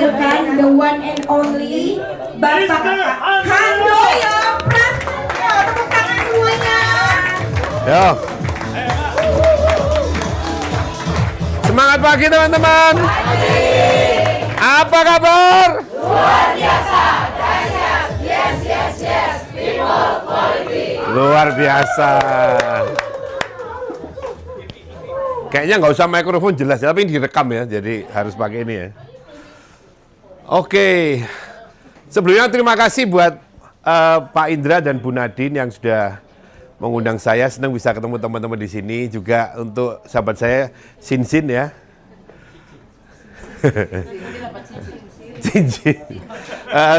persilakan the one and only Bapak Handoyo Prasetyo. Tepuk tangan semuanya. Yo. Semangat pagi teman-teman. Apa kabar? Luar biasa, dahsyat, yes, yes, yes, people quality. Luar biasa. Kayaknya nggak usah mikrofon jelas ya, tapi ini direkam ya, jadi harus pakai ini ya. Oke, sebelumnya terima kasih buat Pak Indra dan Bu Nadine yang sudah mengundang saya. Senang bisa ketemu teman-teman di sini. Juga untuk sahabat saya, Sinsin ya. Cincin.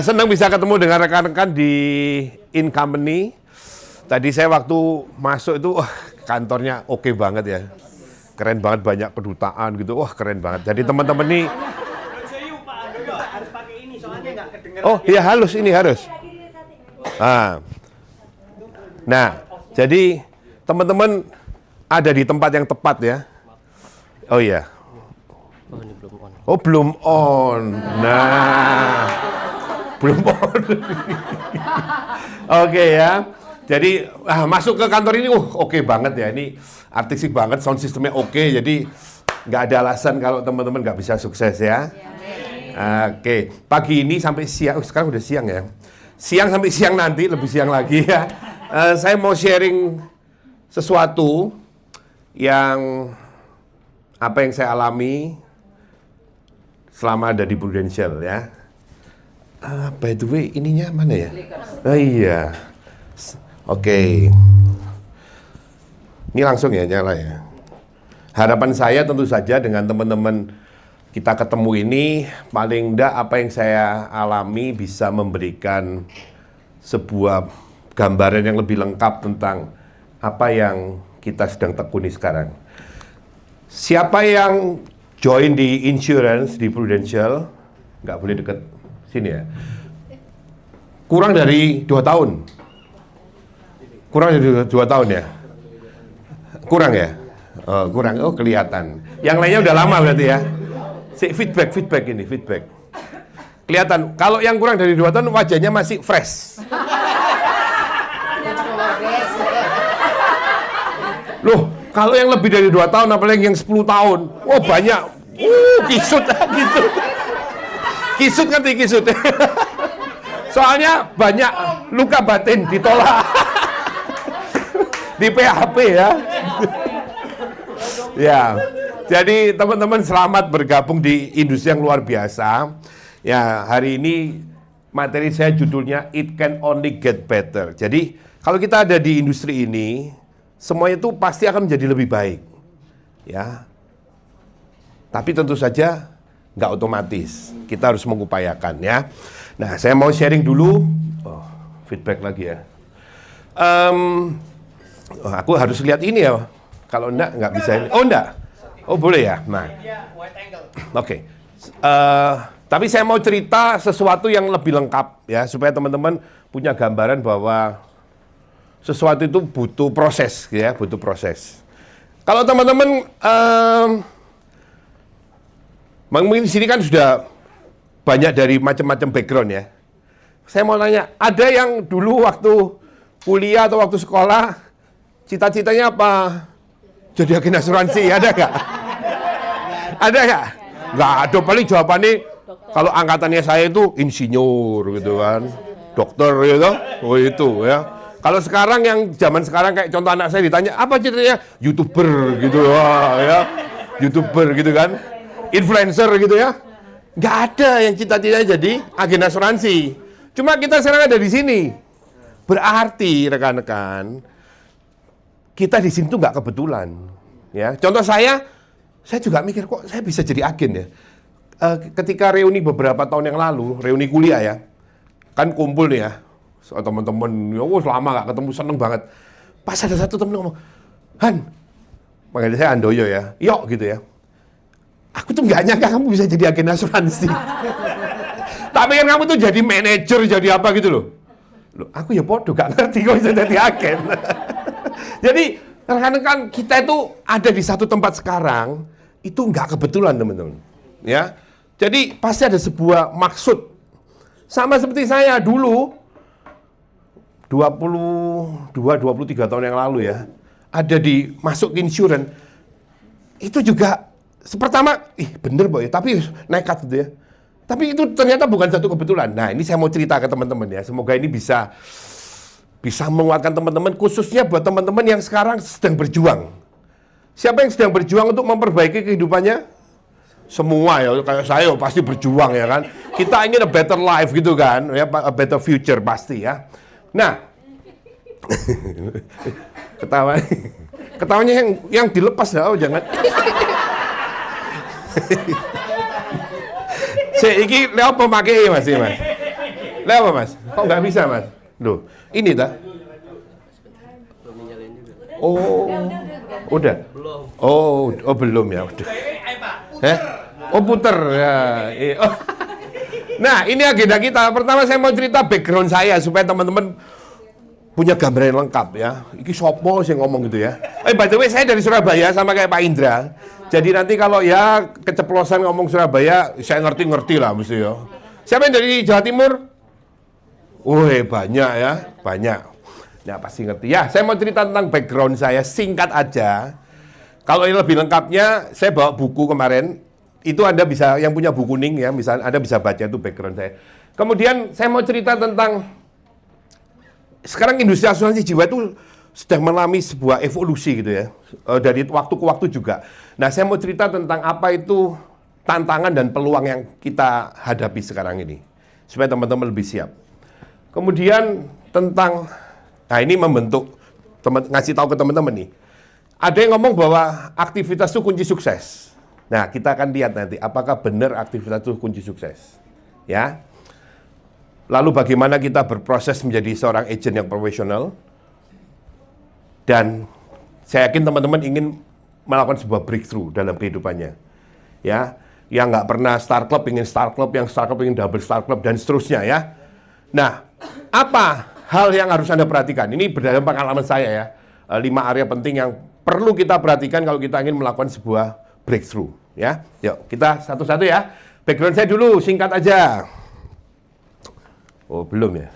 Senang bisa ketemu dengan rekan-rekan di In Company. Tadi saya waktu masuk itu, kantornya oke banget ya. Keren banget, banyak kedutaan gitu. Wah, keren banget. Jadi teman-teman nih. Oh, iya halus, ini harus. Nah, jadi teman-teman ada di tempat yang tepat ya. Oh iya. Oh, belum on. Nah, belum on. Oke ya. Jadi masuk ke kantor ini, oke banget ya. Ini artistik banget, sound systemnya oke. Jadi nggak ada alasan kalau teman-teman nggak bisa sukses ya. Oke, pagi ini sampai siang. Sekarang udah siang ya. Siang sampai siang nanti, lebih siang lagi ya. Saya mau sharing sesuatu yang apa yang saya alami selama ada di Prudential ya. By the way, ininya mana ya? Oh iya. Oke. Ini langsung ya, nyala ya. Harapan saya tentu saja dengan teman-teman kita ketemu ini, paling enggak apa yang saya alami bisa memberikan sebuah gambaran yang lebih lengkap tentang apa yang kita sedang tekuni sekarang. Siapa yang join di insurance, di Prudential, nggak boleh deket sini ya, kurang dari 2 tahun. Kurang dari 2 tahun ya? Kurang ya? Oh, kurang, oh kelihatan. Yang lainnya udah lama berarti ya? Feedback ini, feedback. Kelihatan, kalau yang kurang dari 2 tahun wajahnya masih fresh. Loh, kalau yang lebih dari 2 tahun, apalagi yang 10 tahun, oh banyak. Kisut, kisut. Kisut ngerti kisut. Soalnya banyak luka batin ditolak. Di PHP ya. Ya. Jadi teman-teman selamat bergabung di industri yang luar biasa. Ya, hari ini materi saya judulnya It Can Only Get Better. Jadi kalau kita ada di industri ini, semuanya itu pasti akan menjadi lebih baik. Ya. Tapi tentu saja nggak otomatis. Kita harus mengupayakan ya. Nah, saya mau sharing dulu. Oh, feedback lagi ya. Aku harus lihat ini ya. Kalau nggak bisa ini. Oh, enggak. Oh, boleh ya. Nah. Oke. Tapi saya mau cerita sesuatu yang lebih lengkap ya, supaya teman-teman punya gambaran bahwa sesuatu itu butuh proses ya, butuh proses. Kalau teman-teman mungkin di sini kan sudah banyak dari macam-macam background ya. Saya mau nanya, ada yang dulu waktu kuliah atau waktu sekolah cita-citanya apa? Jadi agen asuransi, ada nggak? Ada nggak? Nggak ada, paling jawabannya kalau angkatannya saya itu insinyur gitu kan, dokter gitu, oh itu ya. Kalau sekarang yang zaman sekarang kayak contoh anak saya ditanya apa cita-citanya, YouTuber gitu, wah ya, YouTuber gitu kan, influencer gitu ya. Nggak ada yang cita-citanya jadi agen asuransi. Cuma kita sekarang ada di sini, berarti rekan-rekan kita di sini tuh nggak kebetulan, ya. Contoh saya juga mikir kok saya bisa jadi agen ya. Ketika reuni beberapa tahun yang lalu, reuni kuliah ya, kan kumpul nih ya, so, teman-teman, ya lama nggak ketemu, seneng banget. Pas ada satu temen ngomong, Han, panggil saya Handoyo ya, yuk gitu ya. Aku tuh nggak nyangka kamu bisa jadi agen asuransi. Tapi kan kamu tuh jadi manajer, jadi apa gitu loh. Loh, aku ya podo gak ngerti kok bisa jadi agen. Jadi rekan-rekan kita itu ada di satu tempat sekarang, itu nggak kebetulan teman-teman. Ya, Jadi pasti ada sebuah maksud. Sama seperti saya dulu 23 tahun yang lalu ya, ada di masuk insurance. Itu juga pertama, bener boy, tapi nekat gitu ya. Tapi itu ternyata bukan satu kebetulan. Nah, ini saya mau cerita ke teman-teman ya. Semoga ini bisa menguatkan teman-teman, khususnya buat teman-teman yang sekarang sedang berjuang. Siapa yang sedang berjuang untuk memperbaiki kehidupannya? Semua ya, kayak saya pasti berjuang ya kan. Kita ingin a better life gitu kan, ya, a better future pasti ya. Nah, ketawanya yang dilepas ya, jangan. Iki lewat pemakai mas, lewat mas. Kok nggak bisa mas? Loh, ini dah. Oh, udah. Oh, belum ya. Udah. Oh puter ya. Oh. Nah, ini agenda kita. Pertama saya mau cerita background saya supaya teman-teman punya gambaran yang lengkap ya. Iki sopo sih ngomong gitu ya. By the way, saya dari Surabaya sama kayak Pak Indra. Jadi nanti kalau ya keceplosan ngomong Surabaya, saya ngerti-ngerti lah mesti ya. Siapa yang dari Jawa Timur? Banyak ya, banyak. Nah, pasti ngerti. Ya, saya mau cerita tentang background saya, singkat aja. Kalau ini lebih lengkapnya, saya bawa buku kemarin. Itu Anda bisa, yang punya buku kuning ya, misalnya Anda bisa baca itu background saya. Kemudian saya mau cerita tentang, sekarang industri asuransi jiwa itu sedang mengalami sebuah evolusi gitu ya. Dari waktu ke waktu juga. Nah, saya mau cerita tentang apa itu tantangan dan peluang yang kita hadapi sekarang ini. Supaya teman-teman lebih siap. Kemudian tentang, nah ini membentuk, ngasih tahu ke teman-teman nih. Ada yang ngomong bahwa aktivitas itu kunci sukses. Nah, kita akan lihat nanti apakah benar aktivitas itu kunci sukses. Ya. Lalu bagaimana kita berproses menjadi seorang agent yang profesional. Dan saya yakin teman-teman ingin melakukan sebuah breakthrough dalam kehidupannya. Ya, yang nggak pernah star club ingin star club, yang star club ingin double star club dan seterusnya ya. Nah, apa hal yang harus Anda perhatikan? Ini berdasarkan pengalaman saya ya. 5 area penting yang perlu kita perhatikan kalau kita ingin melakukan sebuah breakthrough ya. Yuk, kita satu-satu ya. Background saya dulu singkat aja. Oh, belum ya.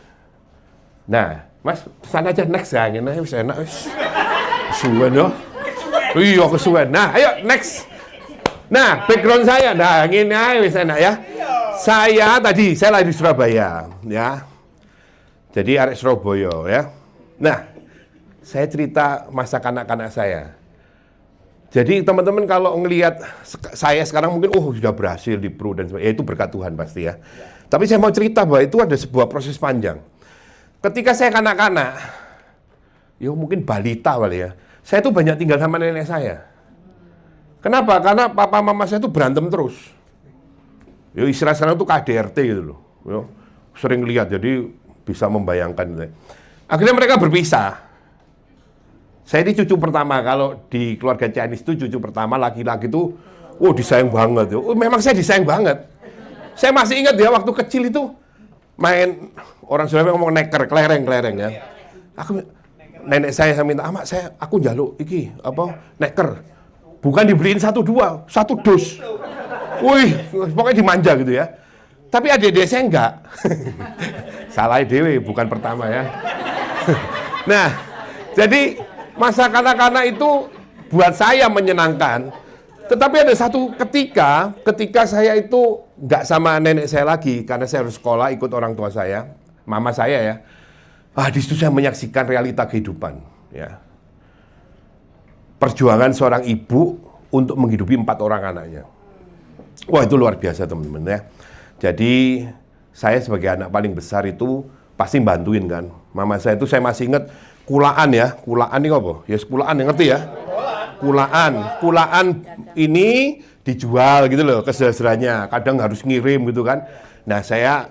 Nah, Mas, pesan aja next ya. Ini wis enak wis. Kesuwen yo. Iya, kesuwen. Nah, ayo next. Nah, background saya. Nah, ini aja wis enak ya. Saya lahir di Surabaya ya. Jadi arek Surabaya ya. Nah, saya cerita masa kanak-kanak saya. Jadi teman-teman kalau ngelihat saya sekarang mungkin sudah berhasil di pro dan sebagainya, itu berkat Tuhan pasti ya. Tapi saya mau cerita bahwa itu ada sebuah proses panjang. Ketika saya kanak-kanak, ya mungkin balita kali ya, saya tuh banyak tinggal sama nenek saya. Kenapa? Karena papa mama saya tuh berantem terus. Ya istilah sekarang tuh KDRT gitu loh. Ya, sering lihat, jadi bisa membayangkan. Gitu. Akhirnya mereka berpisah. Saya ini cucu pertama, kalau di keluarga Chinese itu cucu pertama laki-laki itu, disayang banget. Memang saya disayang banget. Saya masih ingat ya, waktu kecil itu main, orang Surabaya ngomong neker, kelereng ya. Nenek saya minta, aku njaluk iki, neker. Bukan dibeliin 1, 2, 1 dus. Pokoknya dimanja gitu ya. Tapi adik-adik saya enggak. Salah dewe, bukan pertama ya. Nah, jadi masa kanak-kanak itu buat saya menyenangkan. Tetapi ada satu ketika saya itu nggak sama nenek saya lagi, karena saya harus sekolah ikut orang tua saya, mama saya ya. Di situ saya menyaksikan realita kehidupan. Ya. Perjuangan seorang ibu untuk menghidupi 4 orang anaknya. Wah, itu luar biasa teman-teman ya. Jadi saya sebagai anak paling besar itu pasti bantuin kan. Mama saya itu saya masih ingat kulaan ya. Kulaan ini apa? Ya kulaan, ngerti ya? Kulaan ini dijual gitu loh ke saudara-saudaranya. Kadang harus ngirim gitu kan. Nah, saya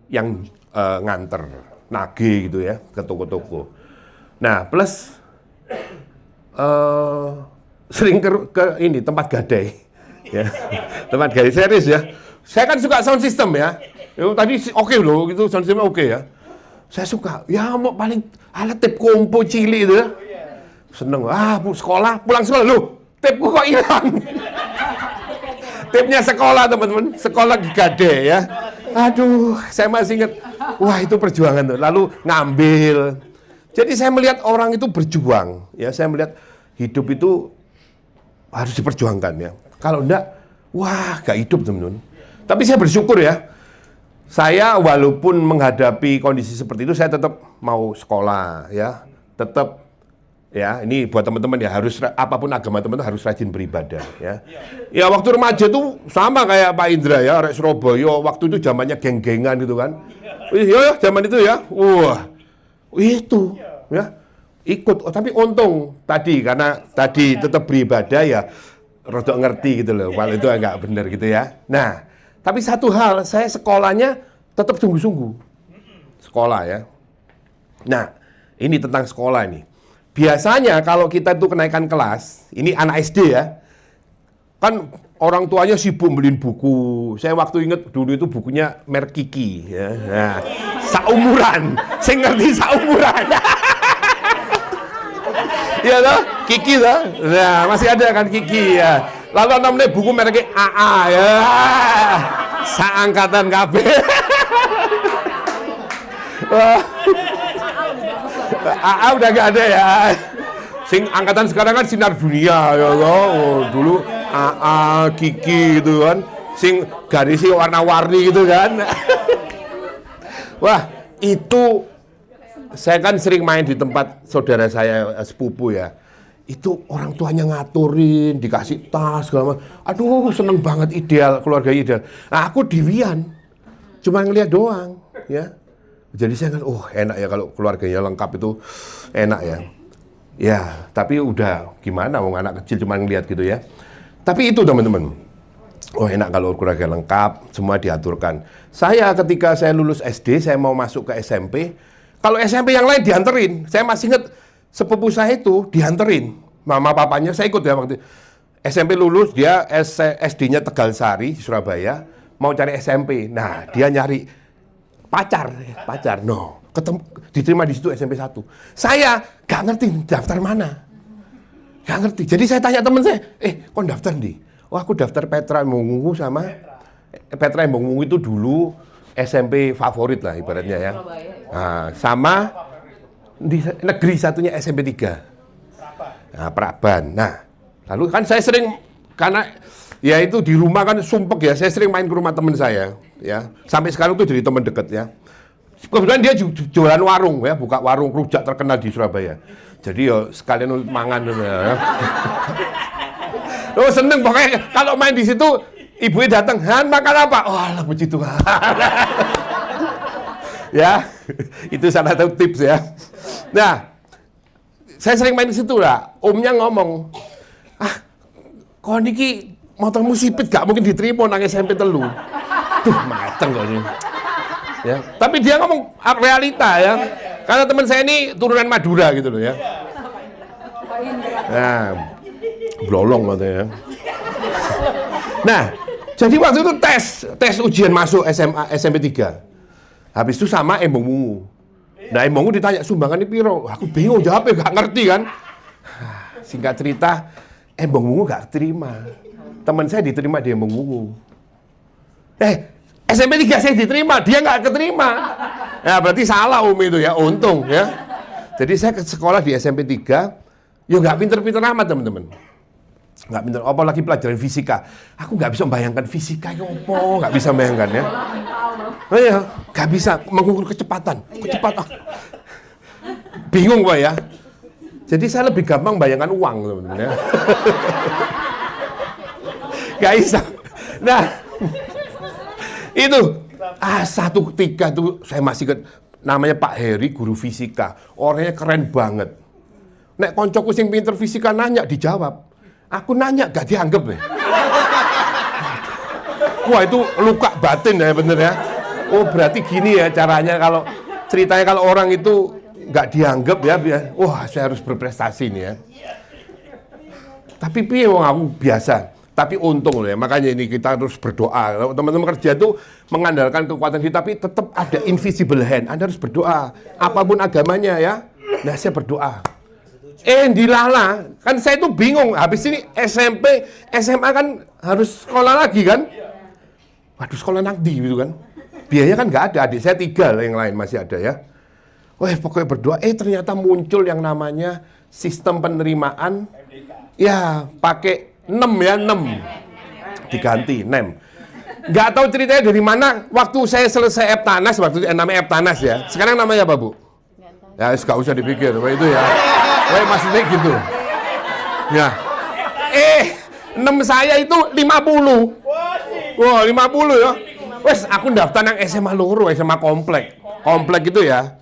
yang nganter, nagih gitu ya ke toko-toko. Nah, plus sering ke ini tempat gadai. Ya. Tempat gadai serius ya. Saya kan suka sound system ya. Tadi oke loh gitu, sound system oke ya. Saya suka. Ya mau paling alat tape kompo cilik itu ya. Seneng. Sekolah, pulang sekolah loh. Tapeku kok hilang. Tipnya sekolah teman-teman, sekolah Gade ya. Aduh, saya masih ingat, wah itu perjuangan tuh. Lalu ngambil. Jadi saya melihat orang itu berjuang, ya. Saya melihat hidup itu harus diperjuangkan ya. Kalau enggak, wah gak hidup teman-teman. Tapi saya bersyukur ya. Saya walaupun menghadapi kondisi seperti itu, saya tetap mau sekolah ya. Tetap ya, ini buat teman-teman ya, harus apapun agama teman-teman harus rajin beribadah ya. Ya waktu remaja tuh sama kayak Pak Indra ya, orang Surabaya, waktu itu zamannya geng-gengan gitu kan. Iya, zaman itu ya. Wah. Itu ya. Ikut, tapi untung tadi karena tadi tetap beribadah ya, rodok ngerti gitu loh. Walau itu agak benar gitu ya. Nah, tapi satu hal, saya sekolahnya tetap sungguh-sungguh. Sekolah ya. Nah, ini tentang sekolah ini. Biasanya kalau kita tuh kenaikan kelas, ini anak SD ya, kan orang tuanya sibuk beliin buku. Saya waktu inget dulu itu bukunya merek Kiki ya. Nah, saumuran, saya ngerti saumuran. Iya toh, Kiki toh. Nah, masih ada kan Kiki ya. Lalu namanya buku mereknya AA ya. Saangkatan KB. AA udah gak ada ya. Sing angkatan sekarang kan Sinar Dunia ya toh. Oh, dulu AA, Kiki gitu kan. Sing garisnya warna-warni gitu kan. Wah, itu saya kan sering main di tempat saudara saya sepupu ya. Itu orang tuanya ngaturin, dikasih tas segala macam. Aduh, seneng banget, ideal, keluarga ideal. Nah, aku diwian. Cuma ngeliat doang, ya. Jadi saya kan, oh enak ya kalau keluarganya lengkap itu enak ya. Ya, tapi udah gimana mau anak kecil cuma ngeliat gitu ya. Tapi itu teman-teman. Oh enak kalau keluarga lengkap, semua diaturkan. Saya ketika saya lulus SD, saya mau masuk ke SMP. Kalau SMP yang lain dianterin. Saya masih ingat sepupu saya itu dianterin. Mama papanya saya ikut ya waktu SMP lulus, dia SD-nya Tegalsari di Surabaya, mau cari SMP. Nah, dia nyari pacar. No, ketemu diterima di situ SMP 1. Saya gak ngerti daftar mana. Gak ngerti. Jadi saya tanya teman saya, kok daftar nih? Oh, aku daftar Petra Embong-Ungu sama Petra Embong-Ungu itu dulu SMP favorit lah ibaratnya ya. Nah, sama di negeri satunya SMP 3. Nah, Praban. Nah, lalu kan saya sering karena ya itu di rumah kan sumpek ya, saya sering main ke rumah teman saya ya. Sampai sekarang tuh jadi teman dekat ya. Kebetulan dia jualan warung ya, buka warung rujak terkenal di Surabaya. Jadi ya sekalian mangan ya. Oh, seneng pokoknya kalau main di situ ibunya datang, "Han, makan apa?" Oh, lah puji Tuhan. Ya, itu salah satu tips ya. Nah, saya sering main di situ lah. Omnya ngomong, kok niki motormu sipit gak mungkin diterima nang SMP telu. Tuh, mateng kok ini. Ya, tapi dia ngomong realita ya. Karena teman saya ini turunan Madura gitu loh ya. Nah, blolong katanya. Nah, jadi waktu itu tes ujian masuk SMA SMP 3. Habis itu sama Embong-Ungu. Nah, Embong-Ungu ditanya sumbangan ini piro? Aku bingung jawabnya, gak ngerti kan. Singkat cerita, Embong-Ungu gak terima. Teman saya diterima di Embong-Ungu. SMP 3 saya diterima, dia gak keterima. Nah, berarti salah itu ya, untung ya. Jadi saya ke sekolah di SMP 3, ya gak pinter-pinter amat teman-teman. Nggak pinter, apalagi pelajaran fisika. Aku nggak bisa membayangkan fisika itu apa, nggak bisa membayangkan ya. Oh iya, nggak bisa mengukur kecepatan. Bingung Pak ya. Jadi saya lebih gampang bayangkan uang teman-teman ya. Nggak bisa. Nah, itu satu ketika tuh saya masih namanya Pak Heri, guru fisika. Orangnya keren banget. Nek koncoku sing pinter fisika nanya dijawab. Aku nanya gak dianggap ya. Wah itu luka batin ya bener ya. Oh berarti gini ya caranya kalau ceritanya kalau orang itu gak dianggap ya. Wah saya harus berprestasi nih ya. Tapi piye wong aku biasa. Tapi untung loh ya. Makanya ini kita harus berdoa. Kalau teman-teman kerja tuh mengandalkan kekuatan kita, tapi tetap ada invisible hand. Anda harus berdoa. Apapun agamanya ya. Nah saya berdoa. Dilala, kan saya tuh bingung, habis ini SMP, SMA kan harus sekolah lagi kan? Waduh, sekolah nanti gitu kan? Biaya kan nggak ada, adik saya 3 lah, yang lain masih ada ya. Wah, pokoknya berdoa, ternyata muncul yang namanya sistem penerimaan, ya pakai 6 ya, 6. Diganti, 6. Nggak tahu ceritanya dari mana, waktu saya selesai Eptanas, waktu itu namanya Eptanas ya, sekarang namanya apa Bu? Ya, nggak usah dipikir, itu ya. Maksudnya gitu. Ya. 6 saya itu 50. Wah, 50 ya. Wes, aku daftar yang SMA loro, SMA komplek. Komplek itu ya.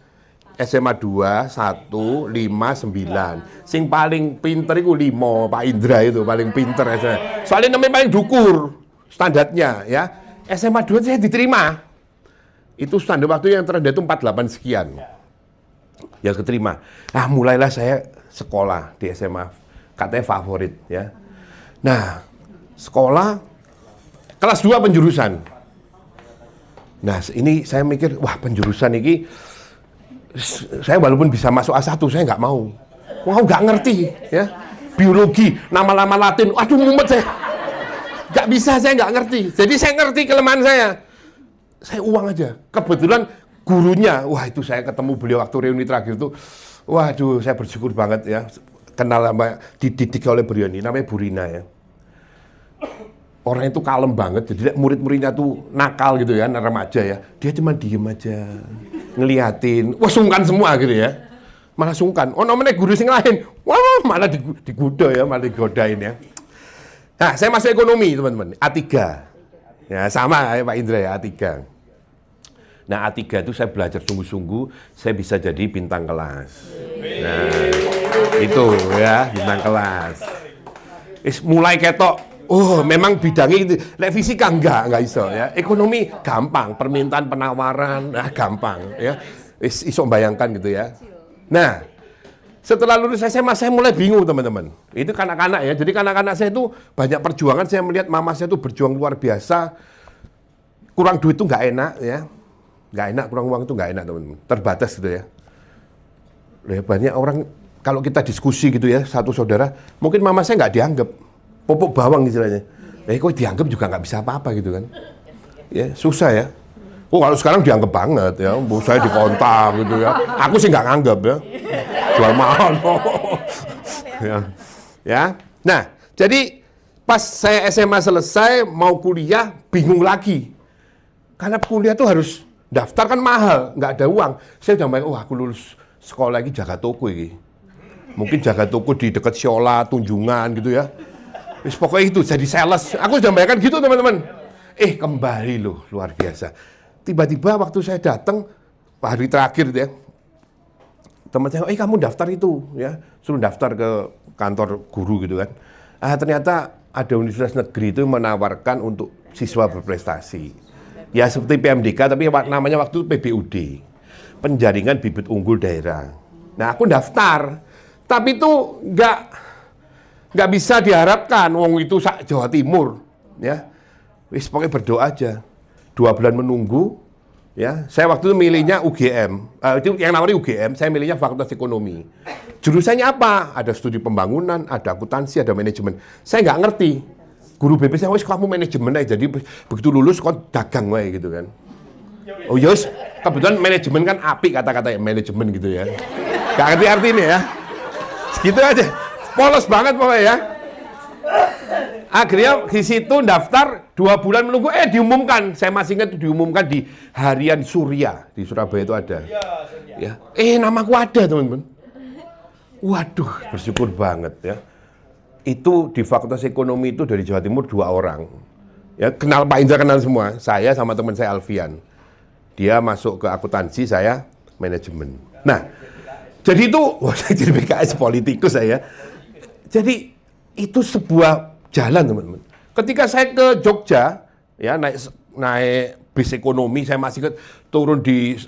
SMA 2, 1, 5, 9. Sing paling pinter itu 5, Pak Indra itu paling pinter SMA. Soalnya namanya paling dukur standarnya ya. SMA 2 saya diterima. Itu standar waktu yang terendah itu 48 sekian. Ya keterima. Nah, mulailah saya sekolah di SMA, katanya favorit ya. Nah, sekolah kelas 2 penjurusan. Nah, ini saya mikir, wah penjurusan ini saya walaupun bisa masuk A1, saya nggak mau. Wah, nggak ngerti ya. Biologi, nama-nama Latin, aduh mumet saya. Nggak bisa, saya nggak ngerti. Jadi saya ngerti kelemahan saya. Saya uang aja. Kebetulan gurunya, wah itu saya ketemu beliau waktu reuni terakhir itu, waduh saya bersyukur banget ya, kenal sama, dididik oleh beliau ini, namanya Bu Rina ya. Orang itu kalem banget, jadi murid-muridnya tuh nakal gitu ya, remaja ya, dia cuma diem aja, ngeliatin, wah sungkan semua gitu ya, malah sungkan. Oh namanya guru sing lain, wah malah digoda ya, malah digodain ya. Nah saya masuk ekonomi teman-teman, A3, ya sama ya Pak Indra ya, A3. Nah A3 itu saya belajar sungguh-sungguh, saya bisa jadi bintang kelas. Nah itu ya, bintang kelas. Mulai ketok, oh memang bidangnya itu, fisika enggak iso ya. Ekonomi gampang, permintaan penawaran, gampang ya. Iso bayangkan gitu ya. Nah setelah lulus SMA saya mulai bingung teman-teman. Itu kanak-kanak ya, jadi kanak-kanak saya itu banyak perjuangan, saya melihat mama saya itu berjuang luar biasa. Kurang duit itu nggak enak ya. Nggak enak, kurang uang itu nggak enak teman-teman, terbatas gitu ya. Banyak orang, kalau kita diskusi gitu ya, satu saudara, mungkin mama saya nggak dianggap, popok bawang istilahnya. Kok dianggap juga nggak bisa apa-apa gitu kan. Ya, susah ya. Oh kalau sekarang dianggap banget ya, saya dikontak gitu ya. Aku sih nggak nganggap ya, jual mahal. Ya. Nah, jadi pas saya SMA selesai, mau kuliah, bingung lagi. Karena kuliah tuh harus daftar kan mahal, nggak ada uang. Saya udah bayang, aku lulus sekolah lagi jaga toko ini. Mungkin jaga toko di dekat Siola, Tunjungan gitu ya. Pokoknya itu, jadi sales. Aku udah bayangkan gitu teman-teman. Kembali loh, luar biasa. Tiba-tiba waktu saya datang, hari terakhir ya, teman saya, kamu daftar itu ya. Suruh daftar ke kantor guru gitu kan. Ternyata ada universitas negeri itu menawarkan untuk siswa berprestasi. Ya seperti PMDK, tapi namanya waktu itu PBUD, penjaringan bibit unggul daerah. Nah aku daftar, tapi itu nggak bisa diharapkan, wong itu Jawa Timur, ya. Wis pokoknya berdoa aja. 2 bulan menunggu, ya. Saya waktu itu milihnya UGM, itu yang namanya UGM, saya milihnya Fakultas Ekonomi. Jurusannya apa? Ada studi pembangunan, ada akuntansi, ada manajemen. Saya nggak ngerti. Guru BP saya, wes kamu manajemen aja, jadi begitu lulus kok dagang wae gitu kan. Oh yos, kebetulan manajemen kan apik kata-kata ya, manajemen gitu ya. Gak ngerti artinya ya. Segitu aja, polos banget pokoknya ya. Akhirnya di situ daftar 2 bulan menunggu, diumumkan. Saya masih ingat diumumkan di Harian Surya di Surabaya itu ada. Ya, namaku ada teman-teman. Waduh, bersyukur banget ya. Itu di Fakultas Ekonomi itu dari Jawa Timur 2 orang. Ya, kenal Pak Indra, kenal semua. Saya sama teman saya Alfian. Dia masuk ke akuntansi, saya manajemen. Nah, jadi itu, saya jadi PKS politikus saya. Jadi itu sebuah jalan teman-teman. Ketika saya ke Jogja, ya naik bis ekonomi, saya masih turun di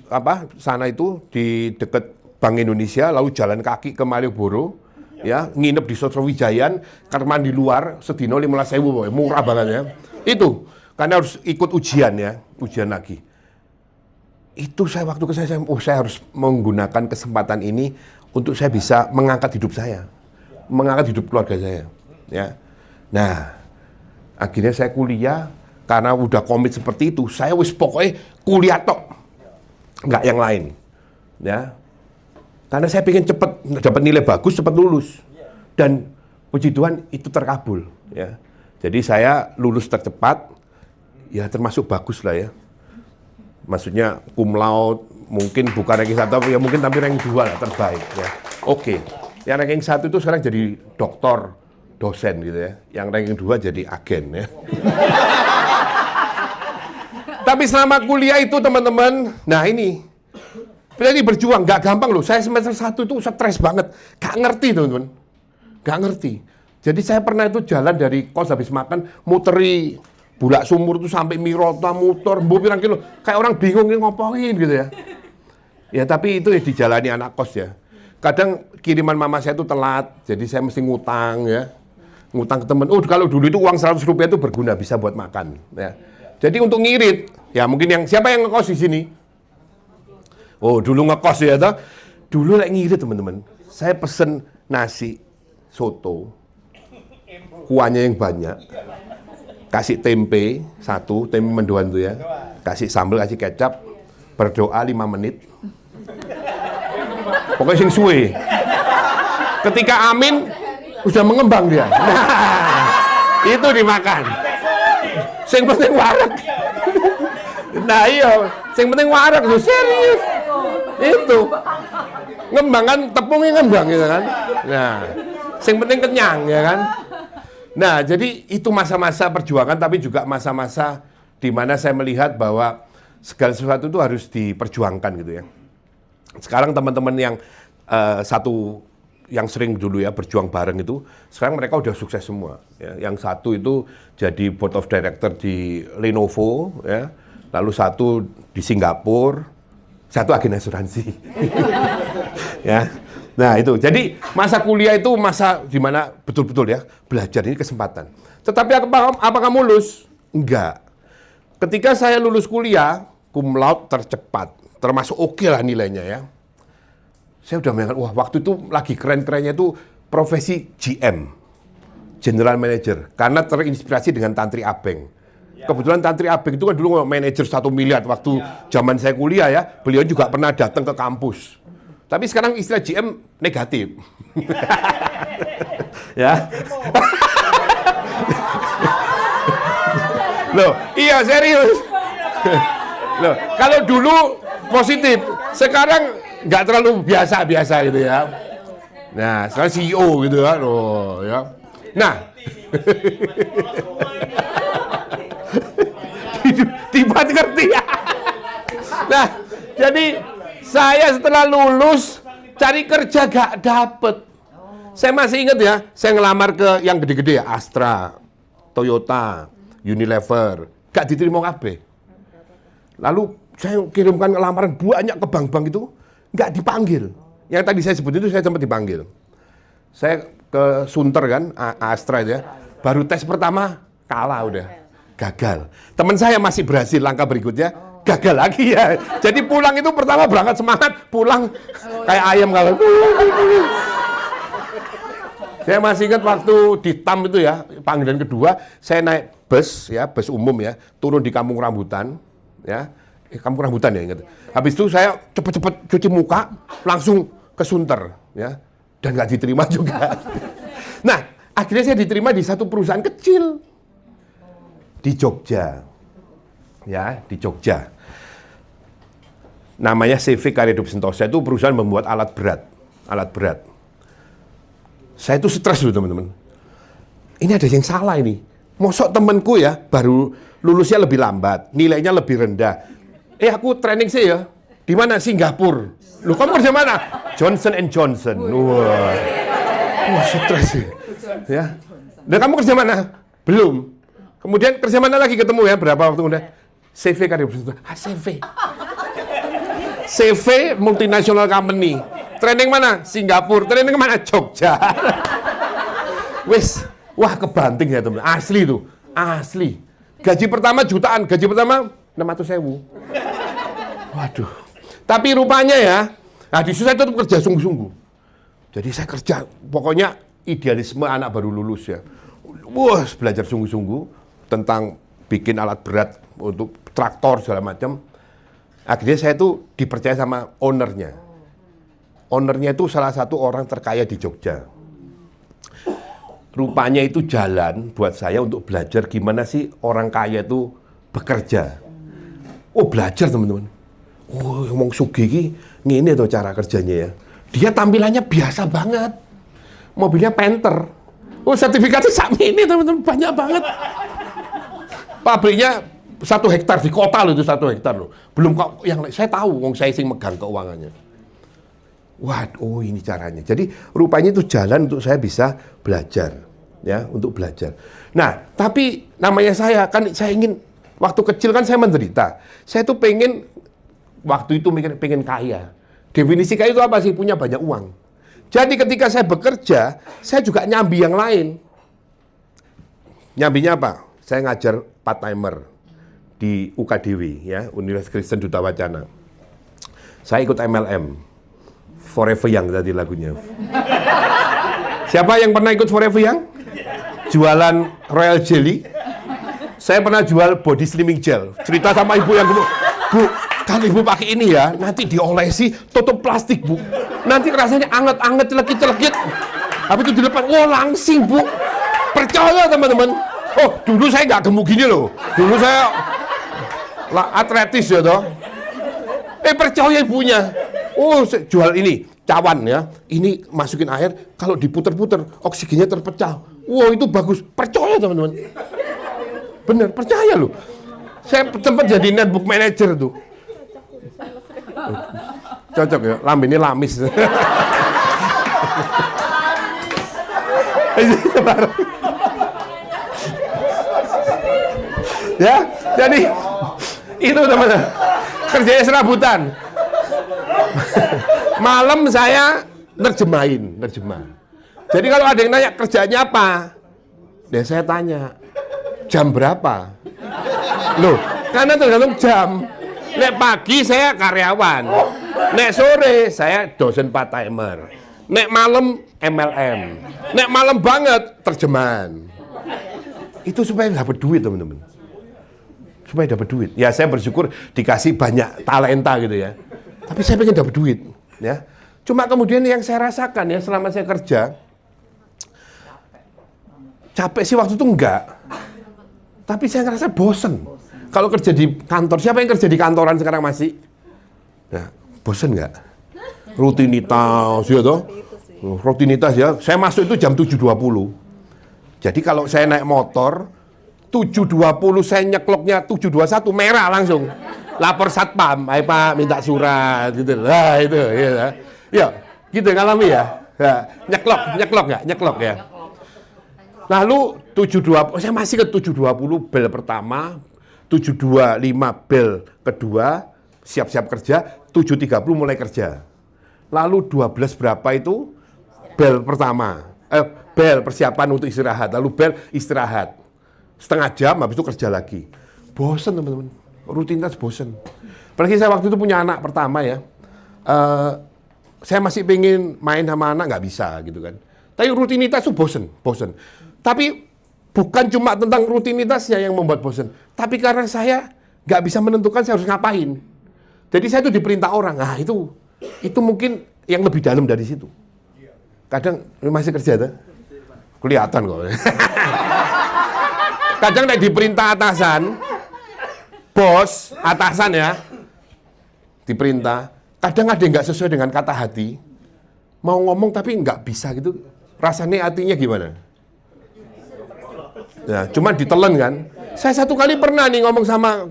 sana itu di dekat Bank Indonesia, lalu jalan kaki ke Malioboro. Ya, nginep di Sosrowijayan, karena di luar, sedino 15.000, murah banget ya. Itu, karena harus ikut ujian ya, ujian lagi. Itu saya waktu ke saya harus menggunakan kesempatan ini untuk saya bisa mengangkat hidup saya, mengangkat hidup keluarga saya. Ya, nah akhirnya saya kuliah karena udah komit seperti itu. Saya wis pokoknya kuliah tok, nggak yang lain. Ya, karena saya pengen cepet dapat nilai bagus, cepet lulus. Dan puji Tuhan itu terkabul. Ya, jadi saya lulus tercepat, ya termasuk bagus lah ya. Maksudnya cum laude, mungkin bukan ranking 1, ya mungkin tapi ranking 2 lah terbaik ya. Oke. Yang ranking 1 itu sekarang jadi doktor, dosen gitu ya. Yang ranking 2 jadi agen ya. Tapi selama kuliah itu teman-teman, nah ini jadi berjuang, gak gampang loh. Saya semester 1 itu stres banget, gak ngerti teman-teman. Gak ngerti. Jadi saya pernah itu jalan dari kos habis makan, muteri Bulak Sumur itu sampai Mirota, muter, pirang kilo. Kayak orang bingung ini ngopoin gitu ya. Ya tapi itu ya dijalani anak kos ya. Kadang kiriman mama saya itu telat, jadi saya mesti ngutang ya. Ngutang ke temen. Oh kalau dulu itu uang 100 rupiah itu berguna, bisa buat makan. Ya. Jadi untuk ngirit, ya mungkin siapa yang ngekos di sini? Oh dulu ngekos ya toh. Dulu lagi ngirit teman-teman. Saya pesen nasi, soto, kuahnya yang banyak. Kasih tempe 1, tempe mendoan tuh ya. Kasih sambal, kasih kecap, berdoa 5 menit. Pokoknya sing suwe. Ketika amin, udah mengembang dia. Nah, itu dimakan. Sing penting warak. Nah iya, sing penting warak tuh serius. Itu. Ngembang kan, tepungnya ngembang gitu kan. Nah, sing penting kenyang ya kan. Nah, jadi itu masa-masa perjuangan, tapi juga masa-masa di mana saya melihat bahwa segala sesuatu itu harus diperjuangkan gitu ya. Sekarang teman-teman yang satu yang sering dulu ya berjuang bareng itu, sekarang mereka udah sukses semua. Ya. Yang satu itu jadi board of director di Lenovo, ya. Lalu satu di Singapura, satu agen asuransi. Ya. Nah itu, jadi masa kuliah itu masa dimana betul-betul ya, belajar ini kesempatan. Tetapi apakah lulus? Enggak. Ketika saya lulus kuliah, cum laude tercepat, termasuk oke lah nilainya ya. Saya udah melihat, wah waktu itu lagi keren-kerennya itu profesi GM, General Manager, karena terinspirasi dengan Tantri Abeng. Kebetulan Tantri Abeng itu kan dulu manajer 1 miliar waktu zaman saya kuliah ya, beliau juga pernah datang ke kampus. Tapi sekarang istilah GM negatif. Ya. Loh, iya serius. Loh, kalau dulu positif, sekarang nggak terlalu biasa-biasa gitu ya. Nah, sekarang CEO gitu kan. Oh, ya. Nah. Tiba ngerti ya. Nah, jadi saya setelah lulus cari kerja gak dapet. Saya masih ingat ya, saya ngelamar ke yang gede-gede ya, Astra, Toyota, Unilever, gak diterima kabeh. Lalu saya kirimkan lamaran banyak ke bank-bank itu, gak dipanggil. Yang tadi saya sebut itu saya sempat dipanggil. Saya ke Sunter kan, Astra itu ya, baru tes pertama kalah udah, gagal. Teman saya masih berhasil langkah berikutnya, gagal lagi ya. Jadi pulang itu pertama berangkat semangat, pulang kayak ayam kalau. Saya masih ingat waktu di TAM itu ya, panggilan kedua, saya naik bus ya, bus umum ya, turun di Kampung Rambutan ya. Kampung Rambutan ya ingat. Habis itu saya cepet-cepet cuci muka, langsung ke Sunter ya. Dan nggak diterima juga. Nah, akhirnya saya diterima di satu perusahaan kecil di Jogja. Ya, di Jogja. Namanya CV Karya Hidup Sentosa, itu perusahaan membuat alat berat. Saya itu stres dulu teman-teman. Ini ada yang salah ini. Mosok temanku ya baru lulusnya lebih lambat, nilainya lebih rendah. Aku training sih ya. Di mana? Singapura. Loh, kamu kerja mana? Johnson & Johnson. Wah, stres ya. Dan kamu kerja mana? Belum. Kemudian kerja mana lagi ketemu ya? Berapa waktu kemudian? CV Karya Hidup Sentosa. CV multinational company. Training mana? Singapura. Training mana? Jogja. Wes, wah kebanting ya teman. Asli tuh, asli. Gaji pertama jutaan, gaji pertama 600.000. Waduh. Tapi rupanya ya, nah di situ saya tetap kerja sungguh-sungguh. Jadi saya kerja, pokoknya idealisme anak baru lulus ya. Wah, belajar sungguh-sungguh tentang bikin alat berat untuk traktor segala macam. Akhirnya saya tuh dipercaya sama ownernya. Ownernya itu salah satu orang terkaya di Jogja. Rupanya itu jalan buat saya untuk belajar gimana sih orang kaya itu bekerja. Oh, belajar teman-teman. Oh, ngomong sugih iki ngene tuh cara kerjanya ya. Dia tampilannya biasa banget. Mobilnya Panther. Oh, sertifikatnya sak ini teman-teman, banyak banget. Pabriknya 1 hektar di kota loh, itu 1 hektar loh. Belum kok yang saya tahu, wong saya sing megang keuangannya. Waduh, ini caranya. Jadi rupanya itu jalan untuk saya bisa belajar, ya, untuk belajar. Nah, tapi namanya saya ingin waktu kecil kan saya menderita. Saya tuh pengen waktu itu pengen kaya. Definisi kaya itu apa sih? Punya banyak uang. Jadi ketika saya bekerja, saya juga nyambi yang lain. Nyambinya apa? Saya ngajar part-timer di UKDW, ya, Universitas Kristen Duta Wacana. Saya ikut MLM. Forever Young tadi lagunya. Siapa yang pernah ikut Forever Young? Jualan Royal Jelly. Saya pernah jual body slimming gel. Cerita sama ibu yang dulu, Bu, kalau ibu pakai ini ya, nanti diolesi tutup plastik, Bu. Nanti rasanya anget-anget, celekit-celekit. Habis itu dilepas, oh langsing, Bu. Percaya teman-teman. Oh, dulu saya nggak gemuk gini loh. Dulu saya atletis ya toh. Percaya ibunya. Oh, jual ini, cawan ya. Ini masukin air, kalau diputer-puter, oksigennya terpecah. Wow, itu bagus. Percaya teman-teman. Bener, percaya loh. Saya sempat jadi netbook manager tuh. Cocok ya, lambene lamis. Ya, jadi itu teman-teman. Kerjanya serabutan. Malam saya nerjemah. Jadi kalau ada yang nanya kerjanya apa, ya saya tanya jam berapa. Loh, karena tergantung jam. Nek pagi saya karyawan, nek sore saya dosen part-timer, nek malam MLM, nek malam banget terjemahan. Itu supaya dapat duit teman-teman. Supaya dapat duit. Ya saya bersyukur dikasih banyak talenta gitu ya. Tapi saya pengen dapat duit, ya. Cuma kemudian yang saya rasakan ya selama saya kerja, capek sih waktu itu enggak. Tapi saya ngerasa bosen. Kalau kerja di kantor, siapa yang kerja di kantoran sekarang masih? Nah, bosen enggak? Rutinitas ya toh? Rutinitas ya. Saya masuk itu jam 7.20. Jadi kalau saya naik motor 7.20 saya nyekloknya 7.21 merah langsung. Lapor satpam, ayo Pak minta surat gitu. Lah itu ya. Ya, gitu ngalami ya. Ya, nyeklok ya. Lalu 7.20 saya masih ke 7.20 bel pertama, 7.25 bel kedua, siap-siap kerja, 7.30 mulai kerja. Lalu 12 berapa itu bel pertama. Bel persiapan untuk istirahat, lalu bel istirahat. Setengah jam habis itu kerja lagi. Bosen teman-teman. Rutinitas bosen. Apalagi saya waktu itu punya anak pertama ya. Saya masih pengen main sama anak, nggak bisa gitu kan. Tapi rutinitas itu bosen. Tapi bukan cuma tentang rutinitasnya yang membuat bosen. Tapi karena saya nggak bisa menentukan saya harus ngapain. Jadi saya itu diperintah orang. Nah itu mungkin yang lebih dalam dari situ. Kadang masih kerja tuh. Kelihatan kok. Kadang nek diperintah atasan, bos, atasan ya, diperintah. Kadang ada yang nggak sesuai dengan kata hati, mau ngomong tapi nggak bisa gitu. Rasanya hatinya gimana? Ya, cuma ditelan kan. Saya satu kali pernah nih ngomong sama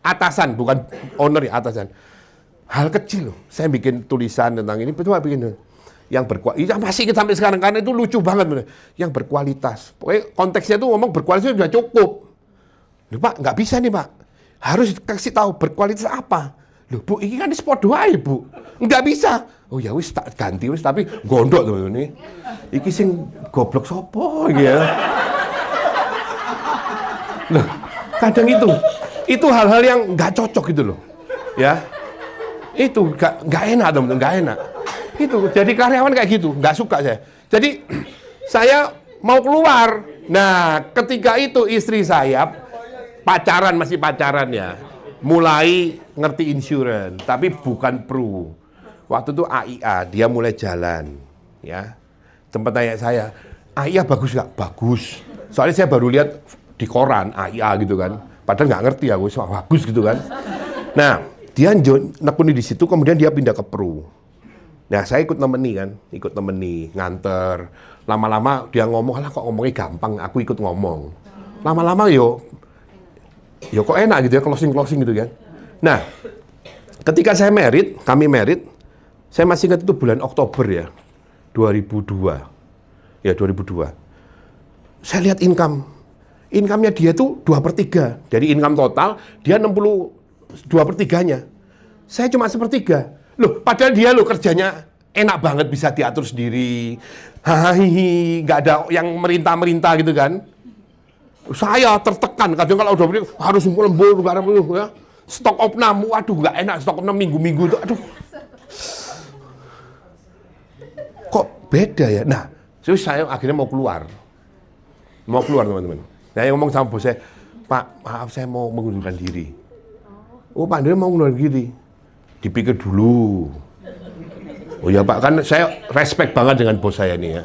atasan, bukan owner ya, atasan. Hal kecil loh. Saya bikin tulisan tentang ini, betul bikin yang berkualitas. Masih sampai sekarang karena itu lucu banget bener. Yang berkualitas. Pokoknya konteksnya tuh ngomong berkualitas sudah cukup. Loh Pak, nggak bisa nih Pak. Harus kasih tahu berkualitas apa. Loh Bu, ini kan sport doa ya Bu. Nggak bisa. Oh ya wis tak ganti wis, tapi gondok teman-teman ini. Iki sing goblok sopo gitu ya. Loh, kadang itu hal-hal yang nggak cocok gitu loh. Ya. Itu nggak enak teman-teman, nggak enak. Gitu, jadi karyawan kayak gitu, nggak suka saya. Jadi saya mau keluar. Nah, ketika itu istri saya masih pacaran ya, mulai ngerti insurance, tapi bukan pro. Waktu itu AIA, dia mulai jalan, ya. Tempat tanya saya, AIA bagus nggak? Bagus. Soalnya saya baru lihat di koran AIA gitu kan. Padahal nggak ngerti aku, bagus gitu kan. Nah, dia nekuni di situ, kemudian dia pindah ke pro. Nah, saya ikut nemeni, nganter. Lama-lama dia ngomong, kok ngomongnya gampang, aku ikut ngomong. Lama-lama yo kok enak gitu ya, closing gitu kan. Nah, ketika kami merit, saya masih ingat itu bulan Oktober ya, 2002. Ya, 2002. Saya lihat income-nya dia tuh 2/3. Dari income total, dia 62/3-nya. Saya cuma 1/3. Loh, padahal dia kerjanya enak banget, bisa diatur sendiri. Hahihi, nggak ada yang merintah-merintah gitu kan. Saya tertekan, kadang kalau udah beli harus lembur, ya. Stok opnam, waduh nggak enak, stok opnam minggu-minggu itu, aduh. Kok beda ya? Nah, terus saya akhirnya mau keluar teman-teman. Saya ngomong sama bos saya, Pak, maaf saya mau mengundurkan diri. Oh, Pak Andre mau mengundurkan diri. Dipikir dulu. Oh ya Pak, kan saya respect banget dengan bos saya nih ya.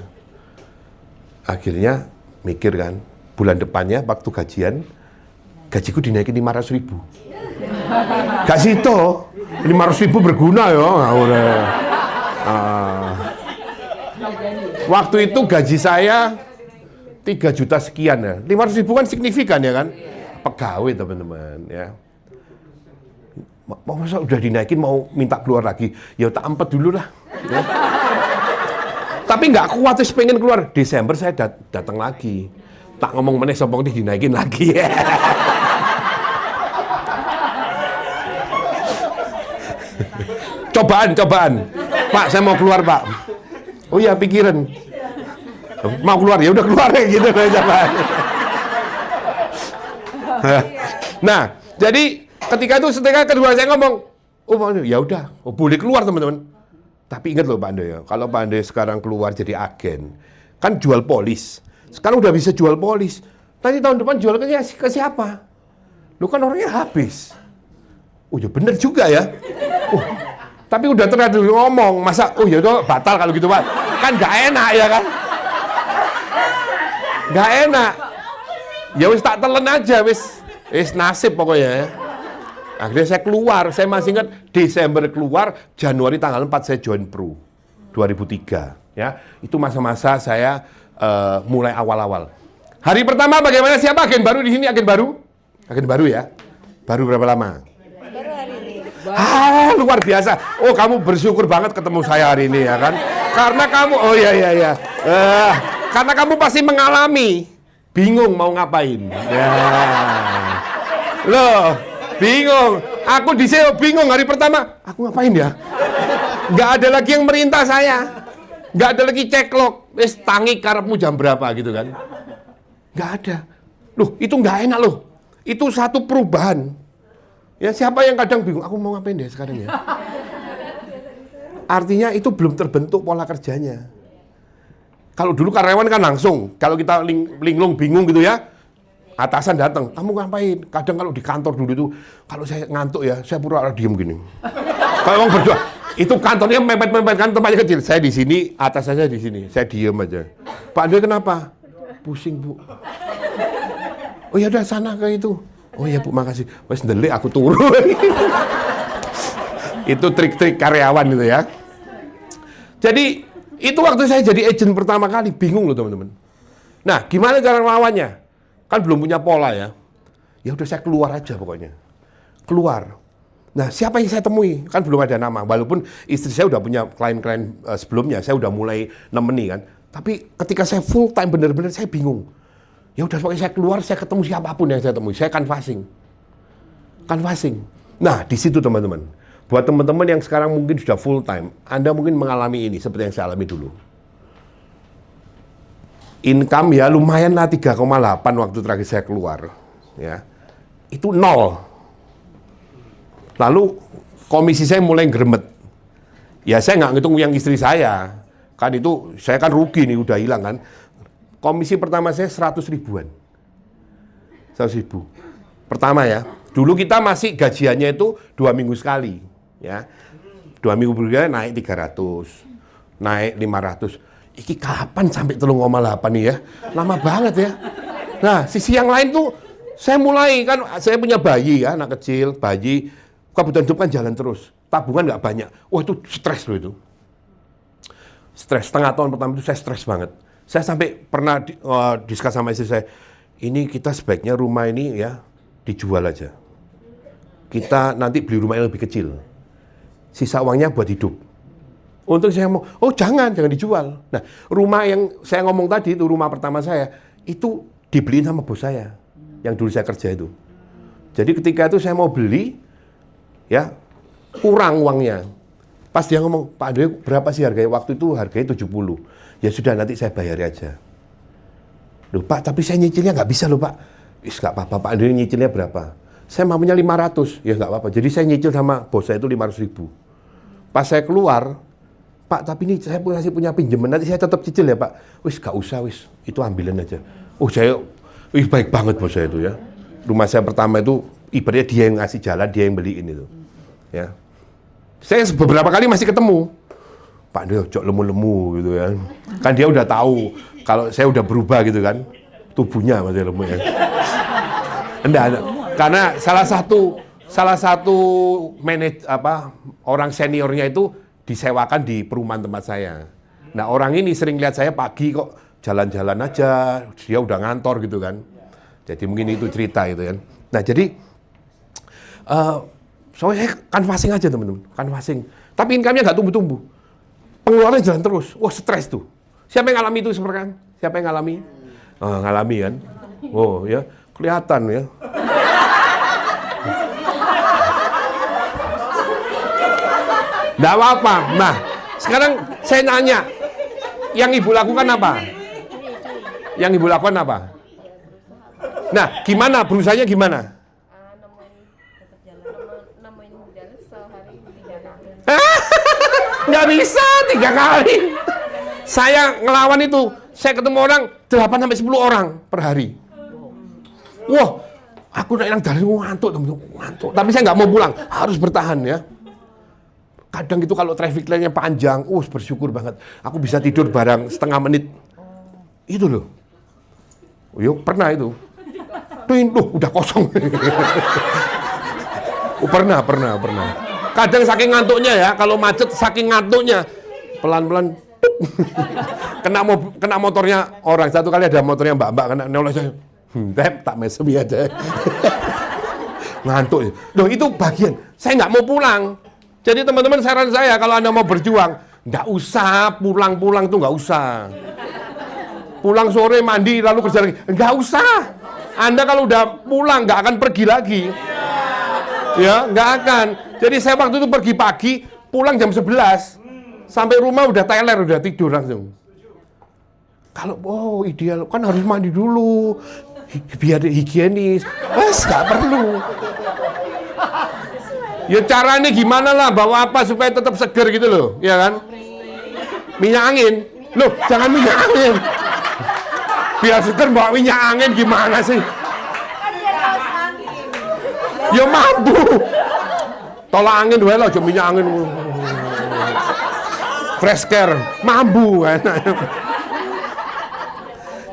Akhirnya mikir kan, bulan depannya waktu gajian, gajiku dinaikin 500.000. Gak situ, 500.000 berguna ya. Waktu itu gaji saya 3 juta sekian ya. 500.000 kan signifikan ya kan? Pegawai teman-teman ya. Masa udah dinaikin mau minta keluar lagi? Ya tak empet dulu lah. Ya. Tapi nggak kuat terus pengen keluar. Desember saya datang lagi. Tak ngomong meneh sombong dinaikin lagi. Cobaan. Pak, saya mau keluar Pak. Oh iya pikiran. Mau keluar ya udah keluar ya gitu cobaan. Nah, jadi ketika itu kedua saya ngomong, oh ya udah, boleh keluar teman-teman. Tapi ingat loh Pak Ando ya, kalau Pak Ando sekarang keluar jadi agen, kan jual polis. Sekarang udah bisa jual polis. Nanti tahun depan jual ke siapa? Lu kan orangnya habis. Oh ya bener juga ya. Tapi udah terlalu ngomong, masa ya udah batal kalau gitu Pak. Kan nggak enak ya kan? Nggak enak. Ya wis tak telan aja wis nasib pokoknya ya. Akhirnya saya keluar, saya masih ingat Desember keluar, Januari tanggal 4 saya join Pro 2003 ya. Itu masa-masa saya mulai awal-awal. Hari pertama bagaimana, siapa agen baru di sini? Agen baru ya. Baru berapa lama? Baru hari ini. Luar biasa. Oh, kamu bersyukur banget ketemu saya hari ini ya kan? Karena kamu karena kamu pasti mengalami bingung mau ngapain. Ya. Loh, bingung. Aku di sini bingung hari pertama. Aku ngapain ya? Nggak ada lagi yang merintah saya. Nggak ada lagi ceklok. Wes tangi karepmu jam berapa gitu kan? Nggak ada. Loh, itu nggak enak loh. Itu satu perubahan. Ya siapa yang kadang bingung, aku mau ngapain deh sekarang ya? Artinya itu belum terbentuk pola kerjanya. Kalau dulu karyawan kan langsung. Kalau kita linglung bingung gitu ya, atasan datang, kamu ngapain? Kadang kalau di kantor dulu itu, kalau saya ngantuk ya, saya pura-pura diem gini. Kalau orang berdua, itu kantornya mepet-mepet kan, tempatnya kecil. Saya di sini, atasannya di sini, saya diem aja. Pak Andre kenapa? Pusing Bu. Oh ya udah sana ke itu. Oh ya Bu, makasih. Wes ndelik aku turun. Itu trik-trik karyawan itu ya. Jadi itu waktu saya jadi agent pertama kali, bingung loh teman-teman. Nah, gimana cara lawannya? Kan belum punya pola ya. Ya udah saya keluar aja pokoknya. Keluar. Nah, siapa yang saya temui? Kan belum ada nama. Walaupun istri saya udah punya klien-klien sebelumnya, saya udah mulai nemeni kan. Tapi ketika saya full time bener-bener saya bingung. Ya udah pokoknya saya keluar, saya ketemu siapapun yang saya temui. Saya canvassing. Nah, di situ teman-teman. Buat teman-teman yang sekarang mungkin sudah full time, Anda mungkin mengalami ini seperti yang saya alami dulu. Income ya lumayan lah 3,8 waktu terakhir saya keluar. Ya. Itu 0. Lalu komisi saya mulai gremet. Ya saya nggak ngitung yang istri saya. Kan itu, saya kan rugi nih, udah hilang kan. Komisi pertama saya 100 ribuan. 100 ribu. Pertama ya. Dulu kita masih gajiannya itu 2 minggu sekali. Ya. 2 minggu berikutnya naik 300. Naik 500. Iki kapan sampai 3,8 nih ya? Lama banget ya. Nah, sisi yang lain tuh, saya mulai kan, saya punya bayi ya, anak kecil, bayi. Kebutuhan hidup kan jalan terus. Tabungan nggak banyak. Wah itu stres loh itu. Stres, setengah tahun pertama itu saya stres banget. Saya sampai pernah diskus sama istri saya, ini kita sebaiknya rumah ini ya dijual aja. Kita nanti beli rumah yang lebih kecil. Sisa uangnya buat hidup. Untuk saya ngomong, oh jangan dijual. Nah, rumah yang saya ngomong tadi itu rumah pertama saya, itu dibeliin sama bos saya. Yang dulu saya kerja itu. Jadi ketika itu saya mau beli, ya kurang uangnya. Pas dia ngomong, Pak Andre berapa sih harganya? Waktu itu harganya 70. Ya sudah nanti saya bayar aja. Loh Pak, tapi saya nyicilnya nggak bisa loh Pak. Is nggak apa-apa, Pak Andre nyicilnya berapa? Saya maunya 500. Ya nggak apa-apa. Jadi saya nyicil sama bos saya itu 500 ribu. Pas saya keluar, Pak tapi ini saya masih punya pinjaman, nanti saya tetap cicil ya Pak. Wis nggak usah wis, itu ambilin aja. Oh saya, baik banget bos saya itu ya. Rumah saya pertama itu, ibaratnya dia yang ngasih jalan, dia yang beliin itu. Ya. Saya beberapa kali masih ketemu. Pak Andre jok lemu-lemu gitu ya. Kan dia udah tahu kalau saya udah berubah gitu kan. Tubuhnya masih lemu ya. Enggak. Karena salah satu orang seniornya itu disewakan di perumahan tempat saya. Nah, orang ini sering lihat saya pagi kok jalan-jalan aja, dia udah ngantor gitu kan. Jadi mungkin itu cerita gitu kan. Nah, jadi soalnya canvassing aja teman-teman, canvassing. Tapi income-nya nggak tumbuh-tumbuh. Pengeluaran jalan terus. Wah, stres tuh. Siapa yang ngalami itu sebenarnya? Siapa yang ngalami? Ngalami kan? Oh ya, kelihatan ya. Nggak apa-apa. Nah, sekarang saya nanya, yang ibu lakukan apa? Yang ibu lakukan apa? Nah, gimana? Berusahanya gimana? Nggak bisa 3 kali. Saya ngelawan itu, saya ketemu orang 8-10 orang per hari. Wah, aku udah hilang dari ngantuk. Tapi saya nggak mau pulang, harus bertahan ya. Kadang itu kalau traffic line-nya panjang, bersyukur banget. Aku bisa tidur barang setengah menit. Itu loh. Yuk, pernah itu. Udah kosong. Pernah. Kadang saking ngantuknya ya, kalau macet saking ngantuknya, pelan-pelan kena motornya orang. Satu kali ada motornya mbak-mbak kena nolak saya. Tak mesemi aja. Ngantuk. Loh itu bagian. Saya nggak mau pulang. Jadi teman-teman saran saya kalau Anda mau berjuang, nggak usah pulang-pulang tuh nggak usah. Pulang sore mandi lalu kerja lagi, nggak usah. Anda kalau udah pulang nggak akan pergi lagi. Ya, nggak akan. Jadi saya waktu itu pergi pagi, pulang jam 11. Sampai rumah udah teler, udah tidur langsung. Kalau, ideal, kan harus mandi dulu. Biar higienis. Nggak perlu. Ya caranya gimana lah, bawa apa supaya tetap seger gitu loh. Ya kan? Minyak angin. Loh, jangan minyak angin. Biar seger bawa minyak angin gimana sih? Ya mampu. Tolak angin wae lho, aja minyak angin. Fresh care, mampu kan.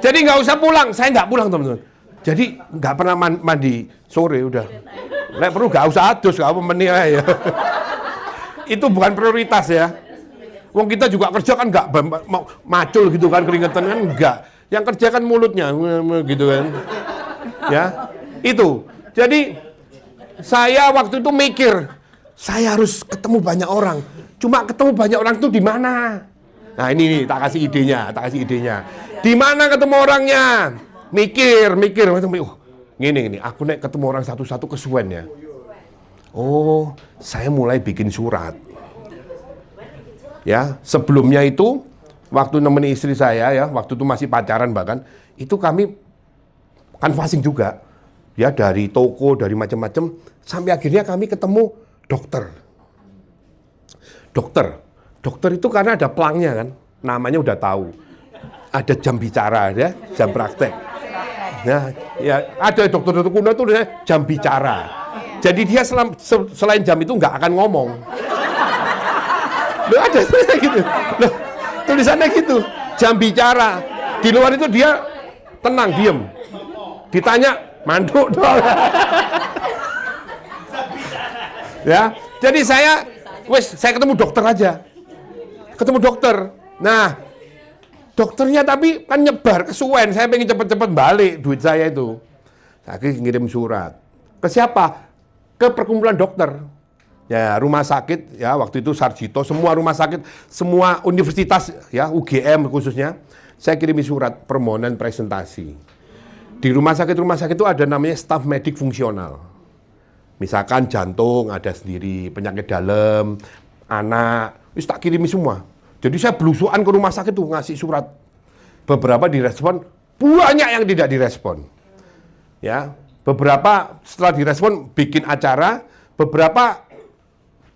Jadi nggak usah pulang, saya nggak pulang teman-teman. Jadi nggak pernah mandi sore udah. Lek perlu nggak usah adus, nggak apa menit ya. Itu bukan prioritas ya. Wong kita juga kerja kan nggak macul gitu kan, keringetan kan enggak. Yang kerja kan mulutnya gitu kan. Ya, itu. Jadi saya waktu itu mikir, saya harus ketemu banyak orang. Cuma ketemu banyak orang itu di mana? Nah ini nih, tak kasih idenya. Di mana ketemu orangnya? Mikir. Gini, aku nek ketemu orang satu-satu kesuwen ya. Oh, saya mulai bikin surat. Ya, sebelumnya itu waktu nemenin istri saya ya, waktu itu masih pacaran bahkan, itu kami canvassing juga. Ya, dari toko, dari macam-macam, sampai akhirnya kami ketemu dokter. dokter itu karena ada pelangnya kan, namanya udah tahu. Ada jam bicara ya, jam praktek. Nah, ya ada dokter-dokter kuno itu jam bicara. Jadi dia selain jam itu nggak akan ngomong. Loh, ada tulisannya gitu. Loh, tulisannya gitu, jam bicara. Di luar itu dia tenang, diem. Ditanya, manduk dong. Ya, jadi saya ketemu dokter aja. Ketemu dokter. Nah, dokternya tapi kan nyebar, kesuwen. Saya pengen cepet-cepet balik duit saya itu. Saya ngirim surat. Ke siapa? Ke perkumpulan dokter. Ya, rumah sakit, ya waktu itu Sarjito, semua rumah sakit, semua universitas, ya UGM khususnya. Saya kirimi surat permohonan presentasi. Di rumah sakit itu ada namanya staf medik fungsional. Misalkan jantung ada sendiri, penyakit dalam, anak, wis tak kirimi semua. Jadi saya belusukan ke rumah sakit tuh ngasih surat. Beberapa direspon, banyak yang tidak direspon. Ya, beberapa setelah direspon bikin acara, beberapa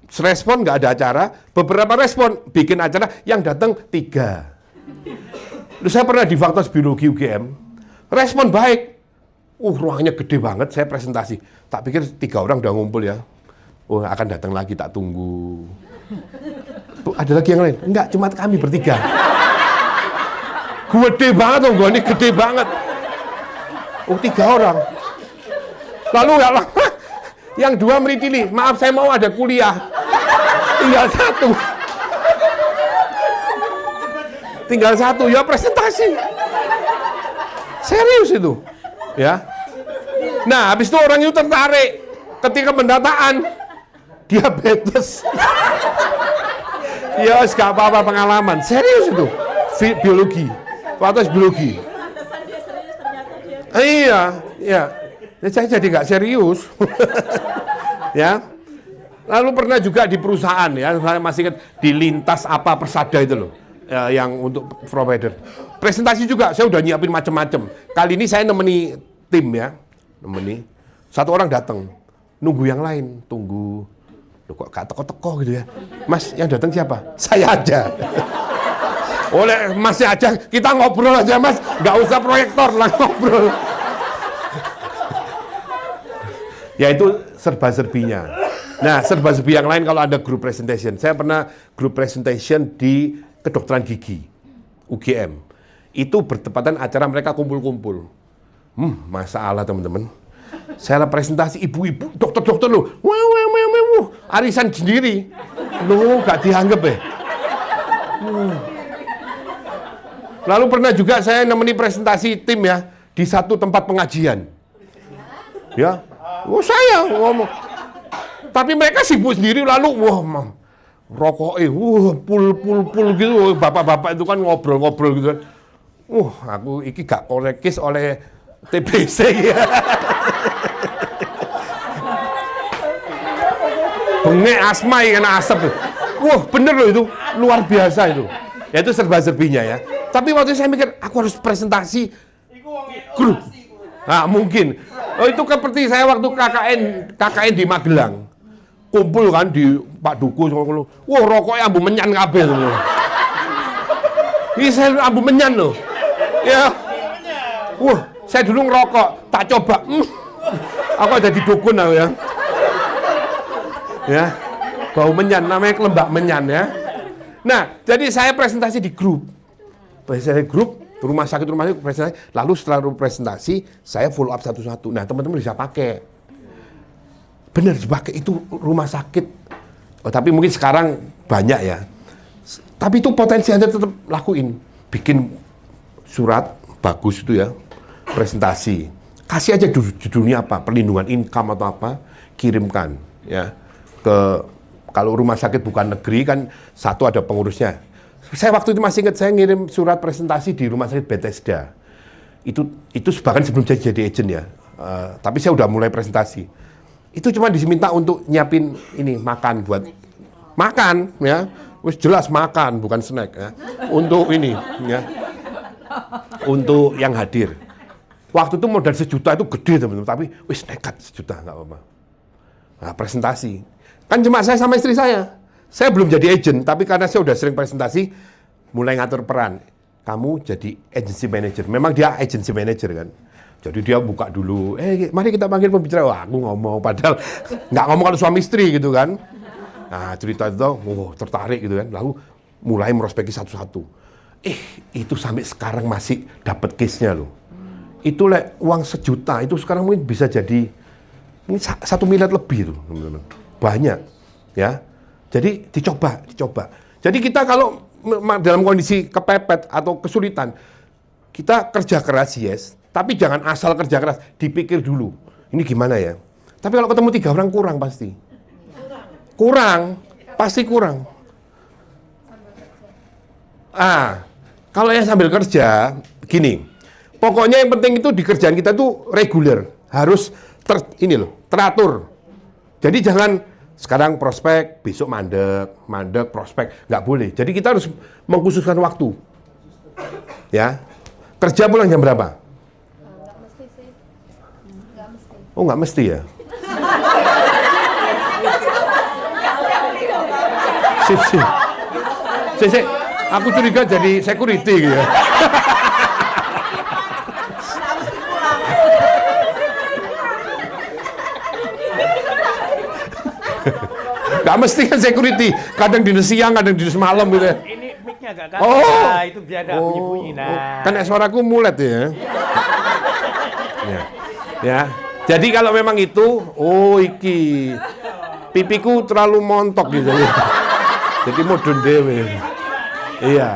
respon nggak ada acara, beberapa respon bikin acara, yang datang 3. Lalu saya pernah di Fakultas Biologi UGM, respon baik. Ruangnya gede banget, saya presentasi. Tak pikir 3 orang udah ngumpul ya. Oh, akan datang lagi, tak tunggu. Ada lagi yang lain? Enggak, cuma kami bertiga. Gede banget loh, ini gede banget. 3 orang. Lalu ya lah, yang 2 meritili, maaf saya mau ada kuliah. Tinggal 1. Tinggal 1, ya presentasi. Serius itu. Ya. Nah, habis itu orang itu tertarik ketika pendataan diabetes. Ya, gak apa-apa pengalaman. Serius itu. Biologi. Fakultas biologi. Iya. Saya jadi nggak serius. Ya. Lalu pernah juga di perusahaan ya, saya masih ingat di Lintas apa Persada itu loh. Yang untuk provider. Presentasi juga, saya udah nyiapin macem-macem. Kali ini saya nemeni tim ya. Nemeni. 1 orang datang. Nunggu yang lain. Tunggu. Loh, kok gak teko-teko gitu ya. Mas, yang datang siapa? Saya aja. Oleh masnya aja, kita ngobrol aja mas. Gak usah proyektor lah, ngobrol. Ya itu serba-serbinya. Nah, serba-serbi yang lain kalau ada group presentation. Saya pernah group presentation di kedokteran gigi UGM. Itu bertepatan acara mereka kumpul-kumpul. Masalah teman-teman. Saya presentasi ibu-ibu, dokter-dokter loh. Arisan sendiri. Loh, gak dianggap ya. Lalu pernah juga saya nemeni presentasi tim ya di satu tempat pengajian. Ya. Saya ngomong. Tapi mereka sibuk sendiri lalu rokoknya, pul gitu, bapak-bapak itu kan ngobrol-ngobrol gitu kan. Aku iki gak korekis oleh TBC ya. Bengek asma ya kena asap. Bener loh itu, luar biasa itu. Ya itu serba-serbinya ya. Tapi waktu itu saya mikir, aku harus presentasi grup. Nah mungkin. Itu seperti saya waktu KKN di Magelang. Kumpul kan di Pak Duku, rokoknya ambu menyan kabeh loh. Ini saya ambu menyan loh. Ya. Saya dulu ngerokok, tak coba. Aku ada di dukun aku ya. Ya. Bau menyan, namanya kelembak menyan ya. Nah, jadi saya presentasi di grup. Presentasi grup, rumah sakit presentasi. Lalu setelah presentasi, saya follow up satu-satu. Nah, teman-teman bisa pakai. Benar dipakai itu rumah sakit. Tapi mungkin sekarang banyak ya. Tapi itu potensi Anda tetap lakuin. Bikin surat bagus itu ya, presentasi. Kasih aja judulnya apa, perlindungan income atau apa, kirimkan ya ke kalau rumah sakit bukan negeri kan satu ada pengurusnya. Saya waktu itu masih ingat saya ngirim surat presentasi di rumah sakit Bethesda. Itu bahkan sebelum jadi agent ya. Tapi saya udah mulai presentasi. Itu cuma diminta untuk nyiapin ini makan buat makan ya. Wis jelas makan bukan snack ya. Untuk ini ya. Untuk yang hadir. Waktu itu modal 1 juta itu gede teman-teman, tapi wis nekat 1 juta enggak apa-apa. Nah, presentasi. Kan cuma saya sama istri saya. Saya belum jadi agent, tapi karena saya udah sering presentasi, mulai ngatur peran. Kamu jadi agency manager. Memang dia agency manager kan. Jadi dia buka dulu, mari kita panggil pembicara. Wah, aku ngomong, padahal nggak ngomong kalau suami istri gitu kan. Nah, cerita itu, tertarik gitu kan. Lalu mulai merospeki satu-satu. Itu sampai sekarang masih dapat case-nya loh. Itu uang 1 juta, itu sekarang mungkin bisa jadi 1 miliar lebih tuh, teman-teman. Banyak, ya. Jadi dicoba. Jadi kita kalau dalam kondisi kepepet atau kesulitan, kita kerja keras, yes. Tapi jangan asal kerja keras, dipikir dulu. Ini gimana ya? Tapi kalau ketemu 3 orang kurang pasti. Pasti kurang. Kalau yang sambil kerja, gini. Pokoknya yang penting itu di kerjaan kita tuh reguler. Harus teratur. Jadi jangan sekarang prospek, besok mandek, prospek. Nggak boleh. Jadi kita harus mengkhususkan waktu. Ya. Kerja pulang jam berapa? Nggak mesti sih. Nggak mesti. Oh, nggak mesti ya? Sip. Aku curiga jadi security gitu ya. Gak mesti kan security, kadang di siang, kadang di malam gitu ya. Ini mic-nya agak keras, itu biar ada bunyi-bunyi. Kan suaraku mulet ya. Ya. Jadi kalau memang itu, iki pipiku terlalu montok gitu ya. Jadi mudun dewe. Iya.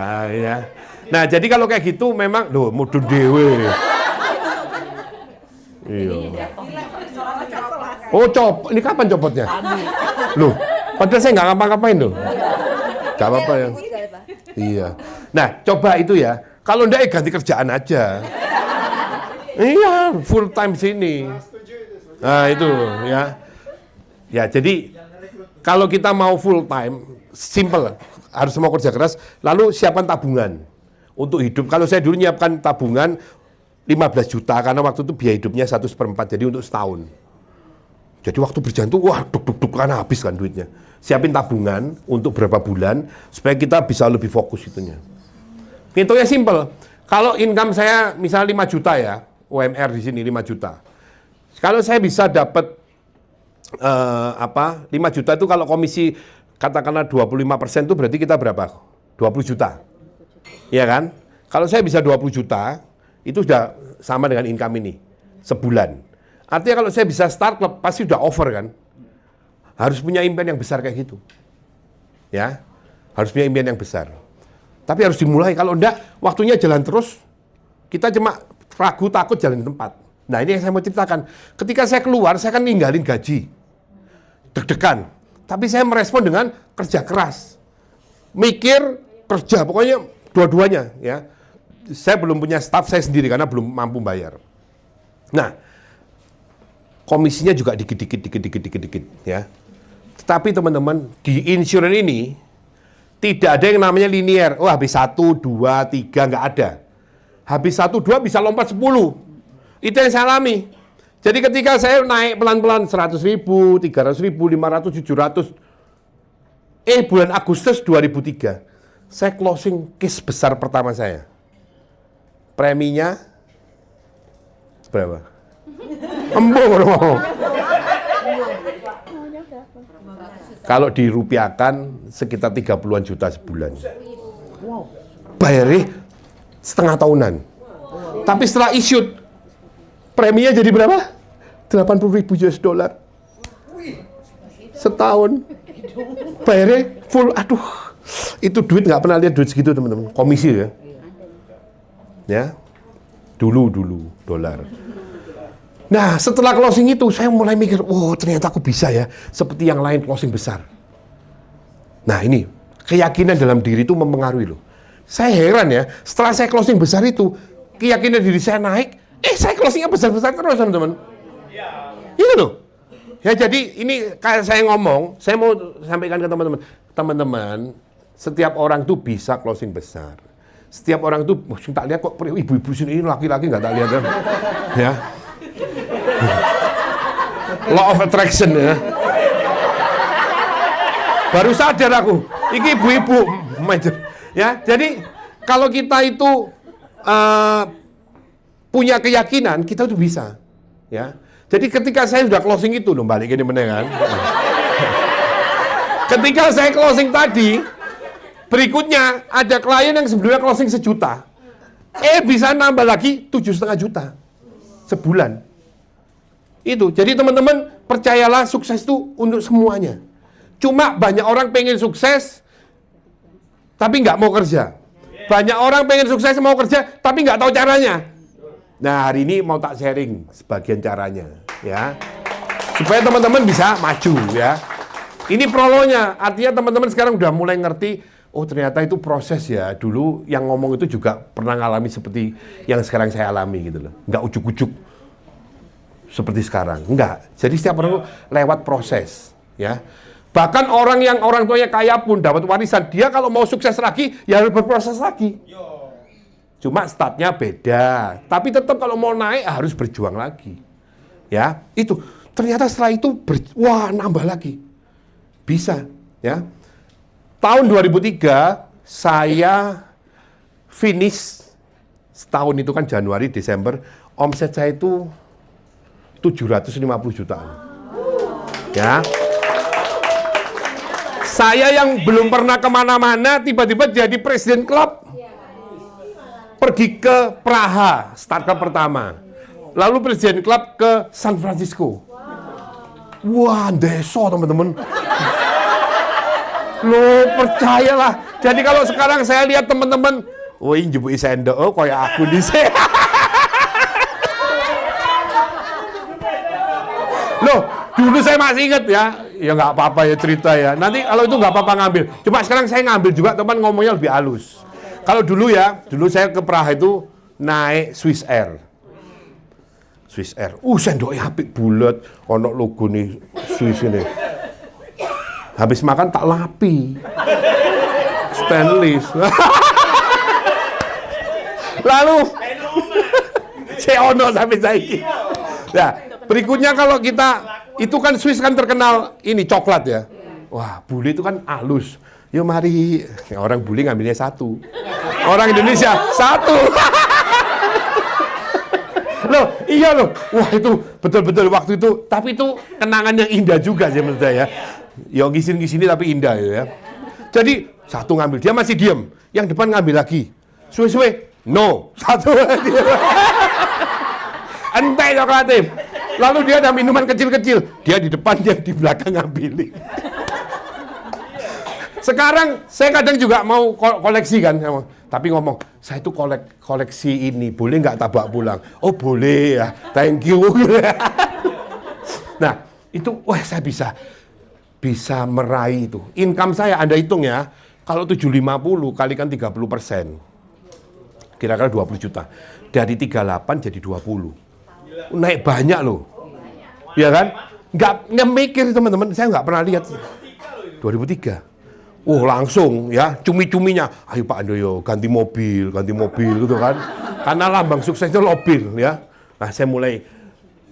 Nah, jadi kalau kayak gitu memang mudun dewe. Iya. Ini kapan copotnya? Loh, padahal saya nggak ngapa-ngapain loh. Nggak apa-apa ya. Iya. Nah, coba itu ya. Kalau enggak ganti kerjaan aja. Iya, full time sini. Nah, itu ya. Ya, jadi kalau kita mau full time, simple. Harus mau kerja keras, lalu siapkan tabungan untuk hidup. Kalau saya dulu nyiapkan tabungan 15 juta, karena waktu itu biaya hidupnya 1/4, jadi untuk setahun. Jadi waktu berjalan tuh, duk karena habis kan duitnya. Siapin tabungan untuk berapa bulan, supaya kita bisa lebih fokus itunya. Hitungnya simple. Kalau income saya misalnya 5 juta ya, UMR di sini 5 juta. Kalau saya bisa dapat 5 juta itu kalau komisi katakanlah 25% itu berarti kita berapa? 20 juta. Iya kan? Kalau saya bisa 20 juta, itu sudah sama dengan income ini sebulan. Artinya kalau saya bisa start club pasti sudah over kan? Harus punya impian yang besar kayak gitu. Ya. Harus punya impian yang besar. Tapi harus dimulai, kalau enggak waktunya jalan terus, kita cuma ragu takut jalan di tempat. Nah, ini yang saya mau ceritakan. Ketika saya keluar, saya kan ninggalin gaji. Deg-degan. Tapi saya merespon dengan kerja keras. Mikir, kerja, pokoknya dua-duanya ya. Saya belum punya staff saya sendiri karena belum mampu bayar. Nah, komisinya juga dikit-dikit ya. Tetapi teman-teman, di insurance ini tidak ada yang namanya linear. Oh, habis 1, 2, 3, nggak ada. Habis 1, 2 bisa lompat 10. Itu yang saya alami. Jadi ketika saya naik pelan-pelan 100.000, 300.000, 500, 700. Bulan Agustus 2003, saya closing case besar pertama saya. Preminya berapa? Embung. Kalau dirupiahkan sekitar 30-an juta sebulan. Bayarnya setengah tahunan. Tapi setelah issued, preminya jadi berapa? 80.000 US dollar. Setahun. Bayarnya full. Aduh, itu duit nggak pernah lihat duit segitu teman-teman. Komisi ya. Ya. Dulu dolar. Nah, setelah closing itu saya mulai mikir, ternyata aku bisa ya, seperti yang lain closing besar. Nah, ini keyakinan dalam diri itu mempengaruhi loh. Saya heran ya, setelah saya closing besar itu, keyakinan diri saya naik, saya closingnya besar-besar terus teman-teman. Itu loh. Ya, jadi ini kayak saya ngomong, saya mau sampaikan ke teman-teman. Teman-teman, setiap orang tuh bisa closing besar. Setiap orang tuh, tak lihat kok ibu-ibu sini laki-laki nggak tak lihat ya. Law of attraction ya. Baru sadar aku. Iki ibu-ibu manajer. Ya, jadi kalau kita itu punya keyakinan, kita tuh bisa. Ya. Jadi ketika saya sudah closing itu loh, balik ini bener kan. Ketika saya closing tadi, berikutnya ada klien yang sebelumnya closing 1 juta. Bisa nambah lagi 7,5 juta sebulan. Itu. Jadi teman-teman, percayalah sukses itu untuk semuanya. Cuma banyak orang pengen sukses tapi nggak mau kerja. Banyak orang pengen sukses mau kerja tapi nggak tahu caranya. Nah, hari ini mau tak sharing sebagian caranya, ya. Supaya teman-teman bisa maju, ya. Ini prolonya, artinya teman-teman sekarang udah mulai ngerti, oh ternyata itu proses ya. Dulu yang ngomong itu juga pernah ngalami seperti yang sekarang saya alami gitu loh. Nggak ujuk-ujuk seperti sekarang, enggak. Jadi setiap orang lewat proses, ya. Bahkan orang yang orang tuanya kaya pun dapat warisan, dia kalau mau sukses lagi, ya harus berproses lagi. Cuma startnya beda, tapi tetap kalau mau naik harus berjuang lagi. Ya, itu. Ternyata setelah itu, wah nambah lagi. Bisa, ya. Tahun 2003, saya finish, setahun itu kan Januari, Desember, omset saya itu 750 jutaan. Ya. Saya yang belum pernah kemana-mana, tiba-tiba jadi presiden klub. Pergi ke Praha, startup pertama. Lalu presiden klub ke San Francisco. Wah, deso teman-teman. Loh, percayalah. Jadi kalau sekarang saya lihat teman-teman, woi njebuki sendok, oh kayak aku di sini. Loh, dulu saya masih ingat ya nggak apa-apa ya cerita ya. Nanti kalau itu nggak apa-apa ngambil. Cuma sekarang saya ngambil juga, teman ngomongnya lebih halus. Kalau dulu saya ke Praha itu naik Swiss Air. Swiss Air. Sendoknya apik bulat, ono logo nih Swiss ini. Habis makan tak lapi. Stainless. Lalu saya ono sampai saiki. Nah, berikutnya kalau kita itu kan Swiss kan terkenal ini coklat ya. Wah, bule itu kan halus. Yuk mari, orang bule ngambilnya 1. Orang Indonesia 1. Loh, iya loh. Wah, itu betul-betul waktu itu. Tapi itu kenangan yang indah juga sih menurut saya. Ya ngisin-ngisini tapi indah ya. Jadi 1 ngambil, dia masih diem. Yang depan ngambil lagi. Suwe-suwe, no. 1 lagi. Entek coklatnya. Lalu dia ada minuman kecil-kecil. Dia di depan, dia di belakang ngambilin. Sekarang saya kadang juga mau koleksi kan, tapi ngomong saya itu koleksi ini, boleh nggak tabak pulang? Oh boleh ya, thank you. Nah itu, wah saya bisa meraih itu. Income saya Anda hitung ya, kalau 750 kalikan 30%, kira-kira 20 juta. Dari 38 jadi 20, naik banyak loh, ya kan? Nggak mikir teman-teman, saya nggak pernah lihat 2003. Langsung ya, cumi-cuminya, ayo Pak Andoyo ganti mobil gitu kan. Karena lambang suksesnya mobil ya. Nah saya mulai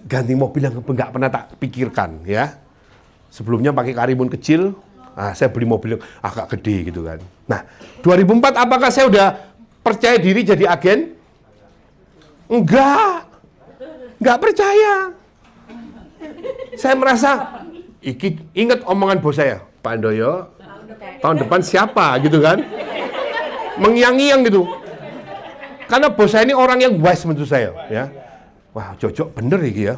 ganti mobil yang nggak pernah tak pikirkan ya. Sebelumnya pakai Karimun kecil, saya beli mobil yang agak gede gitu kan. Nah 2004 apakah saya udah percaya diri jadi agen? Nggak percaya. Saya merasa, ingat omongan bos saya, Pak Andoyo, tahun depan siapa gitu kan, mengiang-ngiang gitu, karena bos saya ini orang yang wise menurut saya ya. Wah cocok bener ya.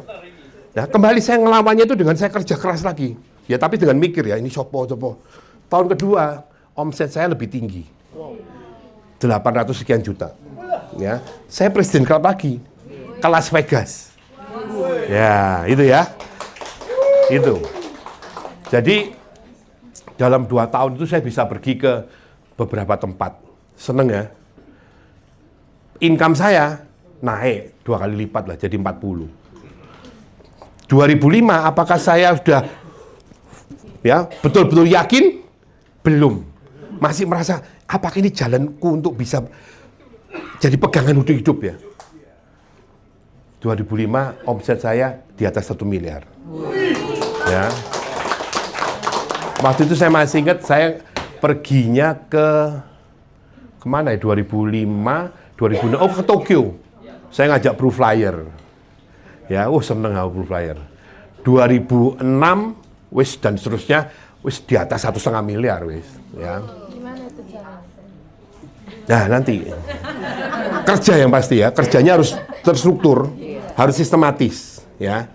Ya kembali saya ngelawannya itu dengan saya kerja keras lagi ya, tapi dengan mikir ya ini sopo. Tahun kedua omset saya lebih tinggi, 800 sekian juta ya. Saya presiden klub lagi ke Las Vegas ya, itu ya itu. Jadi dalam 2 tahun itu saya bisa pergi ke beberapa tempat. Seneng ya. Income saya naik 2 kali lipat lah, jadi 40. 2005 apakah saya sudah ya betul-betul yakin? Belum. Masih merasa apakah ini jalanku untuk bisa jadi pegangan untuk hidup ya. 2005 omset saya di atas 1 miliar. Ya. Waktu itu saya masih ingat, saya perginya kemana ya, 2005, 2006, ke Tokyo. Saya ngajak Bro Flyer. Ya, seneng aku Bro Flyer. 2006, wis dan seterusnya, wis di atas 1,5 miliar wis. Ya. Gimana itu jalan? Nah nanti, kerja yang pasti ya, kerjanya harus terstruktur, harus sistematis. Ya.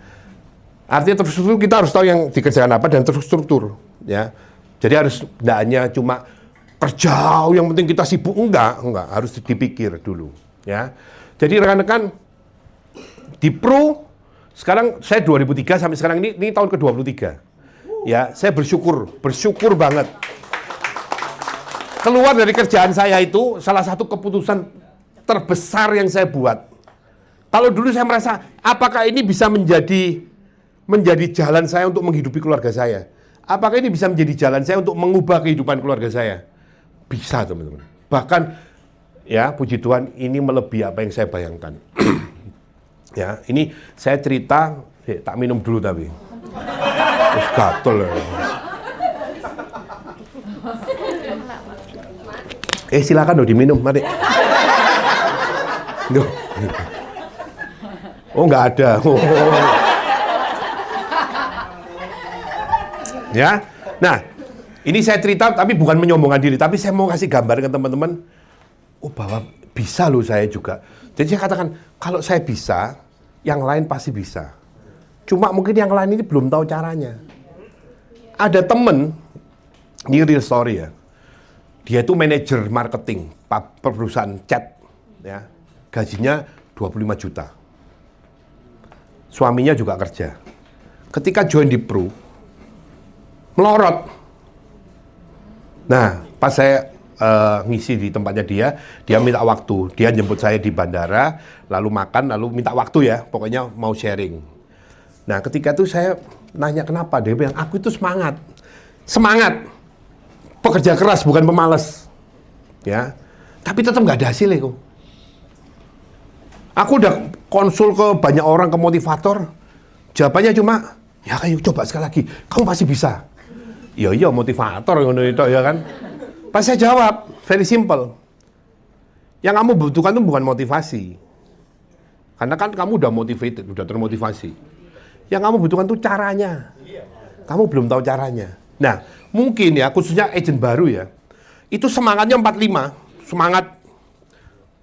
Artinya terstruktur, kita harus tahu yang dikerjakan apa dan terstruktur. Ya. Jadi harus, tidak hanya cuma kerja, yang penting kita sibuk, enggak, harus dipikir dulu. Ya. Jadi rekan-rekan, di Pro, sekarang saya 2003 sampai sekarang ini tahun ke-23. Ya, saya bersyukur banget. Keluar dari kerjaan saya itu, salah satu keputusan terbesar yang saya buat. Kalau dulu saya merasa, apakah ini bisa menjadi jalan saya untuk menghidupi keluarga saya? Apakah ini bisa menjadi jalan saya untuk mengubah kehidupan keluarga saya? Bisa, teman-teman. Bahkan, ya, puji Tuhan, ini melebihi apa yang saya bayangkan. Ya, ini saya cerita, tak minum dulu tapi. Terus gatel ya. Silakan dong diminum, mari. Oh, nggak ada. Ya, nah, ini saya cerita tapi bukan menyombongkan diri, tapi saya mau kasih gambar ke teman-teman. Oh, bahwa bisa loh saya juga. Jadi saya katakan, kalau saya bisa, yang lain pasti bisa. Cuma mungkin yang lain ini belum tahu caranya. Ada temen, ini real story ya. Dia itu manajer marketing perusahaan chat, ya. Gajinya 25 juta. Suaminya juga kerja. Ketika join di Pro, melorot. Nah, pas saya ngisi di tempatnya dia minta waktu. Dia jemput saya di bandara, lalu makan, lalu minta waktu ya. Pokoknya mau sharing. Nah, ketika itu saya nanya kenapa. Dia bilang, aku itu semangat. Pekerja keras, bukan pemalas. Ya. Tapi tetap nggak ada hasilnya kok. Aku udah konsul ke banyak orang, ke motivator. Jawabannya cuma, ya ayo coba sekali lagi. Kamu pasti bisa. Iya motivator ngono itu ya kan. Pas saya jawab, very simple. Yang kamu butuhkan itu bukan motivasi. Karena kan kamu udah motivated, udah termotivasi. Yang kamu butuhkan itu caranya. Kamu belum tahu caranya. Nah, mungkin ya, khususnya agent baru ya, itu semangatnya 45, semangat.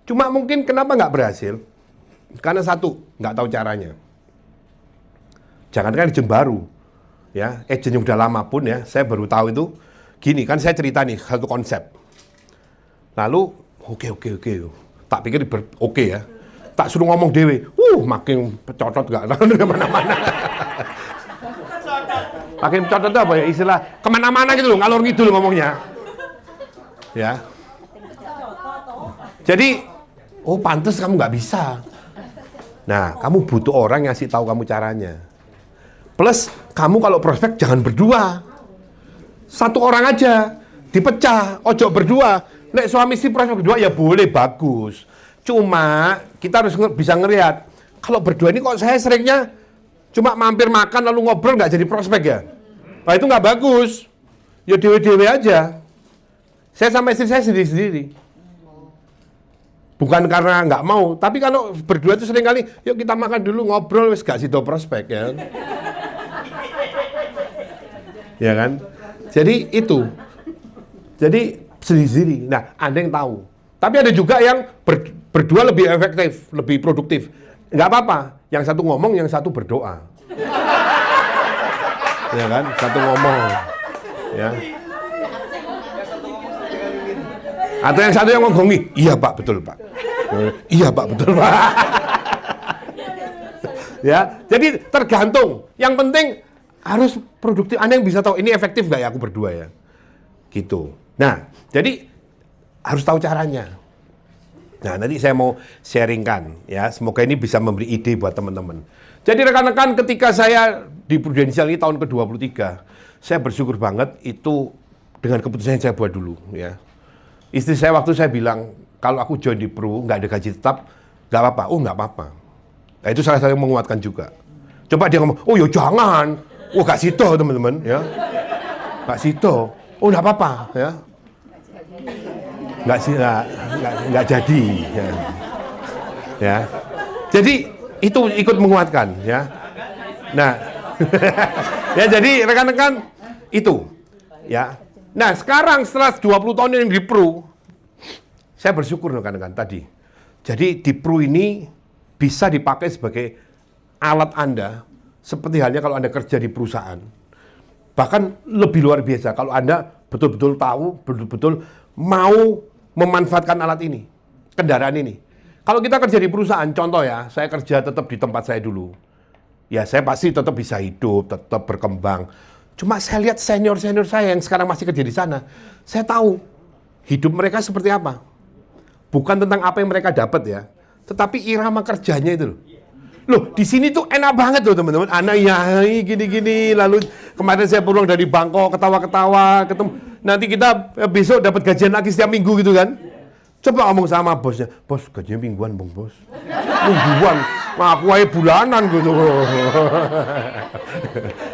Cuma mungkin kenapa nggak berhasil? Karena satu, nggak tahu caranya. Jangankan agent baru, ya, agent yang udah lama pun ya, saya baru tahu itu, gini, kan saya cerita nih, satu konsep. Lalu, oke, tak pikir oke ya, tak suruh ngomong dewe, makin pecocot nggak tahu kemana-mana. Makin pecocot itu apa ya, istilah kemana-mana gitu loh, ngalor ngidul ngomongnya. Ya. Jadi, pantes kamu nggak bisa. Nah, kamu butuh orang yang ngasih tahu kamu caranya. Plus, kamu kalau prospek jangan berdua. Satu orang aja, dipecah, ojo berdua. Nek suami istri prospek berdua ya boleh, bagus. Cuma, kita harus bisa ngelihat. Kalau berdua ini kok saya seringnya cuma mampir makan lalu ngobrol nggak jadi prospek ya? Nah itu nggak bagus. Ya dewe-dewe aja. Saya sama istri saya sendiri-sendiri. Bukan karena nggak mau, tapi kalau berdua itu sering kali, yuk kita makan dulu, ngobrol, wis gak sido prospek ya. Ya kan? Jadi itu. Jadi sendiri-sendiri. Nah, Anda yang tahu. Tapi ada juga yang berdua lebih efektif, lebih produktif. Nggak apa-apa. Yang satu ngomong, yang satu berdoa. Ya kan? Satu ngomong. Ya. Atau yang satu yang ngomongi, iya Pak, betul Pak. Iya Pak, betul Pak. Ya, jadi tergantung. Yang penting harus produktif. Anda yang bisa tahu ini efektif nggak ya aku berdua ya. Gitu. Nah, jadi harus tahu caranya. Nah, nanti saya mau sharingkan ya. Semoga ini bisa memberi ide buat teman-teman. Jadi rekan-rekan, ketika saya di Prudential ini tahun ke-23, saya bersyukur banget itu dengan keputusan yang saya buat dulu ya. Istri saya waktu saya bilang, kalau aku join di Pro, nggak ada gaji tetap, nggak apa-apa. Oh, nggak apa-apa. Nah, itu salah satu yang menguatkan juga. Coba dia ngomong, oh ya jangan. Oh, gak situ teman-teman ya. Pak Sito, oh enggak apa-apa ya. Enggak jadi ya. Ya. Jadi itu ikut menguatkan ya. Nah, ya jadi rekan-rekan itu ya. Nah, sekarang setelah 20 tahun yang di Pru, saya bersyukur rekan-rekan tadi. Jadi di Pru ini bisa dipakai sebagai alat Anda seperti halnya kalau Anda kerja di perusahaan. Bahkan lebih luar biasa kalau Anda betul-betul tahu, betul-betul mau memanfaatkan alat ini, kendaraan ini. Kalau kita kerja di perusahaan, contoh ya, saya kerja tetap di tempat saya dulu. Ya, saya pasti tetap bisa hidup, tetap berkembang. Cuma saya lihat senior-senior saya yang sekarang masih kerja di sana, saya tahu hidup mereka seperti apa. Bukan tentang apa yang mereka dapat ya, tetapi irama kerjanya itu loh. Loh, di sini tuh enak banget loh teman-teman. Anak ya gini-gini, lalu kemarin saya pulang dari Bangkok, ketawa-ketawa, ketemu. Nanti kita besok dapat gajian lagi setiap minggu gitu kan. Coba ngomong sama bosnya, bos gajinya mingguan bang bos. Mingguan, aku aja bulanan gitu.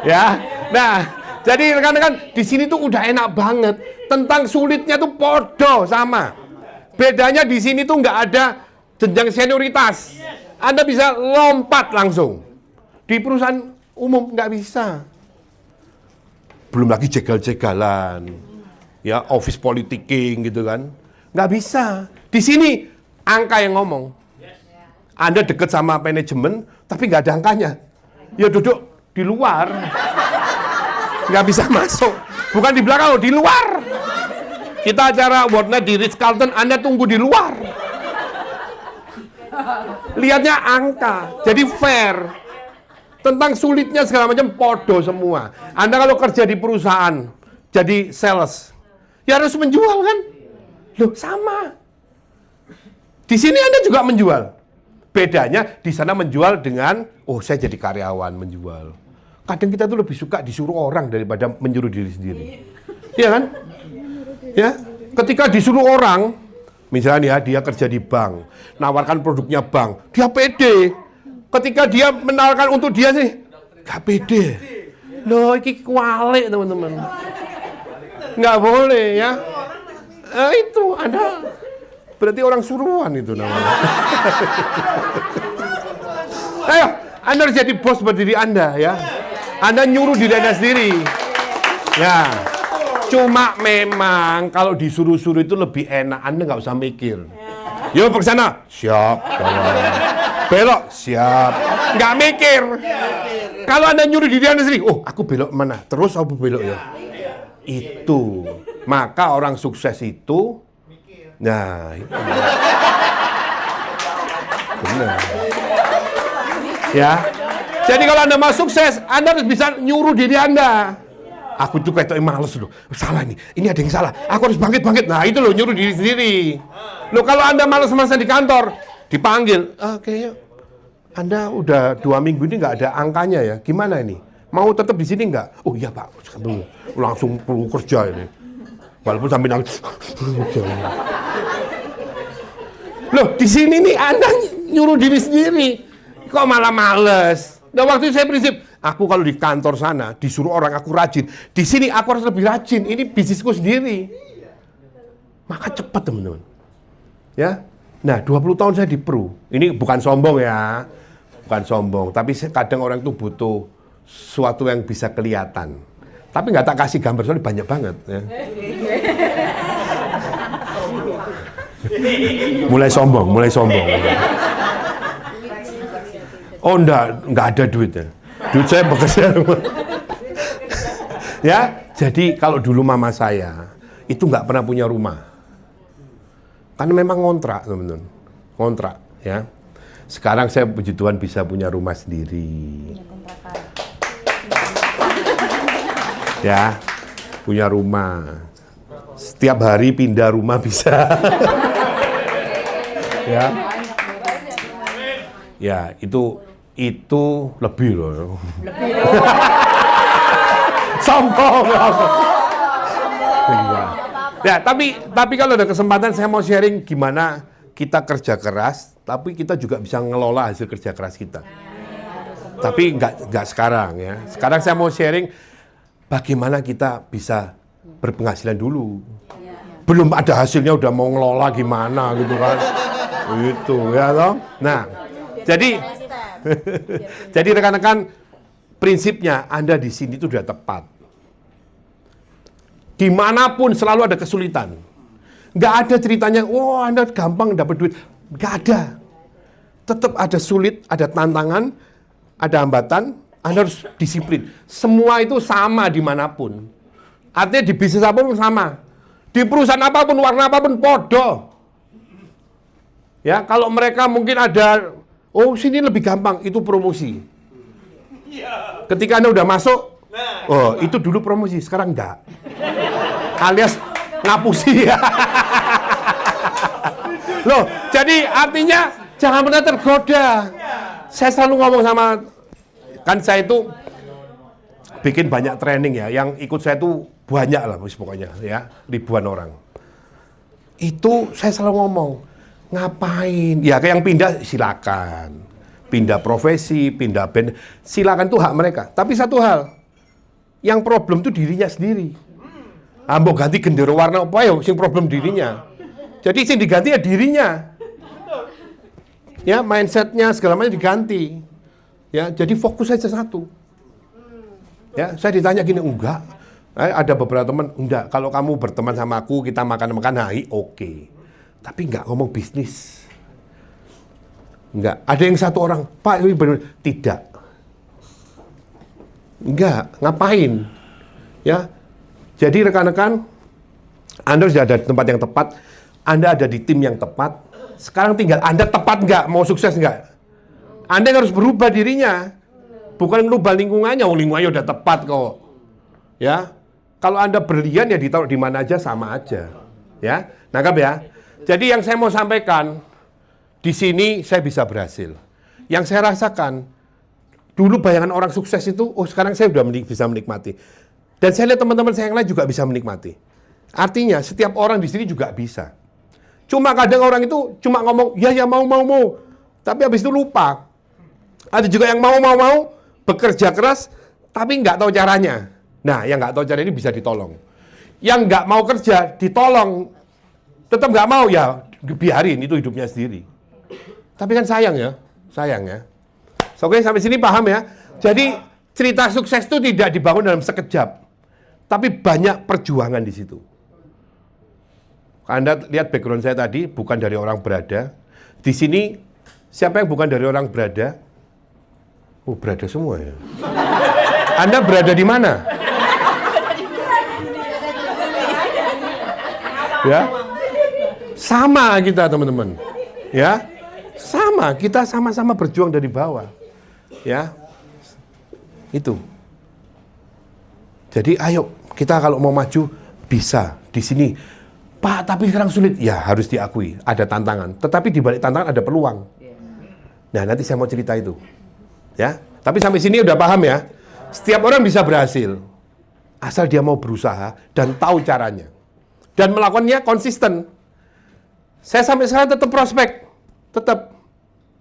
Ya, nah jadi rekan-rekan di sini tuh udah enak banget. Tentang sulitnya tuh podo sama. Bedanya di sini tuh nggak ada jenjang senioritas. Anda bisa lompat langsung. Di perusahaan umum nggak bisa. Belum lagi jegal-jegalan, ya office politicking gitu kan. Nggak bisa. Di sini angka yang ngomong. Anda deket sama manajemen, tapi nggak ada angkanya. Ya duduk di luar. Nggak bisa masuk. Bukan di belakang, di luar. Kita acara World Night di Ritz-Carlton, Anda tunggu di luar. Lihatnya angka, jadi fair. Tentang sulitnya segala macam, podo semua. Anda kalau kerja di perusahaan, jadi sales, ya harus menjual kan? Loh, sama. Di sini Anda juga menjual. Bedanya di sana menjual dengan, oh saya jadi karyawan menjual. Kadang kita tuh lebih suka disuruh orang daripada menyuruh diri sendiri. Iya kan? Ya, ketika disuruh orang, misalnya ya, dia kerja di bank, nawarkan produknya bank, dia pede. Ketika dia menawarkan untuk dia sih, gak pede. Loh, ini kualik teman-teman. Nggak boleh ya. Itu Anda berarti orang suruhan itu namanya. Ayo, Anda harus jadi bos berdiri Anda ya. Anda nyuruh diri Anda sendiri. Ya. Cuma memang kalau disuruh-suruh itu lebih enak. Anda nggak usah mikir. Yo ke sana. Siap. Belok. Siap. Nggak mikir. Kalau Anda nyuruh diri Anda sendiri. Oh, aku belok mana? Terus aku belok ya. Itu. Maka orang sukses itu. Nah, itu. Benar. Ya. Jadi kalau Anda mau sukses, Anda harus bisa nyuruh diri Anda. Aku tuh kayak males loh. Salah nih. Ini ada yang salah. Aku harus bangkit. Nah, itu loh nyuruh diri sendiri. Loh kalau Anda males-malesan di kantor, dipanggil. Kayaknya Anda udah 2 minggu ini nggak ada angkanya ya. Gimana ini? Mau tetap di sini nggak? Oh iya Pak. Langsung perlu kerja ini. Walaupun sambil nangis. Loh di sini nih Anda nyuruh diri sendiri. Kok malah males? Nah waktu itu saya prinsip, aku kalau di kantor sana disuruh orang aku rajin, di sini aku harus lebih rajin. Ini bisnisku sendiri. Maka cepat teman-teman. Ya. Nah 20 tahun saya di Pru. Ini bukan sombong ya. Bukan sombong. Tapi kadang orang itu butuh sesuatu yang bisa kelihatan. Tapi nggak tak kasih gambar soalnya banyak banget. Ya. Mulai sombong. Oh enggak ada duitnya. Duit saya bekerja. Ya, jadi kalau dulu mama saya itu nggak pernah punya rumah. Karena memang ngontrak, teman-teman. Ngontrak, ya. Sekarang saya puji Tuhan bisa punya rumah sendiri. Ya, punya rumah. Setiap hari pindah rumah bisa. Ya. Ya, itu lebih loh. Sombong. Ya, tapi kalau ada kesempatan saya mau sharing gimana kita kerja keras, tapi kita juga bisa ngelola hasil kerja keras kita. Tapi nggak sekarang ya. Sekarang saya mau sharing bagaimana kita bisa berpenghasilan dulu. Belum ada hasilnya udah mau ngelola gimana gitu kan. Itu ya toh. Nah, jadi rekan-rekan, prinsipnya Anda di sini itu sudah tepat. Dimanapun selalu ada kesulitan. Nggak ada ceritanya, oh Anda gampang dapat duit. Nggak ada. Tetap ada sulit, ada tantangan, ada hambatan, Anda harus disiplin. Semua itu sama dimanapun. Artinya di bisnis apapun sama. Di perusahaan apapun, warna apapun, podo. Ya, kalau mereka mungkin ada, oh sini lebih gampang, itu promosi. Ketika Anda udah masuk, oh itu dulu promosi, sekarang enggak. Alias ngapusi ya. Loh, jadi artinya jangan pernah tergoda. Saya selalu ngomong sama, kan saya itu bikin banyak training ya, yang ikut saya itu banyak lah pokoknya ya, ribuan orang. Itu saya selalu ngomong, ngapain? Ya kayak yang pindah silakan. Pindah profesi, pindah band, silakan, itu hak mereka. Tapi satu hal, yang problem itu dirinya sendiri. Mau ganti gendera warna apa ya, sing problem dirinya. Jadi sing diganti ya dirinya. Ya, mindsetnya segala macam diganti. Ya, jadi fokus saja satu. Ya, saya ditanya gini, enggak. Ada beberapa teman, enggak. Kalau kamu berteman sama aku, kita makan-makan hari, oke. Tapi enggak ngomong bisnis. Enggak. Ada yang satu orang, Pak, ini benar. Tidak. Enggak. Ngapain? Ya. Jadi rekan-rekan, Anda sudah ada di tempat yang tepat. Anda ada di tim yang tepat. Sekarang tinggal Anda tepat enggak? Mau sukses enggak? Anda harus berubah dirinya. Bukan merubah lingkungannya. Lingkungannya udah tepat kok. Ya. Kalau Anda berlian ya ditaruh di mana aja sama aja. Ya, nangkap ya. Jadi yang saya mau sampaikan, di sini saya bisa berhasil. Yang saya rasakan, dulu bayangan orang sukses itu, oh sekarang saya udah bisa menikmati. Dan saya lihat teman-teman saya yang lain juga bisa menikmati. Artinya setiap orang di sini juga bisa. Cuma kadang orang itu cuma ngomong, ya mau. Tapi habis itu lupa. Ada juga yang mau, bekerja keras, tapi nggak tahu caranya. Nah, yang nggak tahu cara ini bisa ditolong. Yang nggak mau kerja, ditolong. Tetap nggak mau, ya biarin, itu hidupnya sendiri. Tapi kan sayang ya. Oke, sampai sini paham ya? Jadi, cerita sukses itu tidak dibangun dalam sekejap. Tapi banyak perjuangan di situ. Anda lihat background saya tadi, bukan dari orang berada. Di sini, siapa yang bukan dari orang berada? Oh, berada semua ya. Anda berada di mana? Ya, sama kita teman-teman. Ya, sama, kita sama-sama berjuang dari bawah. Ya, itu. Jadi ayo, kita kalau mau maju bisa di sini. Pak, tapi sekarang sulit. Ya, harus diakui, ada tantangan. Tetapi di balik tantangan ada peluang. Nah, nanti saya mau cerita itu. Ya, tapi sampai sini udah paham ya. Setiap orang bisa berhasil asal dia mau berusaha dan tahu caranya. Dan melakukannya konsisten. Saya sampai sekarang tetap prospek. Tetap.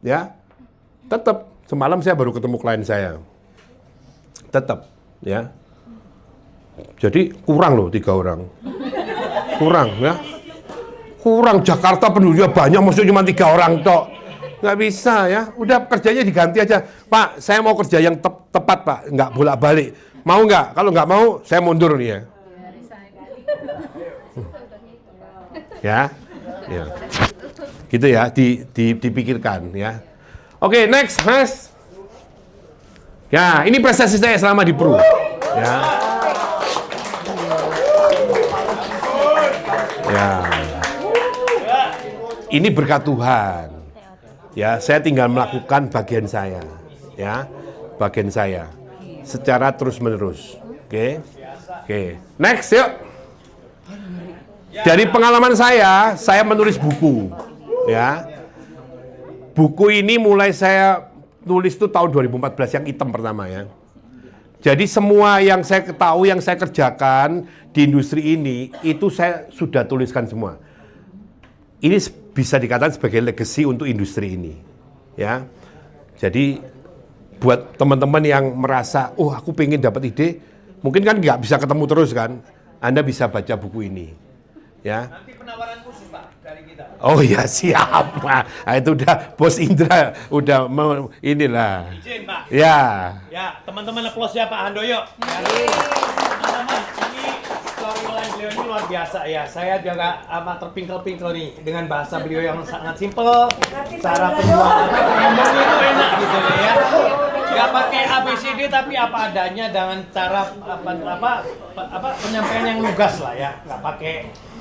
Ya. Tetap. Semalam saya baru ketemu klien saya. Tetap. Ya. Jadi kurang loh 3 orang. Kurang ya. Kurang, Jakarta penduduknya banyak, maksudnya cuma 3 orang tok. Nggak bisa ya. Udah kerjanya diganti aja. Pak, saya mau kerja yang tepat Pak. Nggak bolak-balik. Mau nggak? Kalau nggak mau, saya mundur nih ya. Ya, gitu ya, dipikirkan ya. Oke, next, Mas. Ya, ini prestasi saya selama di Pru. Ya. Ya. Ini berkat Tuhan. Ya, saya tinggal melakukan bagian saya. Ya, bagian saya. Secara terus-menerus. Oke. Next, yuk. Dari pengalaman saya menulis buku, ya. Buku ini mulai saya tulis itu tahun 2014 yang hitam pertama ya. Jadi semua yang saya ketahui, yang saya kerjakan di industri ini, itu saya sudah tuliskan semua. Ini bisa dikatakan sebagai legacy untuk industri ini, ya. Jadi buat teman-teman yang merasa, oh aku pengen dapat ide, Mungkin kan nggak bisa ketemu terus kan. Anda bisa baca buku ini. Ya. Nanti penawaran khusus Pak dari kita. Oh ya siap. Nah, itu udah Bos Indra udah inilah. Izin Pak. Ya. Ya, teman-teman applause ya Pak Handoyo. Teman-teman, ini storyline beliau ini luar biasa ya. Saya juga terpingkel-pingkel nih dengan bahasa beliau yang sangat simpel. Cara penjualan ngomongnya itu enak gitu ya. Gak pakai ABCD tapi apa adanya dengan cara penyampaian yang lugas lah ya.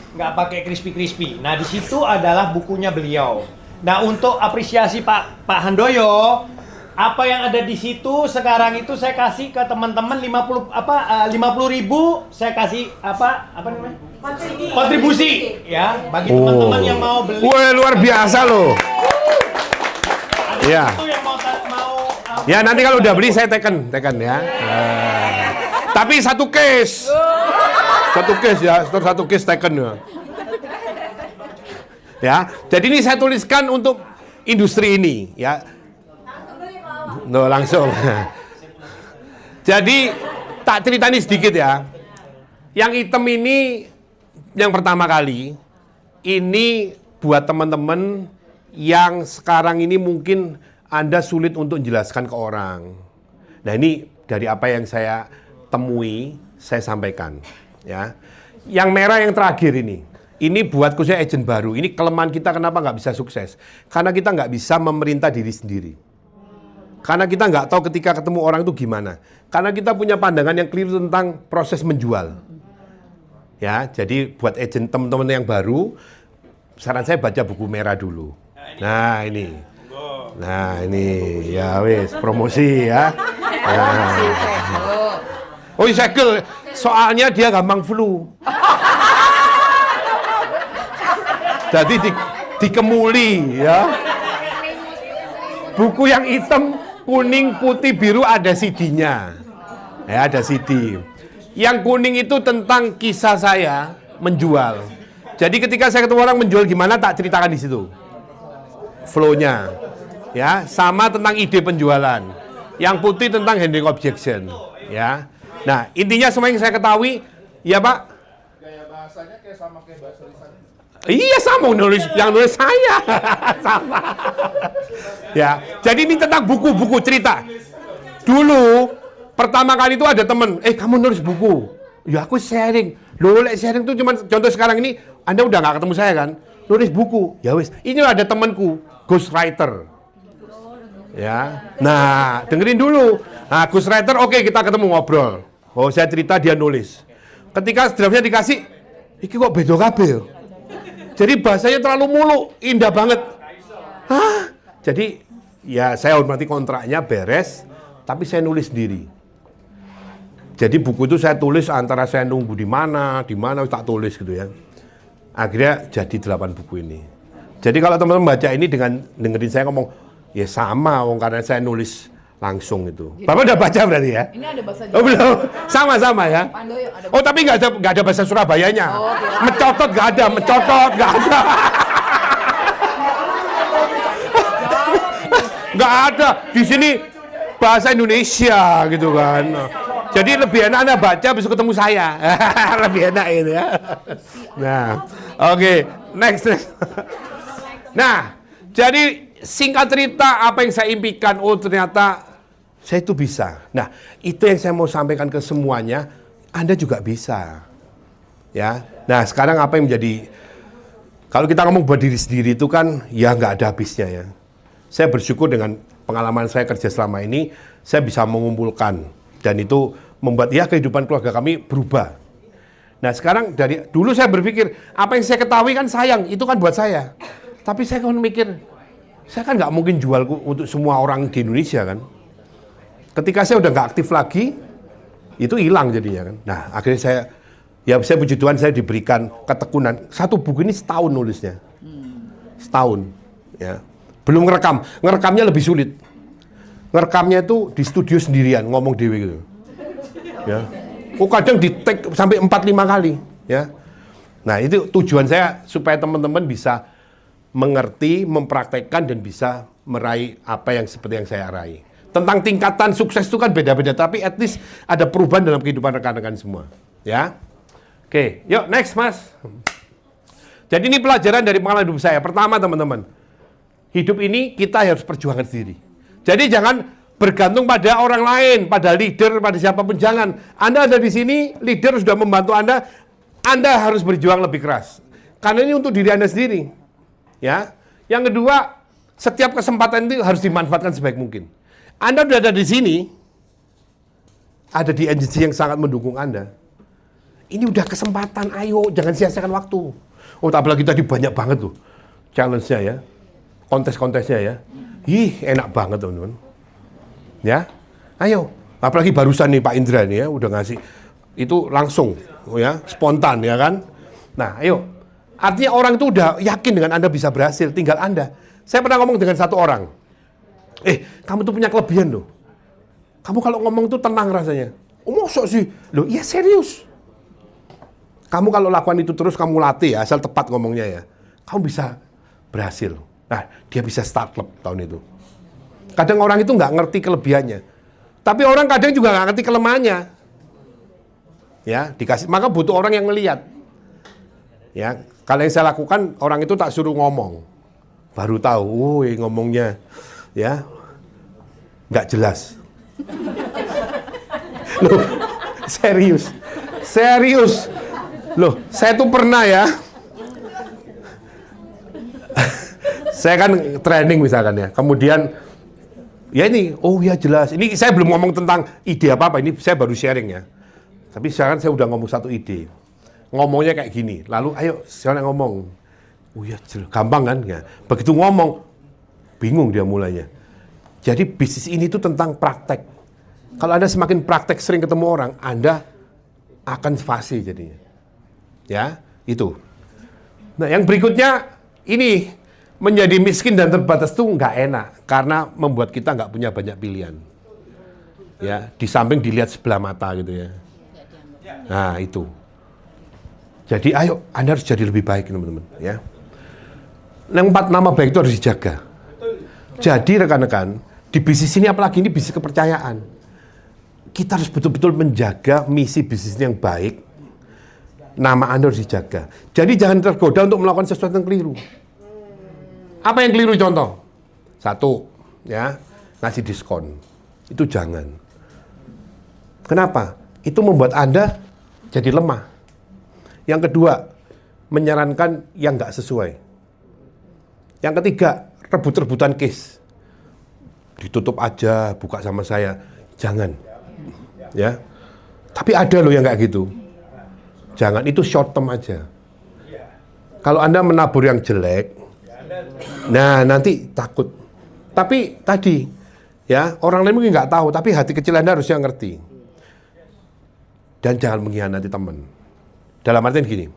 Nggak pakai crispy. Nah di situ adalah bukunya beliau. Nah untuk apresiasi Pak Handoyo, apa yang ada di situ sekarang itu saya kasih ke teman-teman 50.000 saya kasih apa namanya? Kontribusi ya bagi teman-teman yang mau beli. Wah luar biasa loh. Ya. Itu yang mau Ya nanti kalau udah beli saya teken ya. Tapi satu case ya, satu case teken ya. Ya, jadi ini saya tuliskan untuk industri ini ya. No, langsung. Jadi tak ceritain sedikit ya. Yang hitam ini yang pertama kali ini buat teman-teman yang sekarang ini mungkin Anda sulit untuk menjelaskan ke orang. Nah ini dari apa yang saya temui, saya sampaikan. Ya, yang merah yang terakhir ini buat khususnya agent baru. Ini kelemahan kita kenapa nggak bisa sukses? Karena kita nggak bisa memerintah diri sendiri. Karena kita nggak tahu ketika ketemu orang itu gimana. Karena kita punya pandangan yang keliru tentang proses menjual. Ya, jadi buat agent teman-teman yang baru, saran saya baca buku merah dulu. Nah ini. Nah ini ya wis promosi ya. Oh segel, soalnya dia gampang flu. Jadi dikemuli ya. Buku yang hitam, kuning, putih, biru ada CD-nya. Ya ada CD. Yang kuning itu tentang kisah saya menjual. Jadi ketika saya ketemu orang menjual gimana tak ceritakan di situ. Flow-nya. Ya, sama tentang ide penjualan. Yang putih tentang handling objection, ya. Nah, intinya semua yang saya ketahui, ya Pak. Gaya bahasanya kayak sama kayak bahasa lisannya. Iya sama yang nulis saya, sama. Ya, jadi ini tentang buku-buku cerita. Dulu pertama kali itu ada temen, kamu nulis buku. Ya aku sharing. Loh, sharing itu cuma contoh sekarang ini, Anda udah nggak ketemu saya kan? Nulis buku, ya wis. Ini ada temanku, ghostwriter. Ya, nah dengerin dulu. Nah, ghostwriter, oke kita ketemu ngobrol. Oh, saya cerita dia nulis. Ketika draftnya dikasih, iki kok beda kabeh. Jadi bahasanya terlalu muluk, indah banget. Hah? Jadi ya saya hormati kontraknya beres, tapi saya nulis sendiri. Jadi buku itu saya tulis antara saya nunggu di mana tak tulis gitu ya. Akhirnya jadi 8 buku ini. Jadi kalau teman-teman baca ini dengan dengerin saya ngomong, ya sama, karena saya nulis langsung itu. Jadi, Bapak udah baca berarti ya? Ini ada bahasa Jawa. Oh belum, sama-sama ya. Pandoyo, ada oh tapi nggak ada bahasa Surabayanya. Oh, mencotot nggak ada, nggak ada. Di sini bahasa Indonesia gitu kan. Jadi lebih enak Anda baca bisa ketemu saya. Lebih enak itu ya. Nah, oke, next. Nah, jadi singkat cerita apa yang saya impikan, oh ternyata saya itu bisa. Nah, itu yang saya mau sampaikan ke semuanya, Anda juga bisa. Ya. Nah, sekarang apa yang menjadi, kalau kita ngomong buat diri sendiri itu kan ya nggak ada habisnya ya. Saya bersyukur dengan pengalaman saya kerja selama ini, saya bisa mengumpulkan dan itu membuat ya kehidupan keluarga kami berubah. Nah, sekarang dari dulu saya berpikir apa yang saya ketahui kan sayang, itu kan buat saya. Tapi saya kan mikir, saya kan nggak mungkin jual untuk semua orang di Indonesia kan. Ketika saya udah nggak aktif lagi, itu hilang jadinya kan. Nah akhirnya saya puji Tuhan saya diberikan ketekunan. Satu buku ini setahun nulisnya, setahun. Ya, belum ngerekamnya lebih sulit. Ngerekamnya itu di studio sendirian ngomong dewe gitu. Ya, kadang di take sampai 4-5 kali. Ya, nah itu tujuan saya supaya teman-teman bisa mengerti, mempraktekkan dan bisa meraih apa yang seperti yang saya raih. Tentang tingkatan sukses itu kan beda-beda, tapi at least ada perubahan dalam kehidupan rekan-rekan semua. Ya. Oke, yuk next Mas. Jadi ini pelajaran dari pengalaman hidup saya. Pertama teman-teman, hidup ini kita harus perjuangkan sendiri. Jadi jangan bergantung pada orang lain, pada leader, pada siapapun. Jangan. Anda ada di sini, leader sudah membantu Anda harus berjuang lebih keras. Karena ini untuk diri Anda sendiri. Ya. Yang kedua, setiap kesempatan itu harus dimanfaatkan sebaik mungkin. Anda sudah ada di sini, ada di agensi yang sangat mendukung Anda. Ini udah kesempatan, ayo jangan sia-siakan waktu. Oh, apalagi tadi banyak banget tuh challenge-nya ya, kontes-kontesnya ya. Ih, enak banget teman-teman. Ya, ayo. Apalagi barusan nih Pak Indra nih ya, udah ngasih itu langsung, ya, spontan ya kan. Nah, ayo. Artinya orang itu udah yakin dengan Anda bisa berhasil, tinggal Anda. Saya pernah ngomong dengan satu orang, kamu tuh punya kelebihan loh. Kamu kalau ngomong tuh tenang rasanya. Oh, mosok sih? Loh, iya serius. Kamu kalau lakukan itu terus, kamu latih ya, asal tepat ngomongnya ya, kamu bisa berhasil. Nah, dia bisa start klub tahun itu. Kadang orang itu nggak ngerti kelebihannya, tapi orang kadang juga nggak ngerti kelemahannya. Ya, dikasih, maka butuh orang yang melihat. Ya, kalau yang saya lakukan, orang itu tak suruh ngomong, baru tahu, ngomongnya, ya, nggak jelas. Loh, serius. Loh, saya tuh pernah ya. Saya kan training misalkan ya. Kemudian ya ini, oh ya jelas. Ini saya belum ngomong tentang ide apa-apa, ini saya baru sharing ya. Tapi sekarang saya udah ngomong satu ide. Ngomongnya kayak gini. Lalu ayo sekarang ngomong. Oh ya jelas, gampang kan ya. Begitu ngomong bingung dia mulainya. Jadi bisnis ini tuh tentang praktek. Kalau Anda semakin praktek sering ketemu orang, Anda akan fasih jadinya. Ya, itu. Nah, yang berikutnya ini menjadi miskin dan terbatas itu nggak enak karena membuat kita nggak punya banyak pilihan. Ya, di samping dilihat sebelah mata gitu ya. Nah, itu. Jadi ayo, Anda harus jadi lebih baik teman-teman. Ya. Yang 4, nama baik itu harus dijaga. Jadi rekan-rekan, di bisnis ini apalagi ini bisnis kepercayaan. Kita harus betul-betul menjaga misi bisnis yang baik. Nama Anda harus dijaga. Jadi jangan tergoda untuk melakukan sesuatu yang keliru. Apa yang keliru contoh? 1, ya, ngasih diskon. Itu jangan. Kenapa? Itu membuat Anda jadi lemah. Yang kedua, menyarankan yang nggak sesuai. Yang ketiga, rebut-rebutan case. Ditutup aja, buka sama saya. Jangan. Ya. Tapi ada loh yang kayak gitu. Jangan, itu short term aja. Kalau Anda menabur yang jelek, nah nanti takut. Tapi tadi, ya orang lain mungkin nggak tahu, tapi hati kecil Anda harusnya ngerti. Dan jangan mengkhianati teman. Dalam artian gini,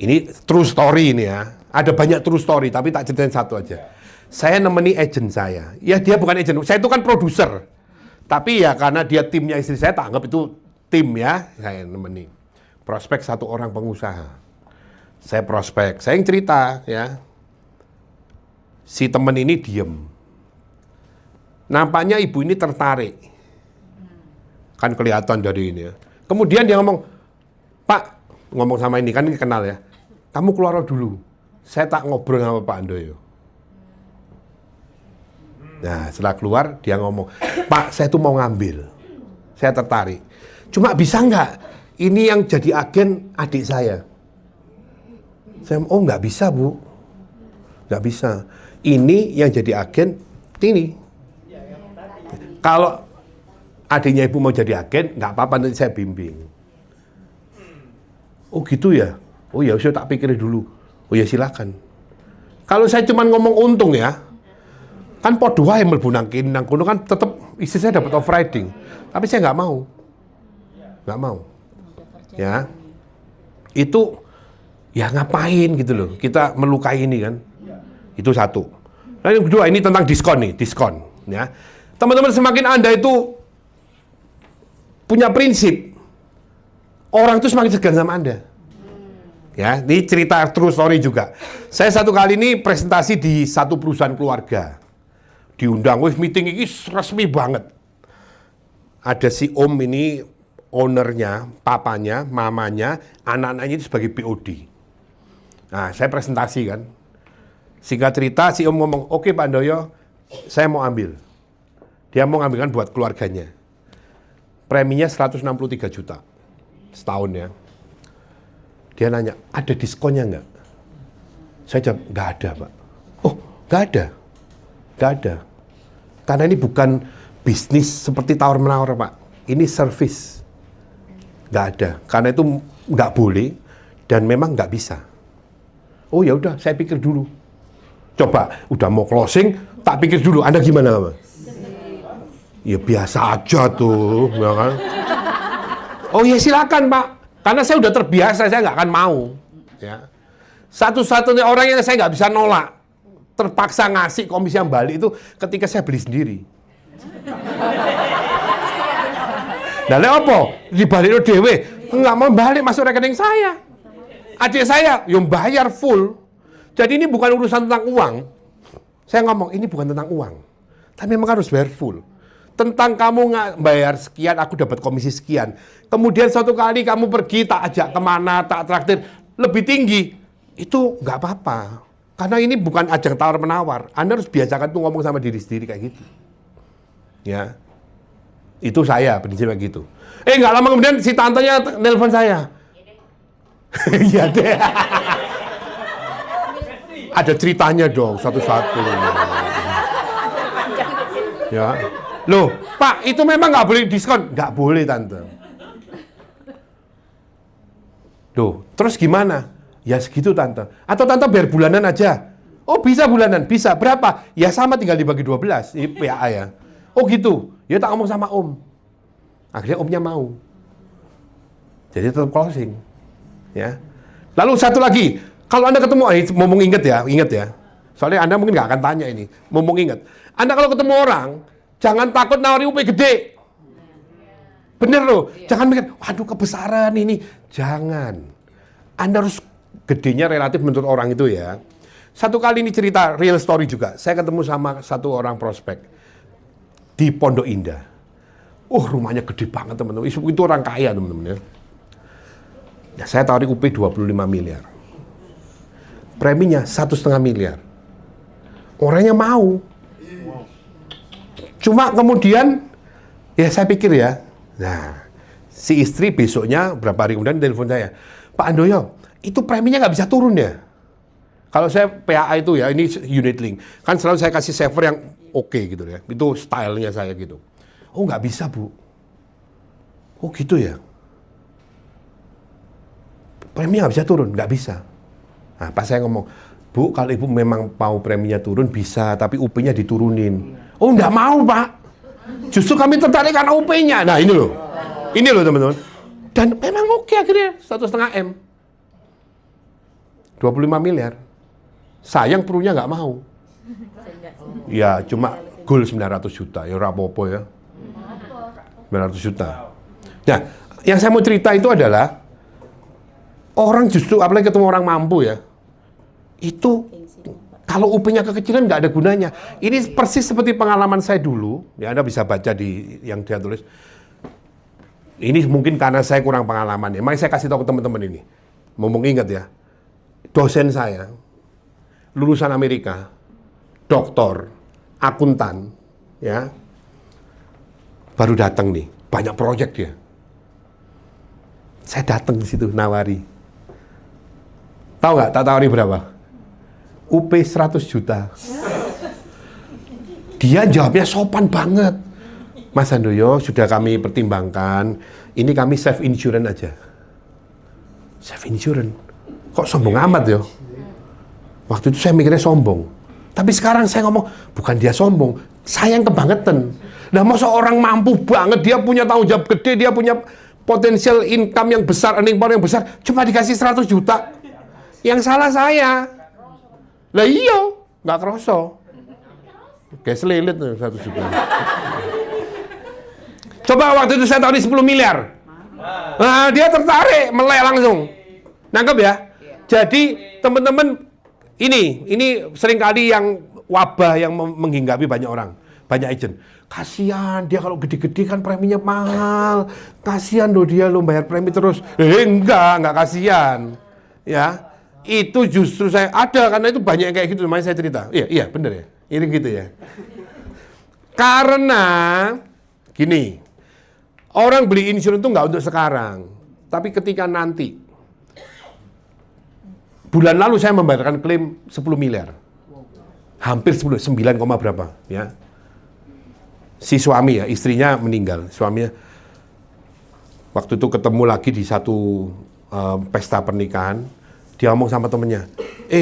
ini true story ini ya. Ada banyak true story, tapi tak ceritain satu aja. Saya nemeni agent saya. Ya dia bukan agent, saya itu kan produser. Tapi ya karena dia timnya istri saya, tak anggap itu tim ya, saya nemeni. Prospek satu orang pengusaha. Saya prospek, saya yang cerita ya. Si teman ini diem. Nampaknya ibu ini tertarik. Kan kelihatan dari ini ya. Kemudian dia ngomong, Pak, ngomong sama ini, kan ini kenal ya. Kamu keluar dulu. Saya tak ngobrol sama Pak Handoyo. Nah, setelah keluar, dia ngomong, Pak, saya tuh mau ngambil. Saya tertarik. Cuma bisa nggak? Ini yang jadi agen adik saya. Saya, oh nggak bisa Bu. Nggak bisa. Ini yang jadi agen, ini. Kalau adiknya ibu mau jadi agen, nggak apa-apa, nanti saya bimbing. Oh gitu ya? Oh ya, saya tak pikirin dulu. Oh ya silakan. Kalau saya cuma ngomong untung ya, kan podo wae mlebu nang kono kan tetep istri saya dapat overriding. Tapi saya nggak mau. Nggak mau. Ya. Itu ya ngapain gitu loh. Kita melukai ini kan. Itu satu. Nah, yang kedua ini tentang diskon nih, diskon ya. Teman-teman, semakin Anda itu punya prinsip, orang itu semakin segan sama Anda. Ya, ini cerita true story juga. Saya satu kali ini presentasi di satu perusahaan keluarga. diundang, wih meeting ini resmi banget. Ada si Om ini, ownernya, papanya, mamanya, anak-anaknya itu sebagai POD. Nah, saya presentasi kan. Singkat cerita, si Om ngomong, oke Pak Handoyo, saya mau ambil. Dia mau ngambilkan buat keluarganya. Preminya 163 juta setahun ya. Dia nanya, ada diskonnya nggak? Saya jawab, nggak ada Pak. Oh, nggak ada? Nggak ada. Karena ini bukan bisnis seperti tawar-menawar Pak. Ini service. Nggak ada. Karena itu nggak boleh dan memang nggak bisa. Oh ya udah, saya pikir dulu. Coba, udah mau closing, tak pikir dulu. Anda gimana Pak? Ya biasa aja tuh, ya kan? Oh ya silakan Pak. Karena saya udah terbiasa, saya nggak akan mau. Ya. Satu-satunya orang yang saya nggak bisa nolak, terpaksa ngasih komisi yang balik itu ketika saya beli sendiri. Nah, lha opo? Dibalik dhewe, nggak mau balik masuk rekening saya. Adik saya yang bayar full. Jadi ini bukan urusan tentang uang. Saya ngomong, ini bukan tentang uang. Tapi memang harus bayar full. Tentang kamu nggak bayar sekian, aku dapat komisi sekian. Kemudian suatu kali kamu pergi, tak ajak kemana, tak traktir, lebih tinggi. Itu nggak apa-apa. Karena ini bukan ajang tawar-menawar. Anda harus biasakan tuh ngomong sama diri sendiri kayak gitu. Ya. Itu saya, prinsipnya gitu. Nggak lama kemudian si tantenya nelpon saya. Iya deh. Ada ceritanya dong, satu-satu. Ya. Loh, Pak, itu memang nggak boleh diskon? Nggak boleh, Tante. Loh, terus gimana? Ya segitu, Tante. Atau Tante bayar bulanan aja? Oh, bisa bulanan. Bisa. Berapa? Ya sama, tinggal dibagi 12. Ini PA ya. Oh gitu. Ya tak ngomong sama Om. Akhirnya Omnya mau. Jadi tetap closing. Ya. Lalu satu lagi. Kalau Anda ketemu, ngomong inget ya. Soalnya Anda mungkin nggak akan tanya ini. Ngomong inget. Anda kalau ketemu orang, jangan takut nawari UP gede. Bener loh. Jangan mikir, waduh kebesaran ini. Jangan. Anda harus gedenya relatif menurut orang itu ya. Satu kali ini cerita real story juga. Saya ketemu sama satu orang prospek di Pondok Indah. Rumahnya gede banget teman-teman. Itu orang kaya teman-teman ya. Nah, saya tawarin UP 25 miliar. Preminya 1,5 miliar. Orangnya mau. Cuma kemudian, ya saya pikir ya. Nah, si istri besoknya berapa hari kemudian telepon saya. Pak Handoyo, itu preminya nggak bisa turun ya? Kalau saya PAA itu ya, ini unit link. Kan selalu saya kasih saver yang oke gitu ya. Itu stylenya saya gitu. Oh nggak bisa Bu. Oh gitu ya. Preminya nggak bisa turun, nggak bisa. Nah pas saya ngomong, Bu kalau Ibu memang mau preminya turun bisa, tapi UP-nya diturunin. Oh nggak mau Pak. Justru kami tertarik karena UP-nya. Nah ini loh teman-teman. Dan memang oke akhirnya 1,5 M. 25 miliar. Sayang perunya nggak mau. Ya cuma goal 900 juta. Ya rapopo ya. 900 juta. Nah, yang saya mau cerita itu adalah orang justru, apalagi ketemu orang mampu ya, itu kalau UP-nya kekecilan nggak ada gunanya. Ini persis seperti pengalaman saya dulu. Ya Anda bisa baca di yang dia tulis. Ini mungkin karena saya kurang pengalaman ya. Makanya saya kasih tahu ke teman-teman ini. Ngomong ingat ya. Dosen saya, lulusan Amerika, doktor, akuntan, ya, baru datang nih, banyak proyek dia. Saya datang di situ nawari. Tahu nggak? Tak tawari berapa? UP 100 juta. Dia jawabnya sopan banget. Mas Handoyo, sudah kami pertimbangkan. Ini kami self insurance aja. Self insurance. Kok sombong amat ya? Waktu itu saya mikirnya sombong. Tapi sekarang saya ngomong, bukan dia sombong, saya yang kebangetan. Nah, masa orang mampu banget, dia punya tanggung jawab gede, dia punya potensial income yang besar, earning power yang besar, cuma dikasih 100 juta. Yang salah saya. Lah iya, nggak kerosok. Kayak selilit 100 juta. Coba waktu itu saya tawarin 10 miliar. Nah, dia tertarik, melek langsung. Nangkep ya? Jadi teman-teman ini seringkali yang wabah yang menghinggapi banyak orang, banyak agent. Kasihan dia kalau gede-gede kan preminya mahal. Kasihan loh dia lo bayar premi terus. Enggak kasihan. Ya, itu justru saya ada karena itu banyak yang kayak gitu. Makanya saya cerita. Iya bener ya. Ini gitu ya. Karena gini, orang beli insurance itu nggak untuk sekarang, tapi ketika nanti. Bulan lalu saya membayarkan klaim 10 miliar. Hampir 10, 9, berapa ya. Si suami ya, istrinya meninggal. Suaminya waktu itu ketemu lagi di satu pesta pernikahan, dia ngomong sama temennya,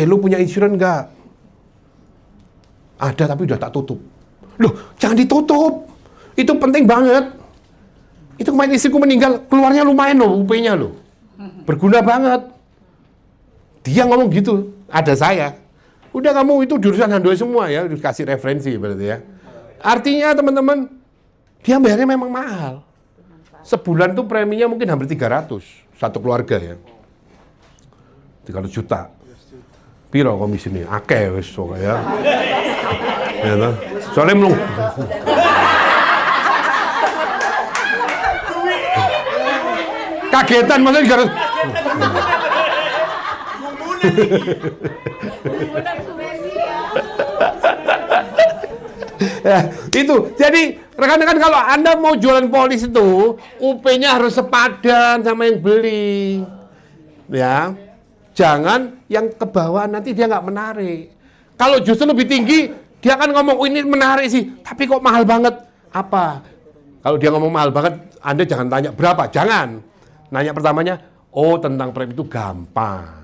lu punya insurance nggak? Ada tapi udah tak tutup. Loh, jangan ditutup. Itu penting banget. Itu kemarin istriku meninggal, keluarnya lumayan loh, UP-nya loh. Berguna banget. Dia ngomong gitu, ada saya. Udah kamu itu jurusan Handoyo semua ya, dikasih referensi berarti ya. Artinya teman-teman, dia bayarnya memang mahal. Sebulan tuh preminya mungkin hampir 300, satu keluarga ya. 300 juta. Piro komisinya? Akeh wis ya. Ya toh. Soalnya belum. Kagetan maksudnya 300. Ya, itu. Jadi rekan-rekan kalau Anda mau jualan polis itu, UP-nya harus sepadan sama yang beli. Ya. Jangan yang ke bawah nanti dia nggak menarik. Kalau justru lebih tinggi, dia akan ngomong, oh, ini menarik sih, tapi kok mahal banget. Apa? Kalau dia ngomong mahal banget, Anda jangan tanya berapa, jangan. Nanya pertamanya, oh tentang premi itu gampang.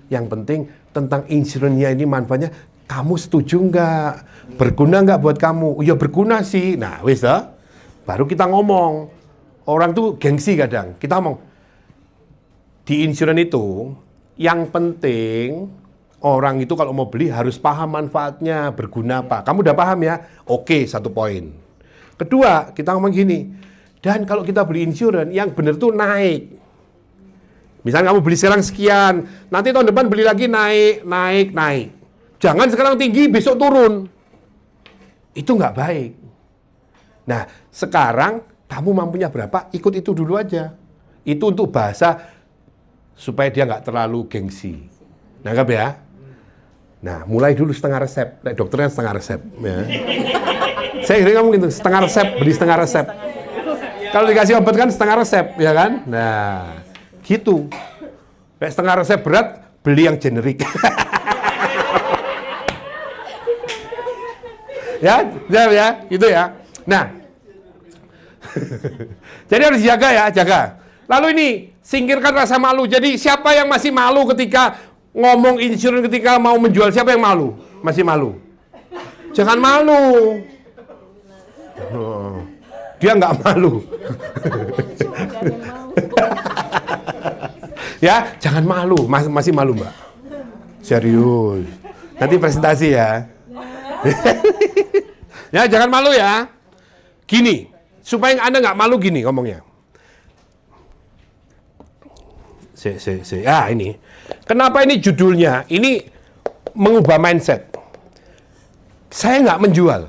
Yang penting tentang insurance-nya ini manfaatnya, kamu setuju nggak? Berguna nggak buat kamu? Oh, ya berguna sih. Nah, wis baru kita ngomong. Orang tuh gengsi kadang. Kita ngomong, di insurance itu, yang penting orang itu kalau mau beli harus paham manfaatnya, berguna apa. Kamu udah paham ya? Oke, 1 poin. Kedua, kita ngomong gini, dan kalau kita beli insurance, yang benar tuh naik. Misalnya kamu beli sekarang sekian, nanti tahun depan beli lagi naik. Jangan sekarang tinggi, besok turun. Itu nggak baik. Nah, sekarang kamu mampunya berapa, ikut itu dulu aja. Itu untuk bahasa supaya dia nggak terlalu gengsi. Nangkap ya? Nah, mulai dulu setengah resep. Dokternya setengah resep. Ya. Saya sering ngomong gitu, setengah resep, beli setengah resep. Kalau dikasih obat kan setengah resep, ya kan? Nah, gitu. Kayak setengah resep berat, beli yang generik. ya, gitu ya. Nah, jadi harus jaga. Lalu ini, singkirkan rasa malu. Jadi siapa yang masih malu ketika ngomong insurance, ketika mau menjual, siapa yang malu? Masih malu? Jangan malu. Dia nggak malu. Ya, jangan malu. Masih malu, Mbak. Serius. Nanti presentasi ya. Ya, jangan malu ya. Gini, supaya Anda nggak malu gini ngomongnya. Ini. Kenapa ini judulnya? Ini mengubah mindset. Saya nggak menjual.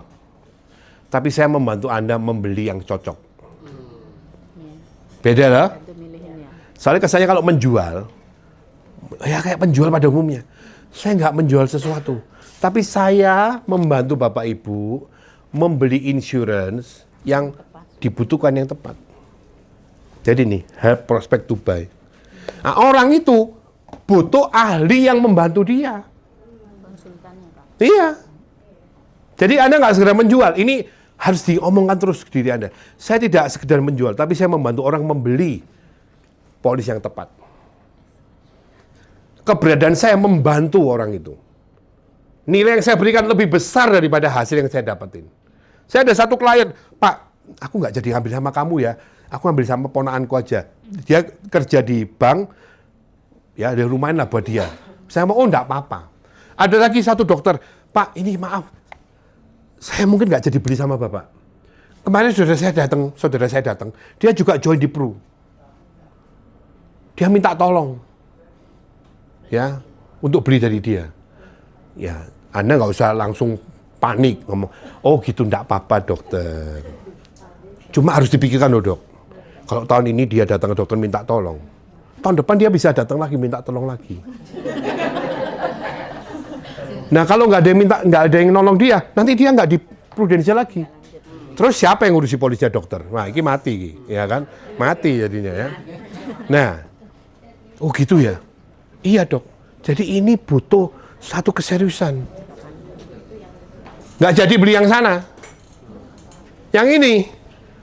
Tapi saya membantu Anda membeli yang cocok. Beda lah. Soalnya kesannya kalau menjual, ya kayak penjual pada umumnya. Saya nggak menjual sesuatu. Tapi saya membantu Bapak Ibu membeli insurance yang dibutuhkan yang tepat. Jadi nih, help prospect to buy. Nah, orang itu butuh ahli yang membantu dia. Iya. Jadi Anda nggak segera menjual. Ini harus diomongkan terus ke diri Anda. Saya tidak sekedar menjual, tapi saya membantu orang membeli polis yang tepat. Keberadaan saya membantu orang itu. Nilai yang saya berikan lebih besar daripada hasil yang saya dapetin. Saya ada satu klien, Pak, aku nggak jadi ambil sama kamu ya. Aku ambil sama ponakanku aja. Dia kerja di bank, ya ada lumayan lah buat dia. Saya mau, oh enggak apa-apa. Ada lagi satu dokter, Pak, ini maaf, saya mungkin nggak jadi beli sama Bapak. Kemarin saudara saya datang, dia juga join di Pru. Dia minta tolong, ya, untuk beli dari dia. Ya, Anda nggak usah langsung panik ngomong, oh gitu enggak apa-apa dokter. Cuma harus dipikirkan loh dok. Kalau tahun ini dia datang ke dokter minta tolong, tahun depan dia bisa datang lagi minta tolong lagi. Nah kalau nggak ada yang nolong dia, nanti dia nggak di prudensial lagi. Terus siapa yang ngurusi polisnya dokter? Nah ini mati, ya kan? Mati jadinya ya. Nah, oh gitu ya? Iya dok. Jadi ini butuh satu keseriusan. Nggak jadi beli yang sana. Yang ini,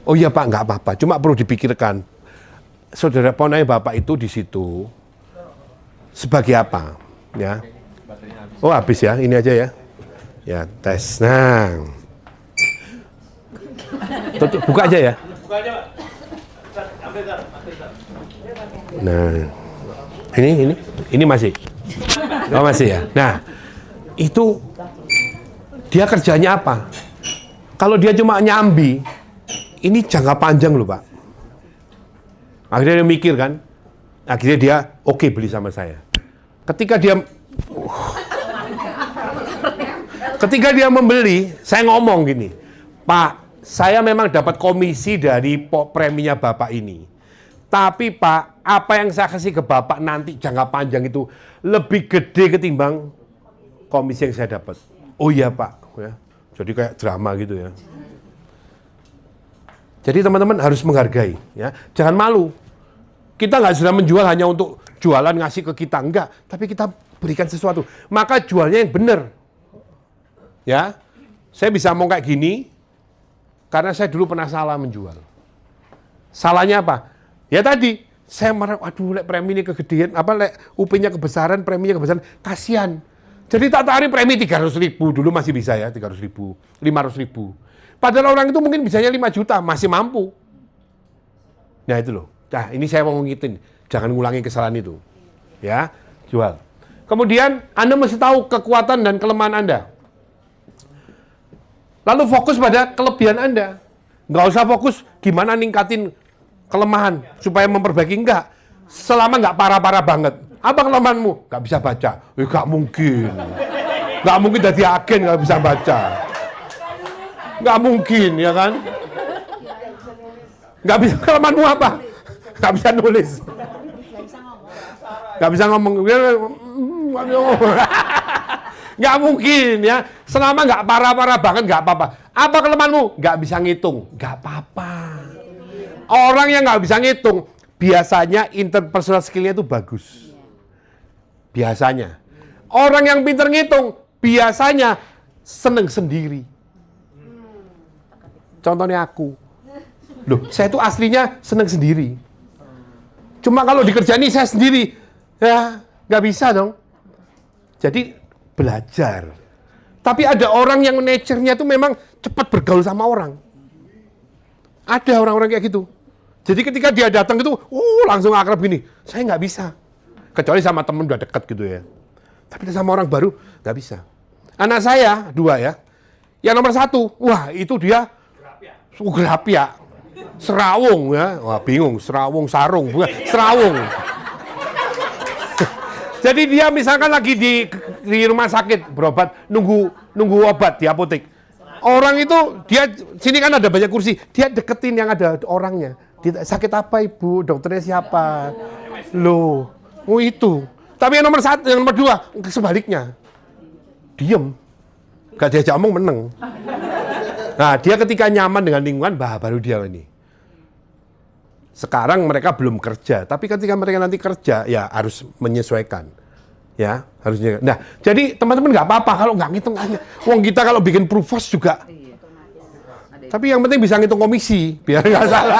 oh iya Pak, nggak apa-apa. Cuma perlu dipikirkan. Saudara ponanya Bapak itu di situ sebagai apa? Ya. Oh habis ya, ini aja ya. Ya tes. Nah, tutup, buka aja ya. Buka aja, Pak. Ambil, Zar. Nah, ini masih. Oh masih ya. Nah, itu dia kerjanya apa? Kalau dia cuma nyambi, ini jangka panjang loh Pak. Akhirnya dia mikir kan, akhirnya dia oke beli sama saya. Ketika dia membeli, saya ngomong gini, Pak, saya memang dapat komisi dari preminya Bapak ini. Tapi Pak, apa yang saya kasih ke Bapak nanti jangka panjang itu lebih gede ketimbang komisi yang saya dapat. Oh iya Pak, ya. Jadi kayak drama gitu ya. Jadi teman-teman harus menghargai, ya. Jangan malu. Kita nggak sudah menjual hanya untuk jualan ngasih ke kita, enggak. Tapi kita berikan sesuatu. Maka jualnya yang benar. Ya, saya bisa ngomong kayak gini karena saya dulu pernah salah menjual. Salahnya apa? Ya tadi saya marah, aduh, lek premi ini kegedean, apa lek UP-nya kebesaran, preminya kebesaran, kasihan. Jadi tak tarik premi 300.000 dulu masih bisa ya, 300.000, 500.000. Padahal orang itu mungkin bisanya 5 juta, masih mampu. Nah itu loh. Nah ini saya mau ngingetin, jangan ngulangi kesalahan itu. Ya, jual. Kemudian Anda mesti tahu kekuatan dan kelemahan Anda. Lalu fokus pada kelebihan Anda. Nggak usah fokus gimana ningkatin kelemahan supaya memperbaiki, enggak. Selama nggak parah-parah banget. Apa kelemahanmu? Nggak bisa baca. Nggak mungkin. Nggak mungkin jadi agen nggak bisa baca. Nggak mungkin, ya kan? Nggak bisa, kelemahanmu apa? Nggak bisa nulis. Nggak bisa ngomong. Nggak mungkin ya, selama nggak parah-parah banget nggak apa-apa. Apa kelemahanmu? Nggak bisa ngitung, nggak apa-apa. Orang yang nggak bisa ngitung, biasanya interpersonal skill-nya itu bagus. Biasanya. Orang yang pintar ngitung, biasanya seneng sendiri. Contohnya aku. Loh, saya itu aslinya seneng sendiri. Cuma kalau dikerjain saya sendiri, ya nggak bisa dong. Jadi belajar. Tapi ada orang yang nature-nya itu memang cepat bergaul sama orang. Ada orang-orang kayak gitu. Jadi ketika dia datang itu, langsung akrab gini. Saya nggak bisa. Kecuali sama temen udah deket gitu ya. Tapi sama orang baru nggak bisa. Anak saya 2 ya. Yang nomor 1, wah itu dia gerapia. Serawung ya. Wah bingung, serawung, sarung. Bukan, serawung. Jadi dia misalkan lagi di rumah sakit berobat, nunggu obat di apotek. Orang itu dia sini kan ada banyak kursi, dia deketin yang ada orangnya. Sakit apa ibu? Dokternya siapa? Loh, oh itu. Tapi yang nomor 1, yang nomor 2 sebaliknya, diem, gak diajak omong meneng. Nah dia ketika nyaman dengan lingkungan, baru dia ini. Sekarang mereka belum kerja, tapi ketika mereka nanti kerja, ya harus menyesuaikan. Ya, harusnya. Nah, jadi teman-teman nggak apa-apa kalau nggak ngitung aja. Wong kita kalau bikin provos juga. Tapi yang penting bisa ngitung komisi, biar nggak salah.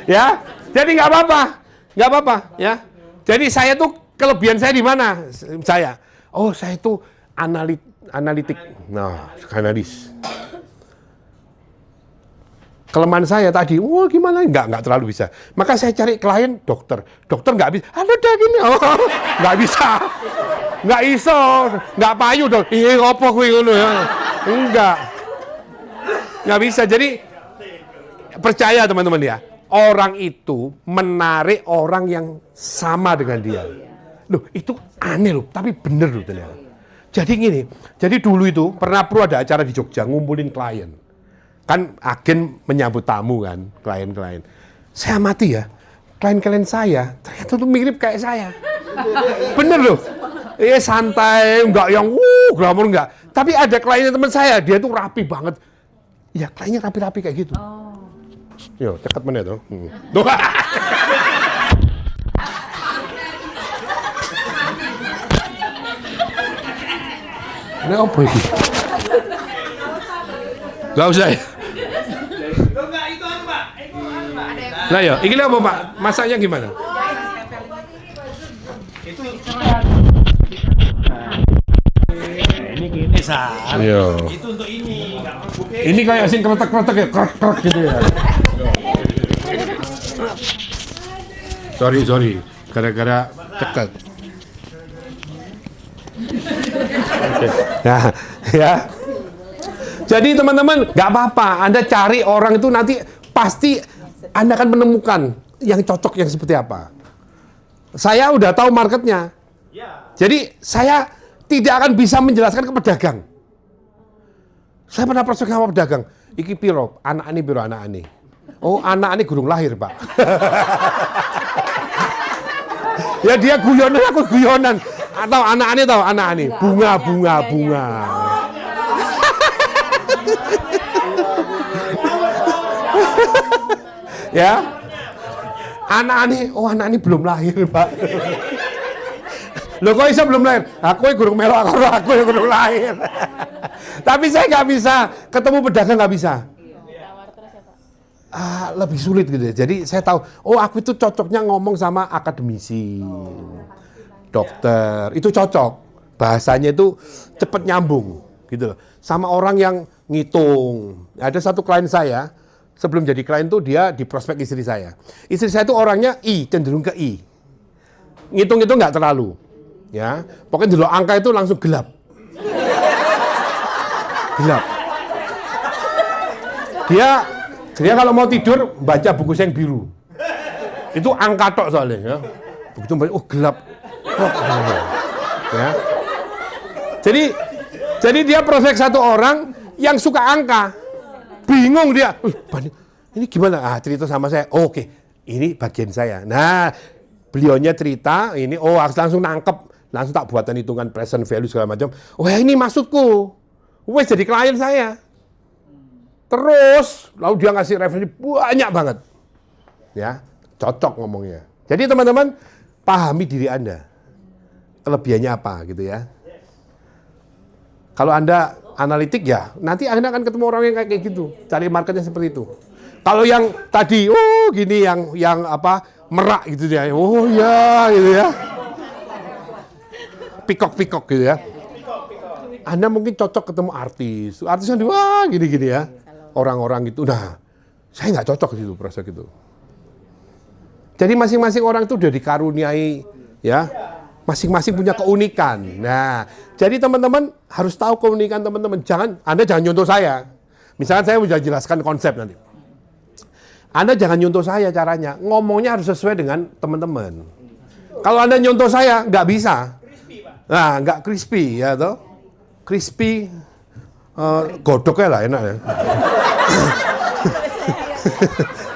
Ya, jadi nggak apa-apa, ya. Jadi saya tuh kelebihan saya di mana? Saya tuh analitik. Nah, analis. Kelemahan saya tadi, gimana? Nggak terlalu bisa. Maka saya cari klien dokter. Dokter nggak bisa. Ada gini, nggak bisa. Nggak iso, nggak payu dong. Ngopo kuwi ngono ya. Nggak bisa. Jadi percaya teman-teman ya. Orang itu menarik orang yang sama dengan dia. Loh, itu aneh loh, tapi bener loh ternyata. Jadi gini, jadi dulu itu pernah ada acara di Jogja ngumpulin klien. Kan agen menyambut tamu kan, klien-klien. Saya amati ya, klien-klien saya ternyata tuh mirip kayak saya. Bener loh. Santai, enggak yang glamor enggak. Tapi ada kliennya teman saya, dia tuh rapi banget. Ya kliennya rapi-rapi kayak gitu. Yo, ceket meneh tuh. Tuh. Ini apa itu? Gak usah ya? Enggak, itu apa, Pak? Itu apa, Pak? Nah ya, ini apa Pak? Masaknya gimana? Itu ini gini, Sar. Iya. Itu untuk ini, enggak buke. Ini kayak sing kretek-kretek ya, krek-krek gitu ya. Sorry, gara-gara ceket. Ya. Jadi teman-teman, nggak apa-apa. Anda cari orang itu nanti pasti Anda akan menemukan yang cocok yang seperti apa. Saya udah tahu marketnya. Jadi saya tidak akan bisa menjelaskan ke pedagang. Saya pernah prospek sama pedagang. Iki piro, anak ini piro anak ini. Oh, anak ini gurung lahir, Pak. Ya dia guyonan, aku guyonan. Atau anak ini, bunga. Ya, anak ini belum lahir, Pak. Loh kok bisa belum lahir? Aku yang gurung melok, aku yang gurung lahir. Tapi saya nggak bisa, ketemu pedagang nggak bisa. Lebih sulit gitu ya. Jadi saya tahu, aku itu cocoknya ngomong sama akademisi, dokter, itu cocok. Bahasanya itu cepet nyambung gitu loh. Sama orang yang ngitung. Ada satu klien saya, sebelum jadi klien tuh dia di prospek istri saya. Istri saya tuh orangnya cenderung ke I. Ngitung itu nggak terlalu. Ya, pokoknya dulu angka itu langsung gelap. Gelap. Dia kalau mau tidur baca buku yang biru. Itu angka tok soalnya ya. Begitu baca, gelap. Ya. Jadi dia prospek satu orang yang suka angka. Bingung dia. Ini gimana? Cerita sama saya. Oke, ini bagian saya. Nah, beliaunya cerita, ini harus langsung nangkep. Langsung tak buatan hitungan present value segala macam. Ini maksudku. Wes jadi klien saya. Terus, lalu dia ngasih referensi banyak banget. Ya, cocok ngomongnya. Jadi teman-teman, pahami diri Anda. Kelebihannya apa gitu ya. Kalau Anda analitik ya, nanti Anda akan ketemu orang yang kayak gitu. Cari marketnya seperti itu. Kalau yang tadi, gini yang apa, merak gitu ya. Gitu ya. Pikok-pikok gitu ya. Anda mungkin cocok ketemu artis. Artisnya gini-gini ya. Orang-orang gitu. Nah, saya nggak cocok di situ proses gitu. Jadi masing-masing orang itu udah dikaruniai ya. Masing-masing punya keunikan. Nah, jadi teman-teman harus tahu keunikan teman-teman. Anda jangan nyontoh saya. Misalkan saya udah jelaskan konsep nanti. Anda jangan nyontoh saya caranya. Ngomongnya harus sesuai dengan teman-teman. Kalau Anda nyontoh saya, nggak bisa. Nah, nggak crispy ya toh. Crispy godoknya lah enak ya.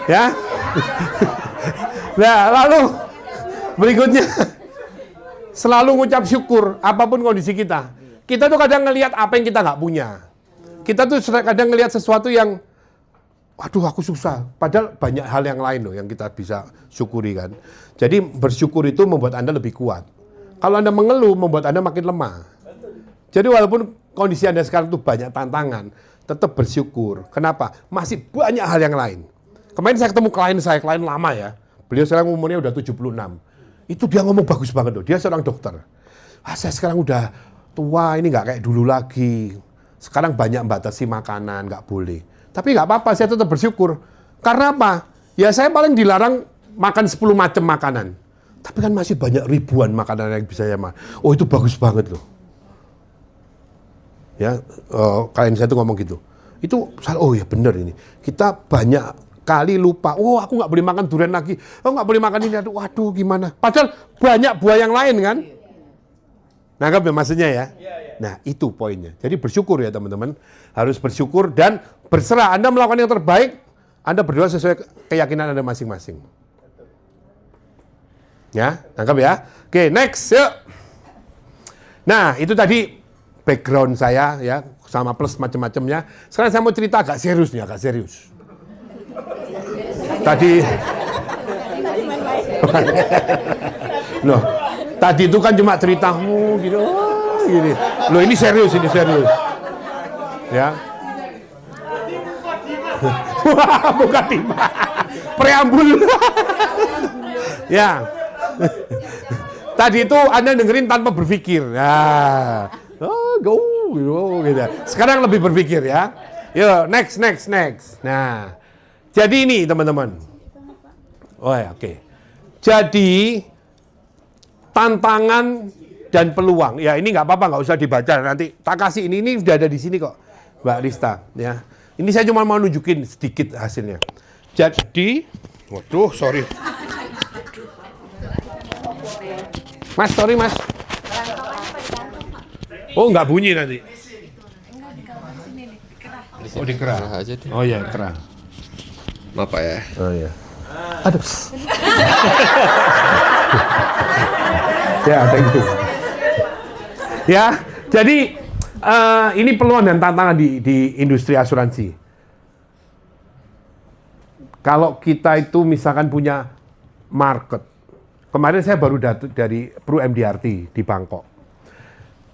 Ya. Nah, lalu berikutnya selalu ngucap syukur apapun kondisi kita. Kita tuh kadang ngelihat apa yang kita nggak punya. Kita tuh kadang ngelihat sesuatu yang aku susah. Padahal banyak hal yang lain loh yang kita bisa syukuri kan. Jadi bersyukur itu membuat Anda lebih kuat. Kalau Anda mengeluh, membuat Anda makin lemah. Jadi walaupun kondisi Anda sekarang itu banyak tantangan, tetap bersyukur. Kenapa? Masih banyak hal yang lain. Kemarin saya ketemu klien lama ya. Beliau sekarang umurnya udah 76. Itu dia ngomong bagus banget loh. Dia seorang dokter. Saya sekarang udah tua, ini nggak kayak dulu lagi. Sekarang banyak batasi makanan, nggak boleh. Tapi nggak apa-apa, saya tetap bersyukur. Karena apa? Ya saya paling dilarang makan 10 macam makanan. Tapi kan masih banyak ribuan makanan yang bisa saya makan. Itu bagus banget loh. Ya, klien saya tuh ngomong gitu. Itu ya benar ini. Kita banyak kali lupa. Oh, aku nggak boleh makan durian lagi. Oh, nggak boleh makan ini. Aduh, waduh, gimana? Padahal banyak buah yang lain kan? Nangkap ya maksudnya ya? Nah, itu poinnya. Jadi bersyukur ya teman-teman. Harus bersyukur dan berserah. Anda melakukan yang terbaik, Anda berdoa sesuai keyakinan Anda masing-masing. Ya, nangkap ya? Oke, next, yuk. Nah, itu tadi background saya ya, sama plus macam-macamnya. Sekarang saya mau cerita agak serius nih, agak serius. Tadi loh, tadi itu kan cuma ceritamu gitu, gini. Loh, ini serius, ini serius. Ya. Wah, bukan timah. Preambul. Ya. Tadi itu Anda dengerin tanpa berpikir. Nah, go gitu. Sekarang lebih berpikir ya. Yuk, next. Nah, jadi ini teman-teman. Oh ya, oke. Jadi tantangan dan peluang. Ya ini nggak apa-apa, nggak usah dibaca. Nanti tak kasih ini sudah ada di sini kok, Mbak Lista. Ya, ini saya cuma mau nunjukin sedikit hasilnya. Jadi, waduh, sorry. Mas, sorry mas. Oh, nggak bunyi nanti. Oh, dikerah. Oh ya, kerah. Maaf Pak ya. Oh ya. Aduh. Ya, thank you. Ya, jadi ini peluang dan tantangan di industri asuransi. Kalau kita itu misalkan punya market. Kemarin saya baru dari Pru MDRT di Bangkok.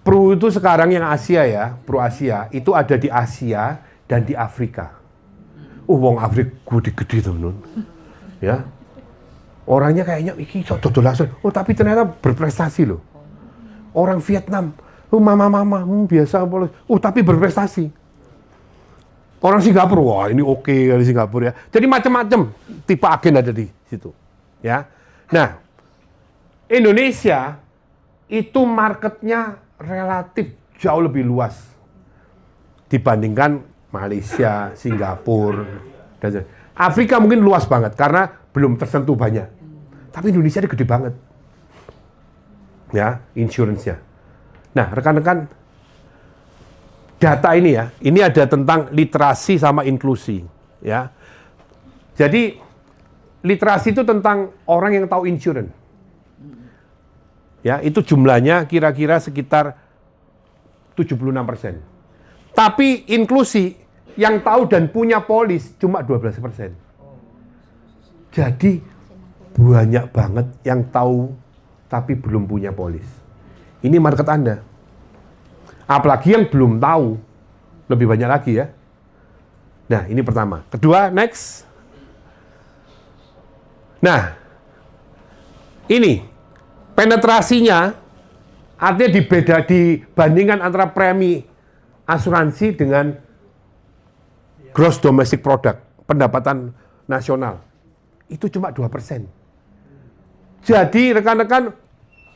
Pru itu sekarang yang Asia ya, Pru Asia, itu ada di Asia dan di Afrika. Wong Afrika gede-gede teman. Ya. Orangnya kayaknya iki sok dodolasan. Oh, tapi ternyata berprestasi loh. Orang Vietnam, mama biasa polos. Oh, tapi berprestasi. Orang Singapura, wah ini oke dari Singapura ya. Jadi macam-macam tipe agen ada di situ. Ya. Nah, Indonesia itu marketnya relatif jauh lebih luas dibandingkan Malaysia, Singapura, dan Afrika mungkin luas banget karena belum tersentuh banyak. Tapi Indonesia ini gede banget. Ya, insurance-nya. Nah, rekan-rekan, data ini ya, ini ada tentang literasi sama inklusi, ya. Jadi literasi itu tentang orang yang tahu insurance. Ya, itu jumlahnya kira-kira sekitar 76%. Tapi inklusi yang tahu dan punya polis cuma 12%. Jadi banyak banget yang tahu tapi belum punya polis. Ini market Anda. Apalagi yang belum tahu, lebih banyak lagi ya. Nah, ini pertama. Kedua, next. Nah, ini penetrasinya artinya dibandingkan antara premi asuransi dengan gross domestic product, pendapatan nasional. Itu cuma 2%. Jadi rekan-rekan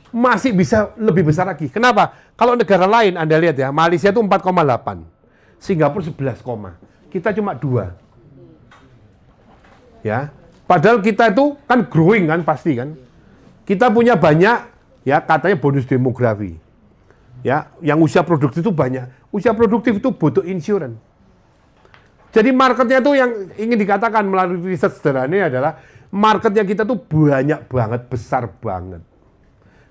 masih bisa lebih besar lagi. Kenapa? Kalau negara lain Anda lihat ya, Malaysia itu 4,8, Singapura 11, kita cuma 2. Ya. Padahal kita itu kan growing kan pasti kan. Kita punya banyak, ya katanya bonus demografi. Ya, yang usia produktif itu banyak. Usia produktif itu butuh insurance. Jadi marketnya itu yang ingin dikatakan melalui riset sederhana ini adalah marketnya kita tuh banyak banget, besar banget.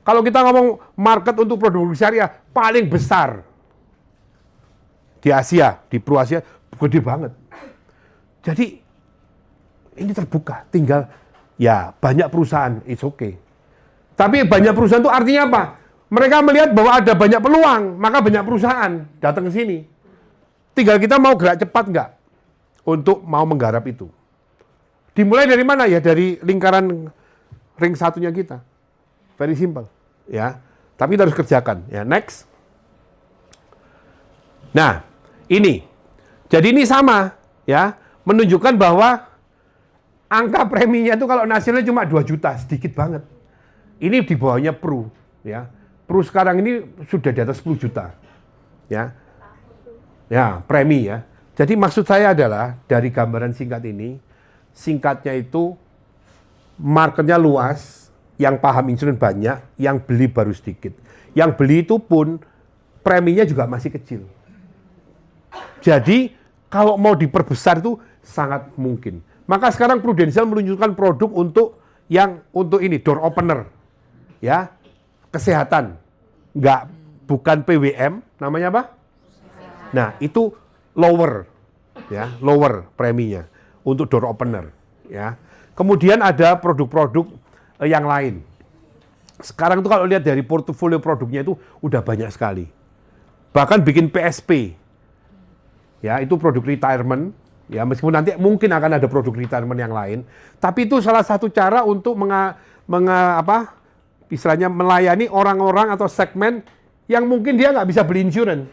Kalau kita ngomong market untuk produk syariah paling besar di Asia, di Pru Asia, gede banget. Jadi ini terbuka, tinggal ya banyak perusahaan, it's okay. Tapi banyak perusahaan itu artinya apa? Mereka melihat bahwa ada banyak peluang, maka banyak perusahaan datang ke sini. Tinggal kita mau gerak cepat nggak untuk mau menggarap itu. Dimulai dari mana ya? Dari lingkaran ring satunya kita. Very simple, ya. Tapi kita harus kerjakan. Ya, next. Nah, ini. Jadi ini sama, ya, menunjukkan bahwa angka preminya itu kalau nasional cuma 2 juta, sedikit banget. Ini di bawahnya Pru, ya. Pru sekarang ini sudah di atas 10 juta. Ya. Ya, premi ya. Jadi maksud saya adalah dari gambaran singkat ini, singkatnya itu marketnya luas, yang paham insurance banyak, yang beli baru sedikit. Yang beli itu pun preminya juga masih kecil. Jadi kalau mau diperbesar itu sangat mungkin. Maka sekarang Prudential meluncurkan produk untuk ini door opener, ya, kesehatan, bukan PWM, namanya apa? Nah itu lower, ya, lower preminya untuk door opener, ya. Kemudian ada produk-produk yang lain. Sekarang tuh kalau lihat dari portofolio produknya itu udah banyak sekali. Bahkan bikin PSP. Ya, itu produk retirement. Ya, meskipun nanti mungkin akan ada produk retirement yang lain, tapi itu salah satu cara untuk istilahnya melayani orang-orang atau segmen yang mungkin dia nggak bisa beli insurance.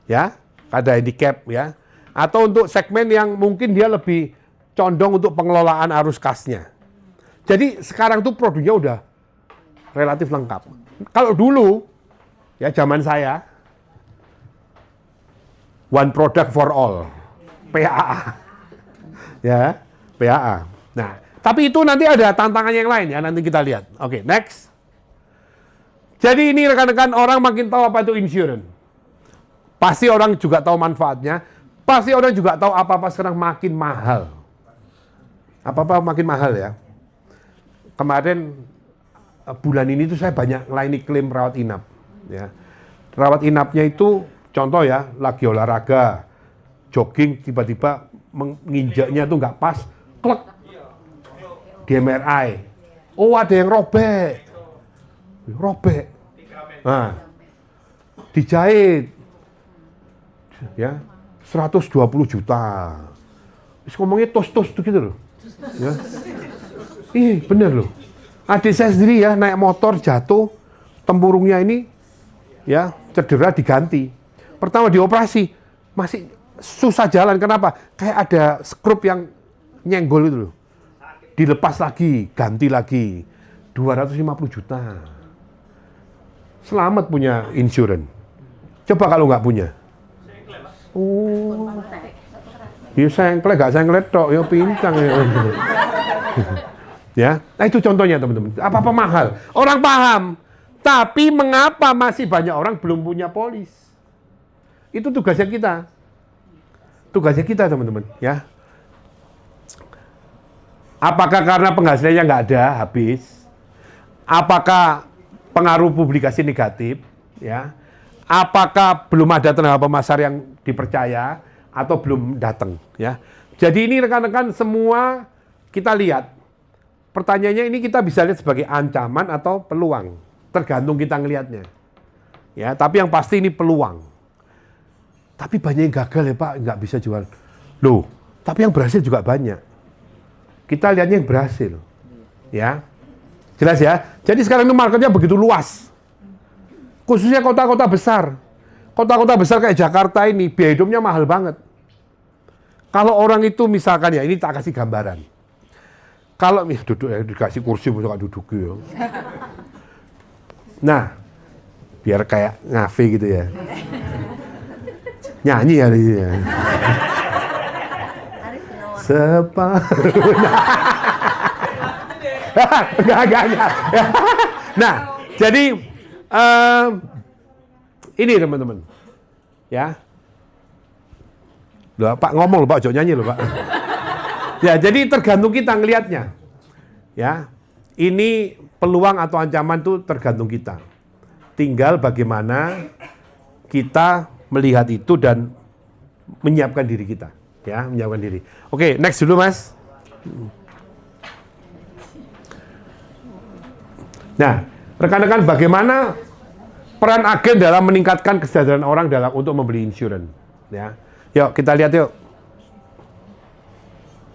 Ya, ada handicap ya. Atau untuk segmen yang mungkin dia lebih condong untuk pengelolaan arus kasnya. Jadi sekarang tuh produknya udah relatif lengkap. Kalau dulu, ya zaman saya, one product for all, PAA. Ya, PAA. Nah, tapi itu nanti ada tantangan yang lain ya, nanti kita lihat. Oke, next. Jadi ini rekan-rekan, orang makin tahu apa itu insurance. Pasti orang juga tahu manfaatnya. Pasti orang juga tahu apa-apa sekarang makin mahal. Apa-apa makin mahal ya. Kemarin bulan ini tuh saya banyak melayani klaim rawat inap. Ya. Rawat inapnya itu contoh ya, lagi olahraga, jogging, tiba-tiba menginjaknya tuh nggak pas, klek, di MRI. Oh ada yang robek. Nah, dijahit. Ya, 120 juta. Terus ngomongnya tos-tos tuh gitu loh. Ya. Bener loh. Adik saya sendiri ya naik motor jatuh, tempurungnya ini ya cedera diganti. Pertama dioperasi masih susah jalan. Kenapa? Kayak ada skrup yang nyenggol itu loh. Dilepas lagi, ganti lagi. 250 juta. Selamat punya insurance. Coba kalau nggak punya. Oh. Ya sengklek, gak sengklek tok, ya pincang ya. Ya, nah itu contohnya teman-teman. Apa-apa mahal. Orang paham, tapi mengapa masih banyak orang belum punya polis? Itu tugasnya kita. Tugasnya kita teman-teman, ya. Apakah karena penghasilannya nggak ada, habis? Apakah pengaruh publikasi negatif, ya? Apakah belum ada tenaga pemasar yang dipercaya? Atau belum datang ya. Jadi ini rekan-rekan semua kita lihat. Pertanyaannya ini kita bisa lihat sebagai ancaman atau peluang. Tergantung kita ngelihatnya. Ya, tapi yang pasti ini peluang. Tapi banyak yang gagal ya Pak, nggak bisa jual. Loh, tapi yang berhasil juga banyak. Kita lihatnya yang berhasil. Ya. Jelas ya? Jadi sekarang ini marketnya begitu luas. Khususnya kota-kota besar. Kota-kota besar kayak Jakarta ini, biaya hidupnya mahal banget. Kalau orang itu misalkan ya, ini tak kasih gambaran. Kalau duduk ya, dikasih kursi bisa duduk ya. Nah, biar kayak ngafe gitu ya. Nyanyi hari ini ya. Separuhnya. Enggak. Nah, jadi ini teman-teman. Ya. Loh, Pak ngomong loh Pak, jangan nyanyi loh Pak. Ya, jadi tergantung kita ngelihatnya. Ya. Ini peluang atau ancaman itu tergantung kita. Tinggal bagaimana kita melihat itu dan menyiapkan diri kita. Ya, menyiapkan diri. Oke, next dulu Mas. Nah, rekan-rekan bagaimana peran agen dalam meningkatkan kesadaran orang dalam untuk membeli insurance. Ya. Yuk kita lihat yuk.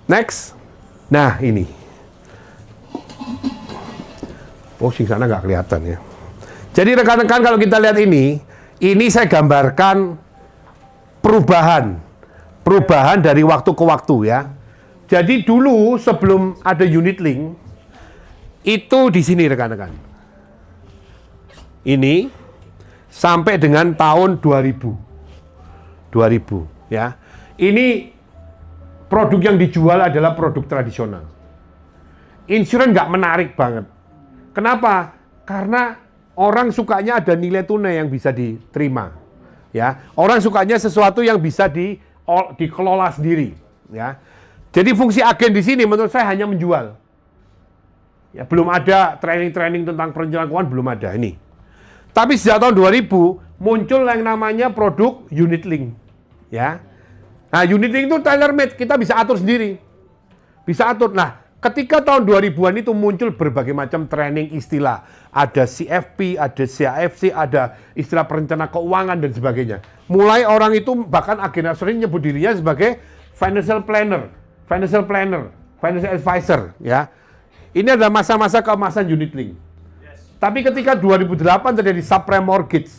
Next. Nah ini. Oh sing sana nggak kelihatan ya. Jadi rekan-rekan kalau kita lihat ini saya gambarkan perubahan dari waktu ke waktu ya. Jadi dulu sebelum ada unit link itu di sini rekan-rekan. Ini sampai dengan tahun 2000 ya. Ini produk yang dijual adalah produk tradisional. Insurance nggak menarik banget. Kenapa? Karena orang sukanya ada nilai tunai yang bisa diterima. Ya, orang sukanya sesuatu yang bisa dikelola sendiri. Ya, jadi fungsi agen di sini menurut saya hanya menjual. Ya, belum ada training tentang perencanaan keuangan, belum ada ini. Tapi sejak tahun 2000 muncul yang namanya produk unit link. Ya, nah unit link itu tailor made, kita bisa atur sendiri, bisa atur. Nah, ketika tahun 2000-an itu muncul berbagai macam training istilah, ada CFP, ada CAFC, ada istilah perencana keuangan dan sebagainya. Mulai orang itu bahkan agen asuransi nyebut dirinya sebagai financial planner, financial advisor, ya. Ini adalah masa-masa keemasan unit link. Tapi ketika 2008 terjadi subprime mortgage,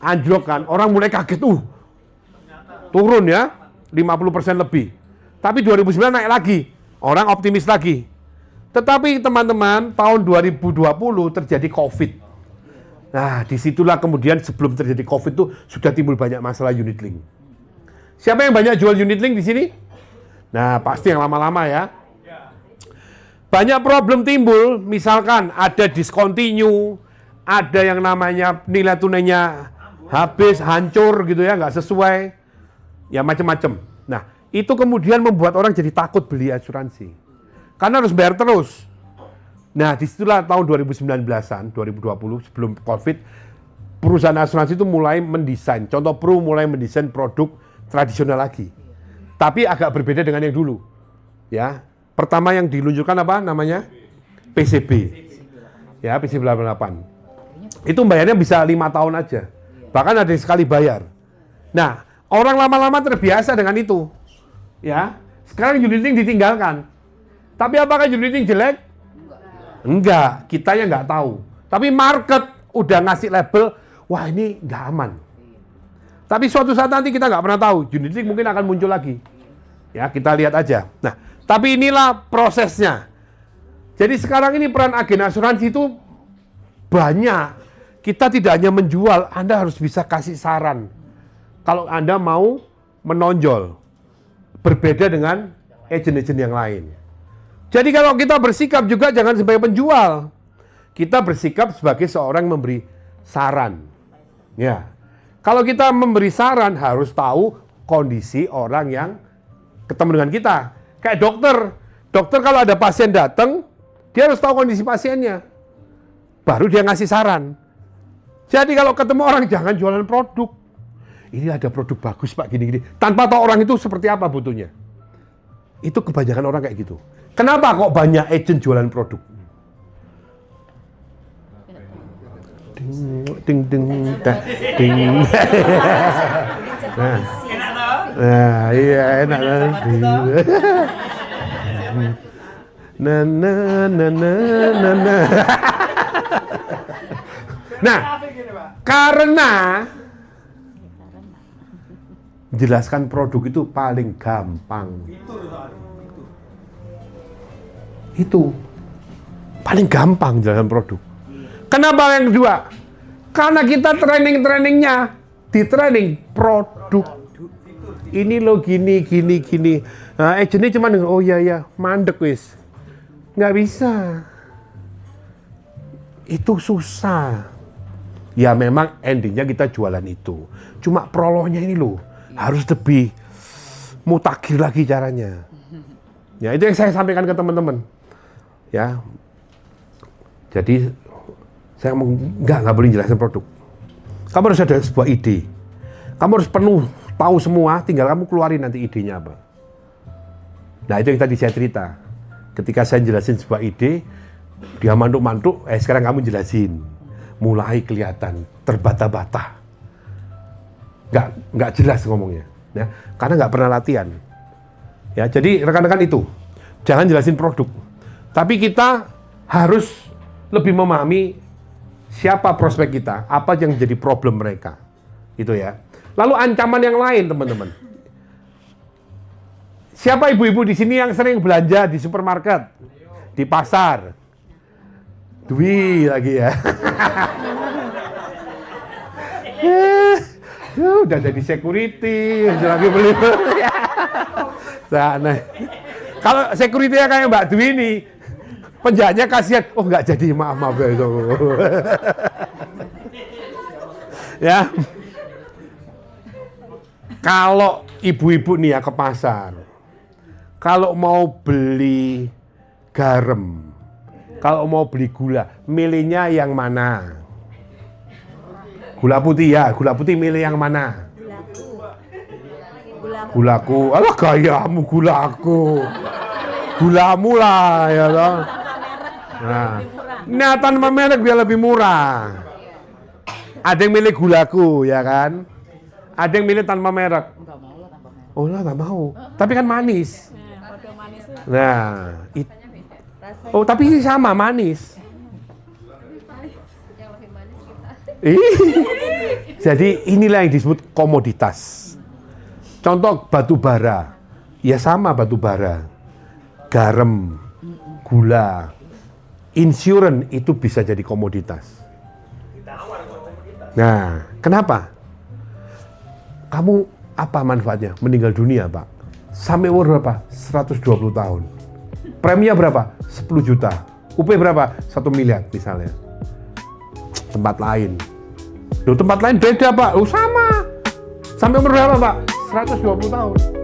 anjlok kan, orang mulai kaget, turun ya, 50% lebih. Tapi 2009 naik lagi, orang optimis lagi. Tetapi teman-teman, tahun 2020 terjadi COVID. Nah, disitulah kemudian sebelum terjadi COVID itu sudah timbul banyak masalah unit link. Siapa yang banyak jual unit link di sini? Nah, pasti yang lama-lama ya. Banyak problem timbul, misalkan ada discontinue, ada yang namanya nilai tunainya habis, hancur gitu ya, nggak sesuai, ya macam-macam. Nah, itu kemudian membuat orang jadi takut beli asuransi. Karena harus bayar terus. Nah, disitulah tahun 2019-an, 2020, sebelum COVID, perusahaan asuransi itu mulai mendesain, contoh Pru mulai mendesain produk tradisional lagi. Tapi agak berbeda dengan yang dulu. Ya, pertama yang diluncurkan apa namanya? PCB. Ya, PCB 88. Itu bayarnya bisa 5 tahun aja. Bahkan ada yang sekali bayar. Nah, orang lama-lama terbiasa dengan itu. Ya, sekarang unit link ditinggalkan. Tapi apakah unit link jelek? Enggak, kita yang nggak tahu. Tapi market udah ngasih label, wah ini nggak aman. Tapi suatu saat nanti kita nggak pernah tahu, unit link mungkin akan muncul lagi. Ya, kita lihat aja. Nah, tapi inilah prosesnya. Jadi sekarang ini peran agen asuransi itu banyak. Kita tidak hanya menjual, Anda harus bisa kasih saran. Kalau Anda mau menonjol, berbeda dengan agen-agen yang lain. Jadi kalau kita bersikap juga jangan sebagai penjual. Kita bersikap sebagai seorang memberi saran. Ya. Kalau kita memberi saran harus tahu kondisi orang yang ketemu dengan kita. Kayak dokter. Dokter kalau ada pasien datang, dia harus tahu kondisi pasiennya. Baru dia ngasih saran. Jadi kalau ketemu orang jangan jualan produk. Ini ada produk bagus Pak gini-gini. Tanpa tahu orang itu seperti apa butuhnya. Itu kebanyakan orang kayak gitu. Kenapa kok banyak agent jualan produk? Ding ding dah ding. Nah, iya enak lah. Nah. Nah, karena jelaskan produk itu paling gampang. Itu paling gampang jelaskan produk. Kenapa yang kedua? Karena kita training-trainingnya di training produk. Ini lo gini. Nah, agentnya cuma oh iya mandek wis. Nggak bisa. Itu susah. Ya memang endingnya kita jualan itu. Cuma prolognya ini loh harus lebih mutakhir lagi caranya. Ya itu yang saya sampaikan ke teman-teman. Ya. Jadi saya nggak boleh jelasin produk. Kamu harus ada sebuah ide. Kamu harus penuh tahu semua, tinggal kamu keluarin nanti idenya apa. Nah itu yang tadi saya cerita. Ketika saya jelasin sebuah ide, dia mantuk-mantuk, sekarang kamu jelasin. Mulai kelihatan terbata-bata. Nggak jelas ngomongnya. Ya, karena nggak pernah latihan. Ya, jadi rekan-rekan itu, jangan jelasin produk. Tapi kita harus lebih memahami siapa prospek kita, apa yang jadi problem mereka. Itu ya. Lalu ancaman yang lain, teman-teman. Siapa ibu-ibu di sini yang sering belanja di supermarket, di pasar? Dwi lagi ya. Udah jadi security, lagi beli. Nah, kalau security-nya kayak Mbak Dwi ini, penjahatnya kasihan, oh nggak jadi, maaf ya itu. Ya. Kalau ibu-ibu nih ya ke pasar, kalau mau beli garam, kalau mau beli gula, milihnya yang mana? Gula putih ya, gula putih milih yang mana? Gulaku, alah gayamu gulaku. Gulamu lah ya toh. Nah, tanpa merek biar lebih murah. Ada yang milih gulaku ya kan? Ada yang milih tanpa merek. Oh lah, tak mau. Tapi kan manis. Nah, oh tapi sama manis. Jadi inilah yang disebut komoditas. Contoh batu bara, ya sama batu bara, garam, gula, insurance itu bisa jadi komoditas. Nah, kenapa? Kamu apa manfaatnya? Meninggal dunia, Pak. Sampai umur berapa? 120 tahun. Preminya berapa? 10 juta. UP berapa? 1 miliar misalnya. Tempat lain. Loh, tempat lain beda, Pak. Oh, sama. Sampai umur berapa, Pak? 120 tahun.